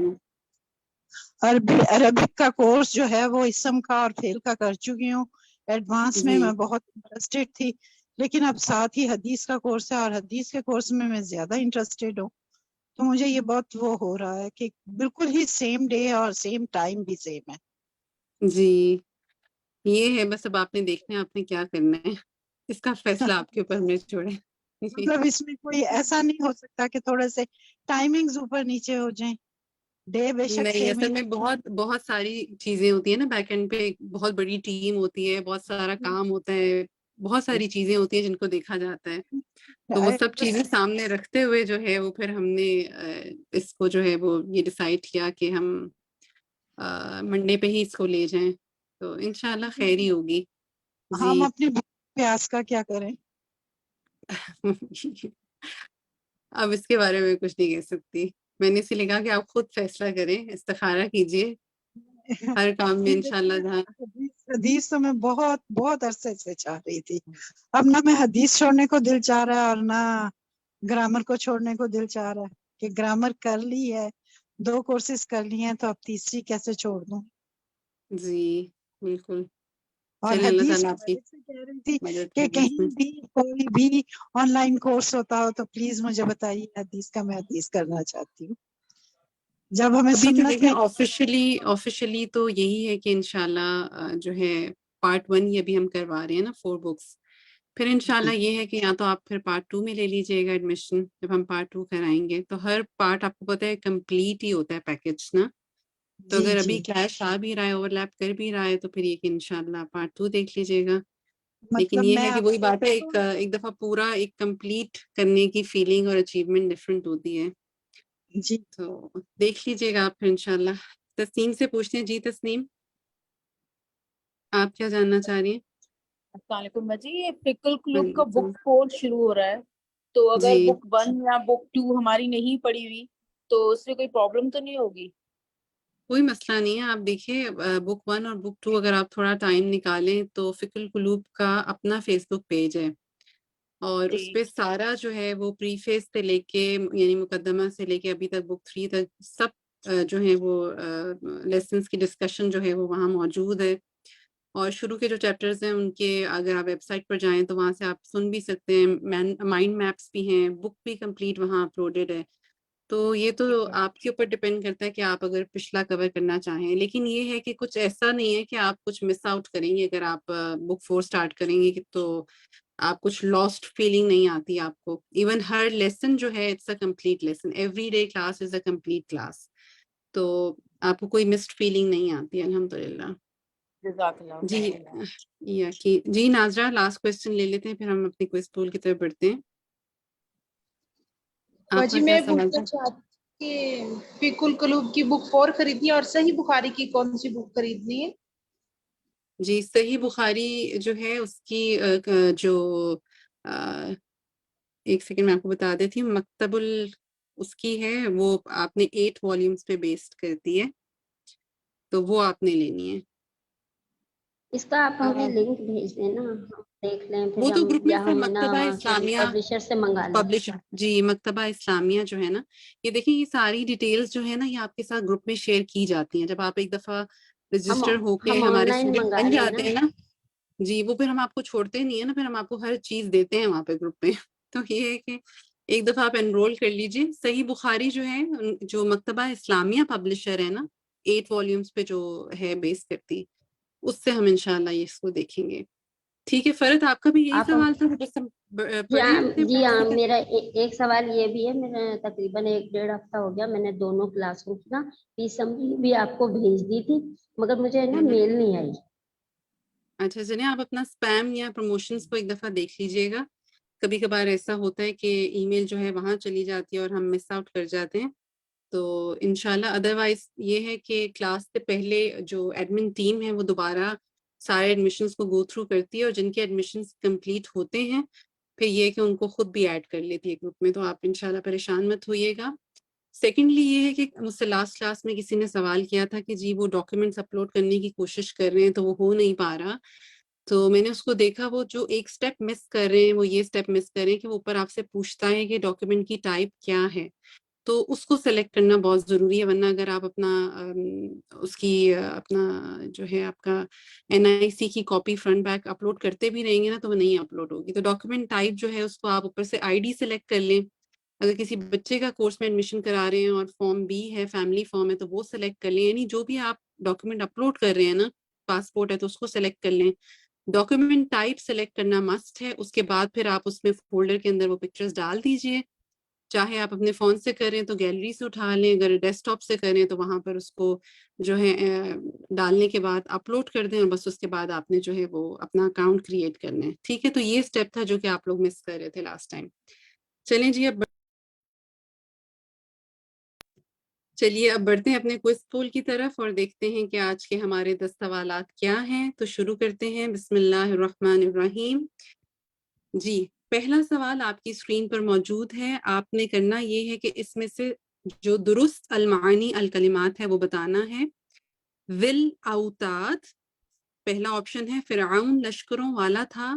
عربک کا کورس جو ہے وہ اسم کا اور فعل کا کر چکی ہوں، ایڈوانس میں جی میں بہت انٹرسٹیڈ تھی، لیکن اب ساتھ ہی حدیث کا کورس ہے اور حدیث کے کورس میں میں زیادہ انٹرسٹیڈ ہوں، تو مجھے یہ بہت وہ ہو رہا ہے کہ بالکل ہی سیم ڈے اور سیم ٹائم بھی سیم ہے۔ جی یہ ہے، بس اب آپ نے دیکھنا ہے آپ نے کیا کرنا ہے، اس کا فیصلہ آپ کے اوپر میں چھوڑے۔ جی مطلب اس میں کوئی ایسا نہیں ہو سکتا کہ تھوڑے سے ٹائمنگز اوپر نیچے ہو جائیں؟ ڈے بے شک نہیں، سیم ہی۔ اصل میں بہت ساری چیزیں ہوتی ہیں نا، بیک اینڈ پہ بہت بڑی ٹیم ہوتی ہے، بہت سارا کام ہوتا ہے، بہت ساری چیزیں ہوتی ہیں جن کو دیکھا جاتا ہے، تو وہ سب چیزیں سامنے رکھتے ہوئے جو ہے وہ پھر ہم نے اس کو جو ہے وہ یہ ڈیسائیڈ کیا کہ ہم منڈے پہ ہی اس کو لے جائیں، تو انشاءاللہ خیر ہی ہوگی۔ ہم جی اپنی پیاس کا کیا کریں؟ اب اس کے بارے میں کچھ نہیں کہہ سکتی، میں نے اسی لیے کہا کہ آپ خود فیصلہ کریں، استخارہ کیجئے ہر کام میں انشاءاللہ جہاں۔ حدیث تو میں بہت بہت عرصے سے چاہ رہی تھی، اب نہ میں حدیث چھوڑنے کو دل چاہ رہا ہے اور نہ گرامر کو چھوڑنے کو دل چاہ رہا ہے، کہ گرامر کر لی ہے، 2 کورسز کر لی ہیں، تو اب تیسری کیسے چھوڑ دوں؟ جی بالکل، اور چلیں اللہ حدیث تعالیٰ کی آپ کی وجہ سے کہہ رہی تھی مدد کہ کرے اس میں۔ کہیں بھی کوئی بھی آن لائن کورس ہوتا ہو تو پلیز مجھے بتائیے حدیث کا، میں حدیث کرنا چاہتی ہوں۔ جب ہمیں ابھی تو سنت دیکھیں میں آفیشلی تو یہی ہے کہ انشاءاللہ جو ہے پارٹ 1 یہ ابھی ہم کروا رہے ہیں نا 4 بکس، پھر انشاءاللہ یہ ہے کہ یا تو آپ پھر پارٹ 2 میں لے لیجئے گا ایڈمیشن، جب ہم پارٹ 2 کرائیں گے تو ہر پارٹ آپ کو پتہ ہے کمپلیٹ ہی ہوتا ہے پیکج نا، تو جی اگر ابھی جی کلیش آ بھی رہا ہے، اوور لیپ کر بھی رہا ہے، تو پھر یہ کہ انشاءاللہ پارٹ 2 دیکھ لیجئے گا، لیکن مطلب یہ میں ہے کہ آپ وہی سے بات ہے ایک دفعہ پورا ایک کمپلیٹ کرنے کی فیلنگ اور اچیومنٹ ڈفرینٹ ہوتی ہے، جی تو دیکھ لیجئے گا آپ پھر انشاءاللہ۔ تسنیم سے پوچھتے ہیں۔ جی تسنیم، آپ کیا جاننا چاہ رہی ہیں؟ السلام علیکم باجی، یہ فقہ القلوب وعلیکم کا السلام۔ بک 4 شروع ہو رہا ہے، تو اگر جی بک 1 یا بک 2 ہماری نہیں پڑھی ہوئی تو اس میں کوئی پرابلم تو نہیں ہوگی؟ کوئی مسئلہ نہیں ہے، آپ دیکھیے بک 1 اور بک 2 اگر آپ تھوڑا ٹائم نکالیں تو فقہ القلوب کا اپنا فیس بک پیج ہے، اور جی اس پہ سارا جو ہے وہ پری فیس سے لے کے یعنی مقدمہ سے لے کے ابھی تک بک 3 تک سب جو ہے وہ لیسنس کی ڈسکشن جو ہے وہ وہاں موجود ہے، اور شروع کے جو چیپٹرز ہیں ان کے اگر آپ ویب سائٹ پر جائیں تو وہاں سے آپ سن بھی سکتے ہیں، مائنڈ میپس بھی ہیں، بک بھی کمپلیٹ وہاں اپلوڈیڈ ہے، تو یہ تو ٹھیک ہے۔ آپ کے اوپر ڈپینڈ کرتا ہے کہ آپ اگر پچھلا کور کرنا چاہیں، لیکن یہ ہے کہ کچھ ایسا نہیں ہے کہ آپ کچھ مس آؤٹ کریں گے، اگر آپ بک 4 سٹارٹ کریں گے تو آپ کچھ لاسٹ فیلنگ نہیں آتی آپ کو، ایون ہر لیسن جو ہے it's a complete lesson, every day class is a complete class, تو آپ کو کوئی مسڈ فیلنگ نہیں آتی الحمدللہ۔ جزاک اللہ جی خیر۔ جی ناظرہ لاسٹ کوسچن لے لیتے ہیں، پھر ہم اپنی کوئز پول کی طرف بڑھتے ہیں۔ آپ باجی کا کیا میں سوال پوچھنا تھا؟ چاہتی کہ فقہ القلوب کی بک 4 خریدنی ہے اور صحیح بخاری کی کون سی بک خریدنی ہے؟ جی صحیح بخاری جو ہے اس کی جو ایک سیکنڈ میں آپ کو بتا دیتی ہوں، مکتب اس کی ہے، وہ آپ نے 8 والیومز پہ بیسڈ کرتی ہے، تو وہ آپ نے لینی ہے۔ اس کا آپ ہمیں لنک بھیج دیں نا, ہم دیکھ لیں وہ پھر تو ہم, گروپ میں یا پھر ہم نا مکتبہ وہاں سے اسلامیہ پبلشر سے منگا لیں. پبلشر جی مکتبہ اسلامیہ جو ہے نا, یہ دیکھیں یہ ساری ڈیٹیلز جو ہے نا یہ آپ کے ساتھ گروپ میں شیئر کی جاتی ہیں. جب آپ ایک دفعہ رجسٹر ہو کے ہم آن ہمارے لائن اسٹوڈنٹ منگا بن لیں جاتے ہیں نا جی, وہ پھر ہم آپ کو چھوڑتے نہیں ہیں نا, پھر ہم آپ کو ہر چیز دیتے ہیں وہاں پہ گروپ میں. تو یہ ہے کہ ایک دفعہ آپ انرول کر لیجئے. صحیح بخاری جو ہے جو مکتبہ اسلامیہ پبلشر ہے نا 8 والیومز پہ جو ہے بیس کرتی, اس سے ہم انشاءاللہ یہ اس کو دیکھیں گے. ٹھیک ہے فرد, آپ کا بھی یہی آپ سوال تھا جس ہم پڑھے اپنے جی ہاں, میرا ایک سوال یہ بھی ہے, میرا تقریباً 1-1.5 ہفتہ ہو گیا, میں نے دونوں کلاس روم کی نا فیس سمری بھی آپ کو بھیج دی تھی, مگر مجھے نا میل نہیں آئی. اچھا چلیں, آپ اپنا اسپیم یا پروموشنز کو ایک دفعہ دیکھ لیجئے گا. کبھی کبھار ایسا ہوتا ہے کہ ای میل جو ہے وہاں چلی جاتی ہے اور ہم مس آؤٹ کر جاتے ہیں. تو انشاءاللہ ادروائز یہ ہے کہ کلاس سے پہلے جو ایڈمن ٹیم ہے وہ دوبارہ سارے ایڈمیشنز کو گو تھرو کرتی ہے, اور جن کے ایڈمیشنز کمپلیٹ ہوتے ہیں پھر یہ کہ ان کو خود بھی ایڈ کر لیتی ہے گروپ میں. تو آپ انشاءاللہ پریشان مت ہوئیے گا. سیکنڈلی یہ ہے کہ مجھ سے لاسٹ کلاس میں کسی نے سوال کیا تھا کہ جی وہ ڈاکیومنٹس اپلوڈ کرنے کی کوشش کر رہے ہیں تو وہ ہو نہیں پا رہا. تو میں نے اس کو دیکھا, وہ جو ایک سٹیپ مس کر رہے ہیں وہ یہ سٹیپ مس کر رہے ہیں کہ وہ اوپر آپ سے پوچھتا ہے کہ ڈاکیومنٹ کی ٹائپ کیا ہے, تو اس کو سلیکٹ کرنا بہت ضروری ہے. ورنہ اگر آپ اپنا اس کی اپنا جو ہے آپ کا NIC کی کاپی فرنٹ بیک اپلوڈ کرتے بھی رہیں گے نا تو وہ نہیں اپلوڈ ہوگی. تو ڈاکیومنٹ ٹائپ جو ہے اس کو آپ اوپر سے ID سلیکٹ کر لیں. اگر کسی بچے کا کورس میں ایڈمیشن کرا رہے ہیں اور فارم B ہے, فیملی فارم ہے, تو وہ سلیکٹ کر لیں. یعنی جو بھی آپ ڈاکیومنٹ اپلوڈ کر رہے ہیں نا, پاسپورٹ ہے تو اس کو سلیکٹ کر لیں. ڈاکیومنٹ ٹائپ سلیکٹ کرنا مسٹ ہے. اس کے بعد پھر آپ اس میں فولڈر کے اندر وہ پکچرز ڈال دیجئے. چاہے آپ اپنے فون سے کریں تو گیلری سے اٹھا لیں, اگر ڈیسک ٹاپ سے کریں تو وہاں پر اس کو جو ہے ڈالنے کے بعد اپلوڈ کر دیں, اور بس اس کے بعد آپ نے جو ہے وہ اپنا اکاؤنٹ کریٹ کرنا ہے. ٹھیک ہے, تو یہ اسٹیپ تھا جو کہ آپ لوگ مس کر رہے تھے لاسٹ ٹائم. چلیں جی, اب چلیے اب بڑھتے ہیں اپنے کوئز پول کی طرف اور دیکھتے ہیں کہ آج کے ہمارے 10 سوالات کیا ہیں. تو شروع کرتے ہیں. بسم اللہ الرحمن الرحیم. جی پہلا سوال آپ کی اسکرین پر موجود ہے. آپ نے کرنا یہ ہے کہ اس میں سے جو درست المعانی الکلمات ہے وہ بتانا ہے. ذل اوتاد پہلا آپشن ہے, فرعون لشکروں والا تھا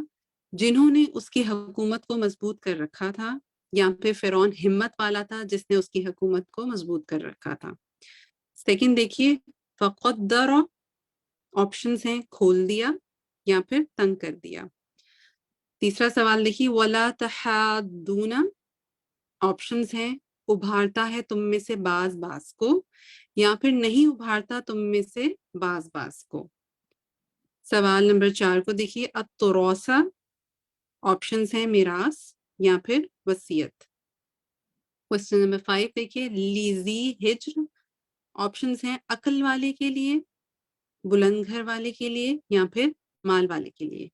جنہوں نے اس کی حکومت کو مضبوط کر رکھا تھا, یا پھر فرعون ہمت والا تھا جس نے اس کی حکومت کو مضبوط کر رکھا تھا. سیکنڈ دیکھیے, فقدر آپشنز ہیں, کھول دیا یا پھر تنگ کر دیا. تیسرا سوال دیکھیے, ولا تحادون آپشنز ہیں, ابھارتا ہے تم میں سے بعض بعض کو, یا پھر نہیں ابھارتا تم میں سے بعض بعض کو. سوال نمبر 4 کو دیکھیے, التراث آپشنز ہیں, میراث یا پھر وصیت. کوسچن نمبر 5 دیکھیے, لیزی ہجر آپشنز ہیں, عقل والے کے لیے, بلند گھر والے کے لیے, یا پھر مال والے کے لیے.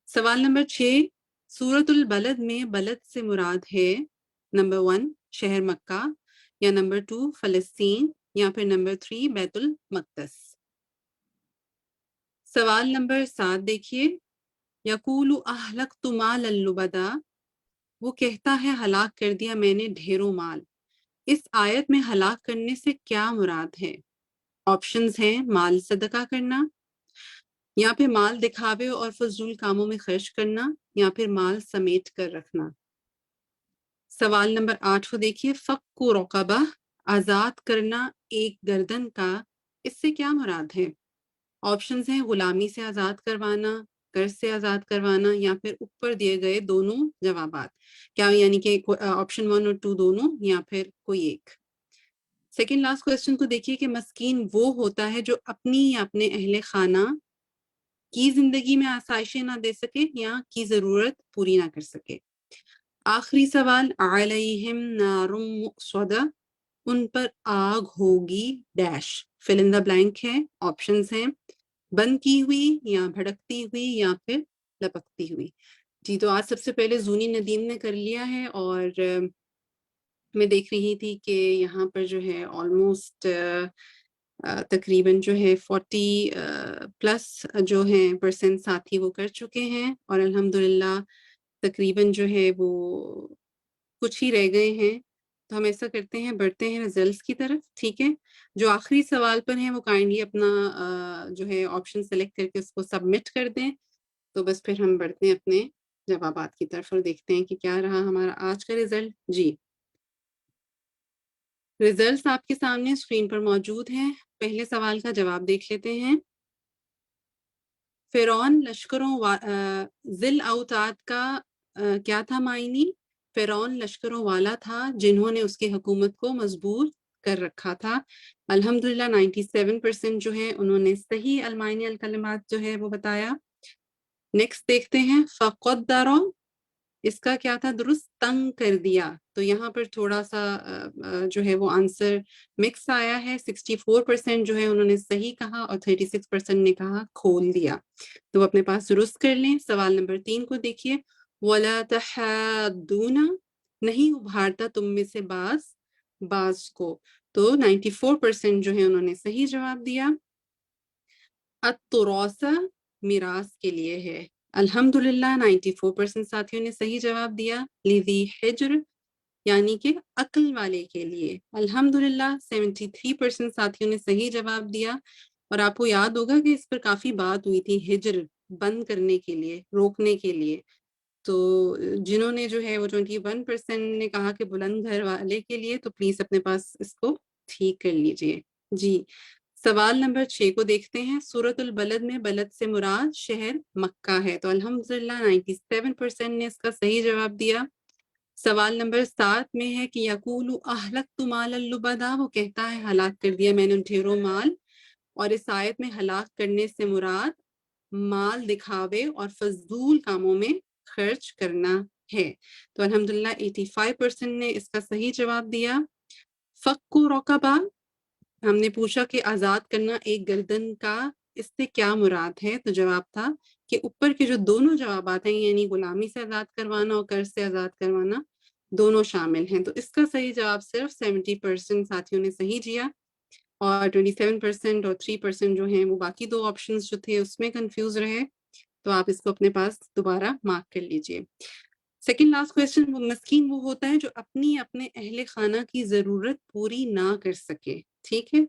سوال نمبر 6, سورۃ البلد میں بلد سے مراد ہے نمبر 1 شہر مکہ, یا نمبر 2 فلسطین, یا پھر نمبر 3 بیت المقدس. سوال نمبر 7 دیکھیے, یقول اہلکت مالا لبدا وہ کہتا ہے ہلاک کر دیا میں نے ڈھیروں مال. اس آیت میں ہلاک کرنے سے کیا مراد ہے؟ آپشنز ہیں, مال صدقہ کرنا, یا پھر مال دکھاوے اور فضول کاموں میں خرچ کرنا, یا پھر مال سمیٹ کر رکھنا. سوال نمبر 8 کو دیکھیے, فک رقبہ آزاد کرنا ایک گردن کا, اس سے کیا مراد ہے؟ آپشنز ہیں, غلامی سے آزاد کروانا, قرض سے آزاد کروانا, یا پھر اوپر دیے گئے دونوں جوابات. کیا یعنی کہ آپشن 1 اور 2 دونوں, یا پھر کوئی ایک. سیکنڈ لاسٹ کوسچن کو دیکھیے کہ مسکین وہ ہوتا ہے جو اپنی یا اپنے اہل خانہ کی زندگی میں آسائشیں نہ دے سکے یا کی ضرورت پوری نہ کر سکے. آخری سوال, علیہم نار مؤصدہ ان پر آگ ہوگی dash, fill in the blank ہے. آپشنز ہیں, بند کی ہوئی, یا بھڑکتی ہوئی, یا پھر لپکتی ہوئی. جی تو آج سب سے پہلے زونی ندیم نے کر لیا ہے, اور میں دیکھ رہی تھی کہ یہاں پر جو ہے آلموسٹ تقریباً جو ہے 40 پلس جو ہیں پرسنٹ ساتھی وہ کر چکے ہیں, اور الحمدللہ تقریباً جو ہے وہ کچھ ہی رہ گئے ہیں. تو ہم ایسا کرتے ہیں، بڑھتے ہیں ریزلٹس کی طرف. ٹھیک ہے، جو آخری سوال پر ہیں وہ کائنڈلی اپنا جو ہے آپشن سلیکٹ کر کے اس کو سبمٹ کر دیں. تو بس پھر ہم بڑھتے ہیں اپنے جوابات کی طرف اور دیکھتے ہیں کہ کیا رہا ہمارا آج کا ریزلٹ. جی، ریزلٹس آپ کے سامنے اسکرین پر موجود ہیں. پہلے سوال کا جواب دیکھ لیتے ہیں. فرعون لشکروں ذل اوتاد کا کیا تھا معنی؟ فرعون لشکروں والا تھا جنہوں نے اس کی حکومت کو مضبوط کر رکھا تھا. الحمدللہ 97% جو ہے انہوں نے صحیح المعانی الکلمات جو ہے وہ بتایا. نیکسٹ دیکھتے ہیں. فقدروا، اس کا کیا تھا؟ درست تنگ کر دیا. تو یہاں پر تھوڑا سا جو ہے وہ آنسر مکس آیا ہے. 64% جو ہے انہوں نے صحیح کہا اور 36% نے کہا کھول دیا. تو وہ اپنے پاس درست کر لیں. سوال نمبر 3 کو دیکھیے. وَلَا تَحَاضُّونَ، نہیں ابھارتا تم میں سے بعض کو. تو 94% جو ہے انہوں نے صحیح جواب دیا. التراث، میراث کے لیے ہے. الحمدللہ 94% ساتھیوں نے صحیح جواب دیا. لذی حجر، یعنی کہ عقل والے کے لیے. الحمدللہ 73% ساتھیوں نے صحیح جواب دیا. اور آپ کو یاد ہوگا کہ اس پر کافی بات ہوئی تھی، ہجر بند کرنے کے لیے، روکنے کے لیے. تو جنہوں نے جو ہے وہ 21% نے کہا کہ بلند گھر والے کے لیے، تو پلیز اپنے پاس اس کو ٹھیک کر لیجئے. جی، سوال نمبر 6 کو دیکھتے ہیں. سورۃ البلد میں بلد سے مراد شہر مکہ ہے. تو الحمدللہ 97% نے اس کا صحیح جواب دیا. سوال نمبر 7 میں ہے کہ یقول اہلکت مالا لبدا، وہ کہتا ہے ہلاک کر دیا میں نے ڈھیروں مال. اور اس آیت میں ہلاک کرنے سے مراد مال دکھاوے اور فضول کاموں میں خرچ کرنا ہے. تو الحمدللہ 85% نے اس کا صحیح جواب دیا. فک رقبہ، ہم نے پوچھا کہ آزاد کرنا ایک گردن کا، اس سے کیا مراد ہے؟ تو جواب تھا کہ اوپر کے جو دونوں جوابات ہیں، یعنی غلامی سے آزاد کروانا اور قرض سے آزاد کروانا، دونوں شامل ہیں. تو اس کا صحیح جواب صرف 70% ساتھیوں نے صحیح دیا. اور 27% اور 3% جو ہیں وہ باقی دو آپشنز جو تھے اس میں کنفیوز رہے. تو آپ اس کو اپنے پاس دوبارہ مارک کر لیجئے. Second last question. وہ مسکین وہ ہوتا ہے جو اپنے اہل خانہ کی ضرورت پوری نہ کر سکے. ٹھیک ہے،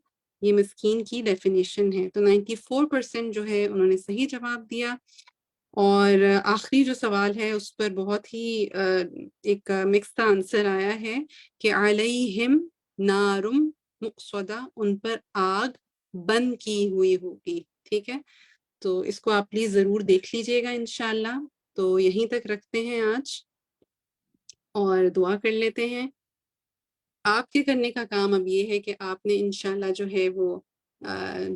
یہ مسکین کی ڈیفینیشن ہے. تو 94% جو ہے انہوں نے صحیح جواب دیا. اور آخری جو سوال ہے اس پر بہت ہی ایک مکس آنسر آیا ہے کہ علیہم نارم مقصدہ، ان پر آگ بند کی ہوئی ہوگی. ٹھیک ہے، تو اس کو آپ پلیز ضرور دیکھ لیجئے گا انشاءاللہ. تو یہیں تک رکھتے ہیں آج اور دعا کر لیتے ہیں. آپ کے کرنے کا کام اب یہ ہے کہ آپ نے انشاءاللہ جو ہے وہ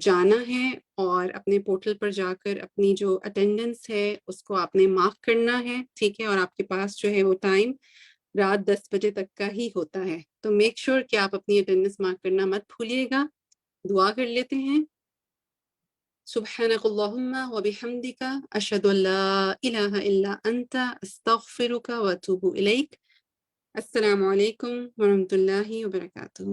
جانا ہے اور اپنے پورٹل پر جا کر اپنی جو اٹینڈنس ہے اس کو آپ نے مارک کرنا ہے. ٹھیک ہے، اور آپ کے پاس جو ہے وہ ٹائم رات 10 بجے تک کا ہی ہوتا ہے. تو میک شور کہ آپ اپنی اٹینڈنس مارک کرنا مت بھولیے گا. دعا کر لیتے ہیں. سبحانک اللہم و بحمدک، اشہد ان لا الہ الا انت، استغفرک و اتوب الیک. السلام علیکم ورحمۃ اللہ وبرکاتہ.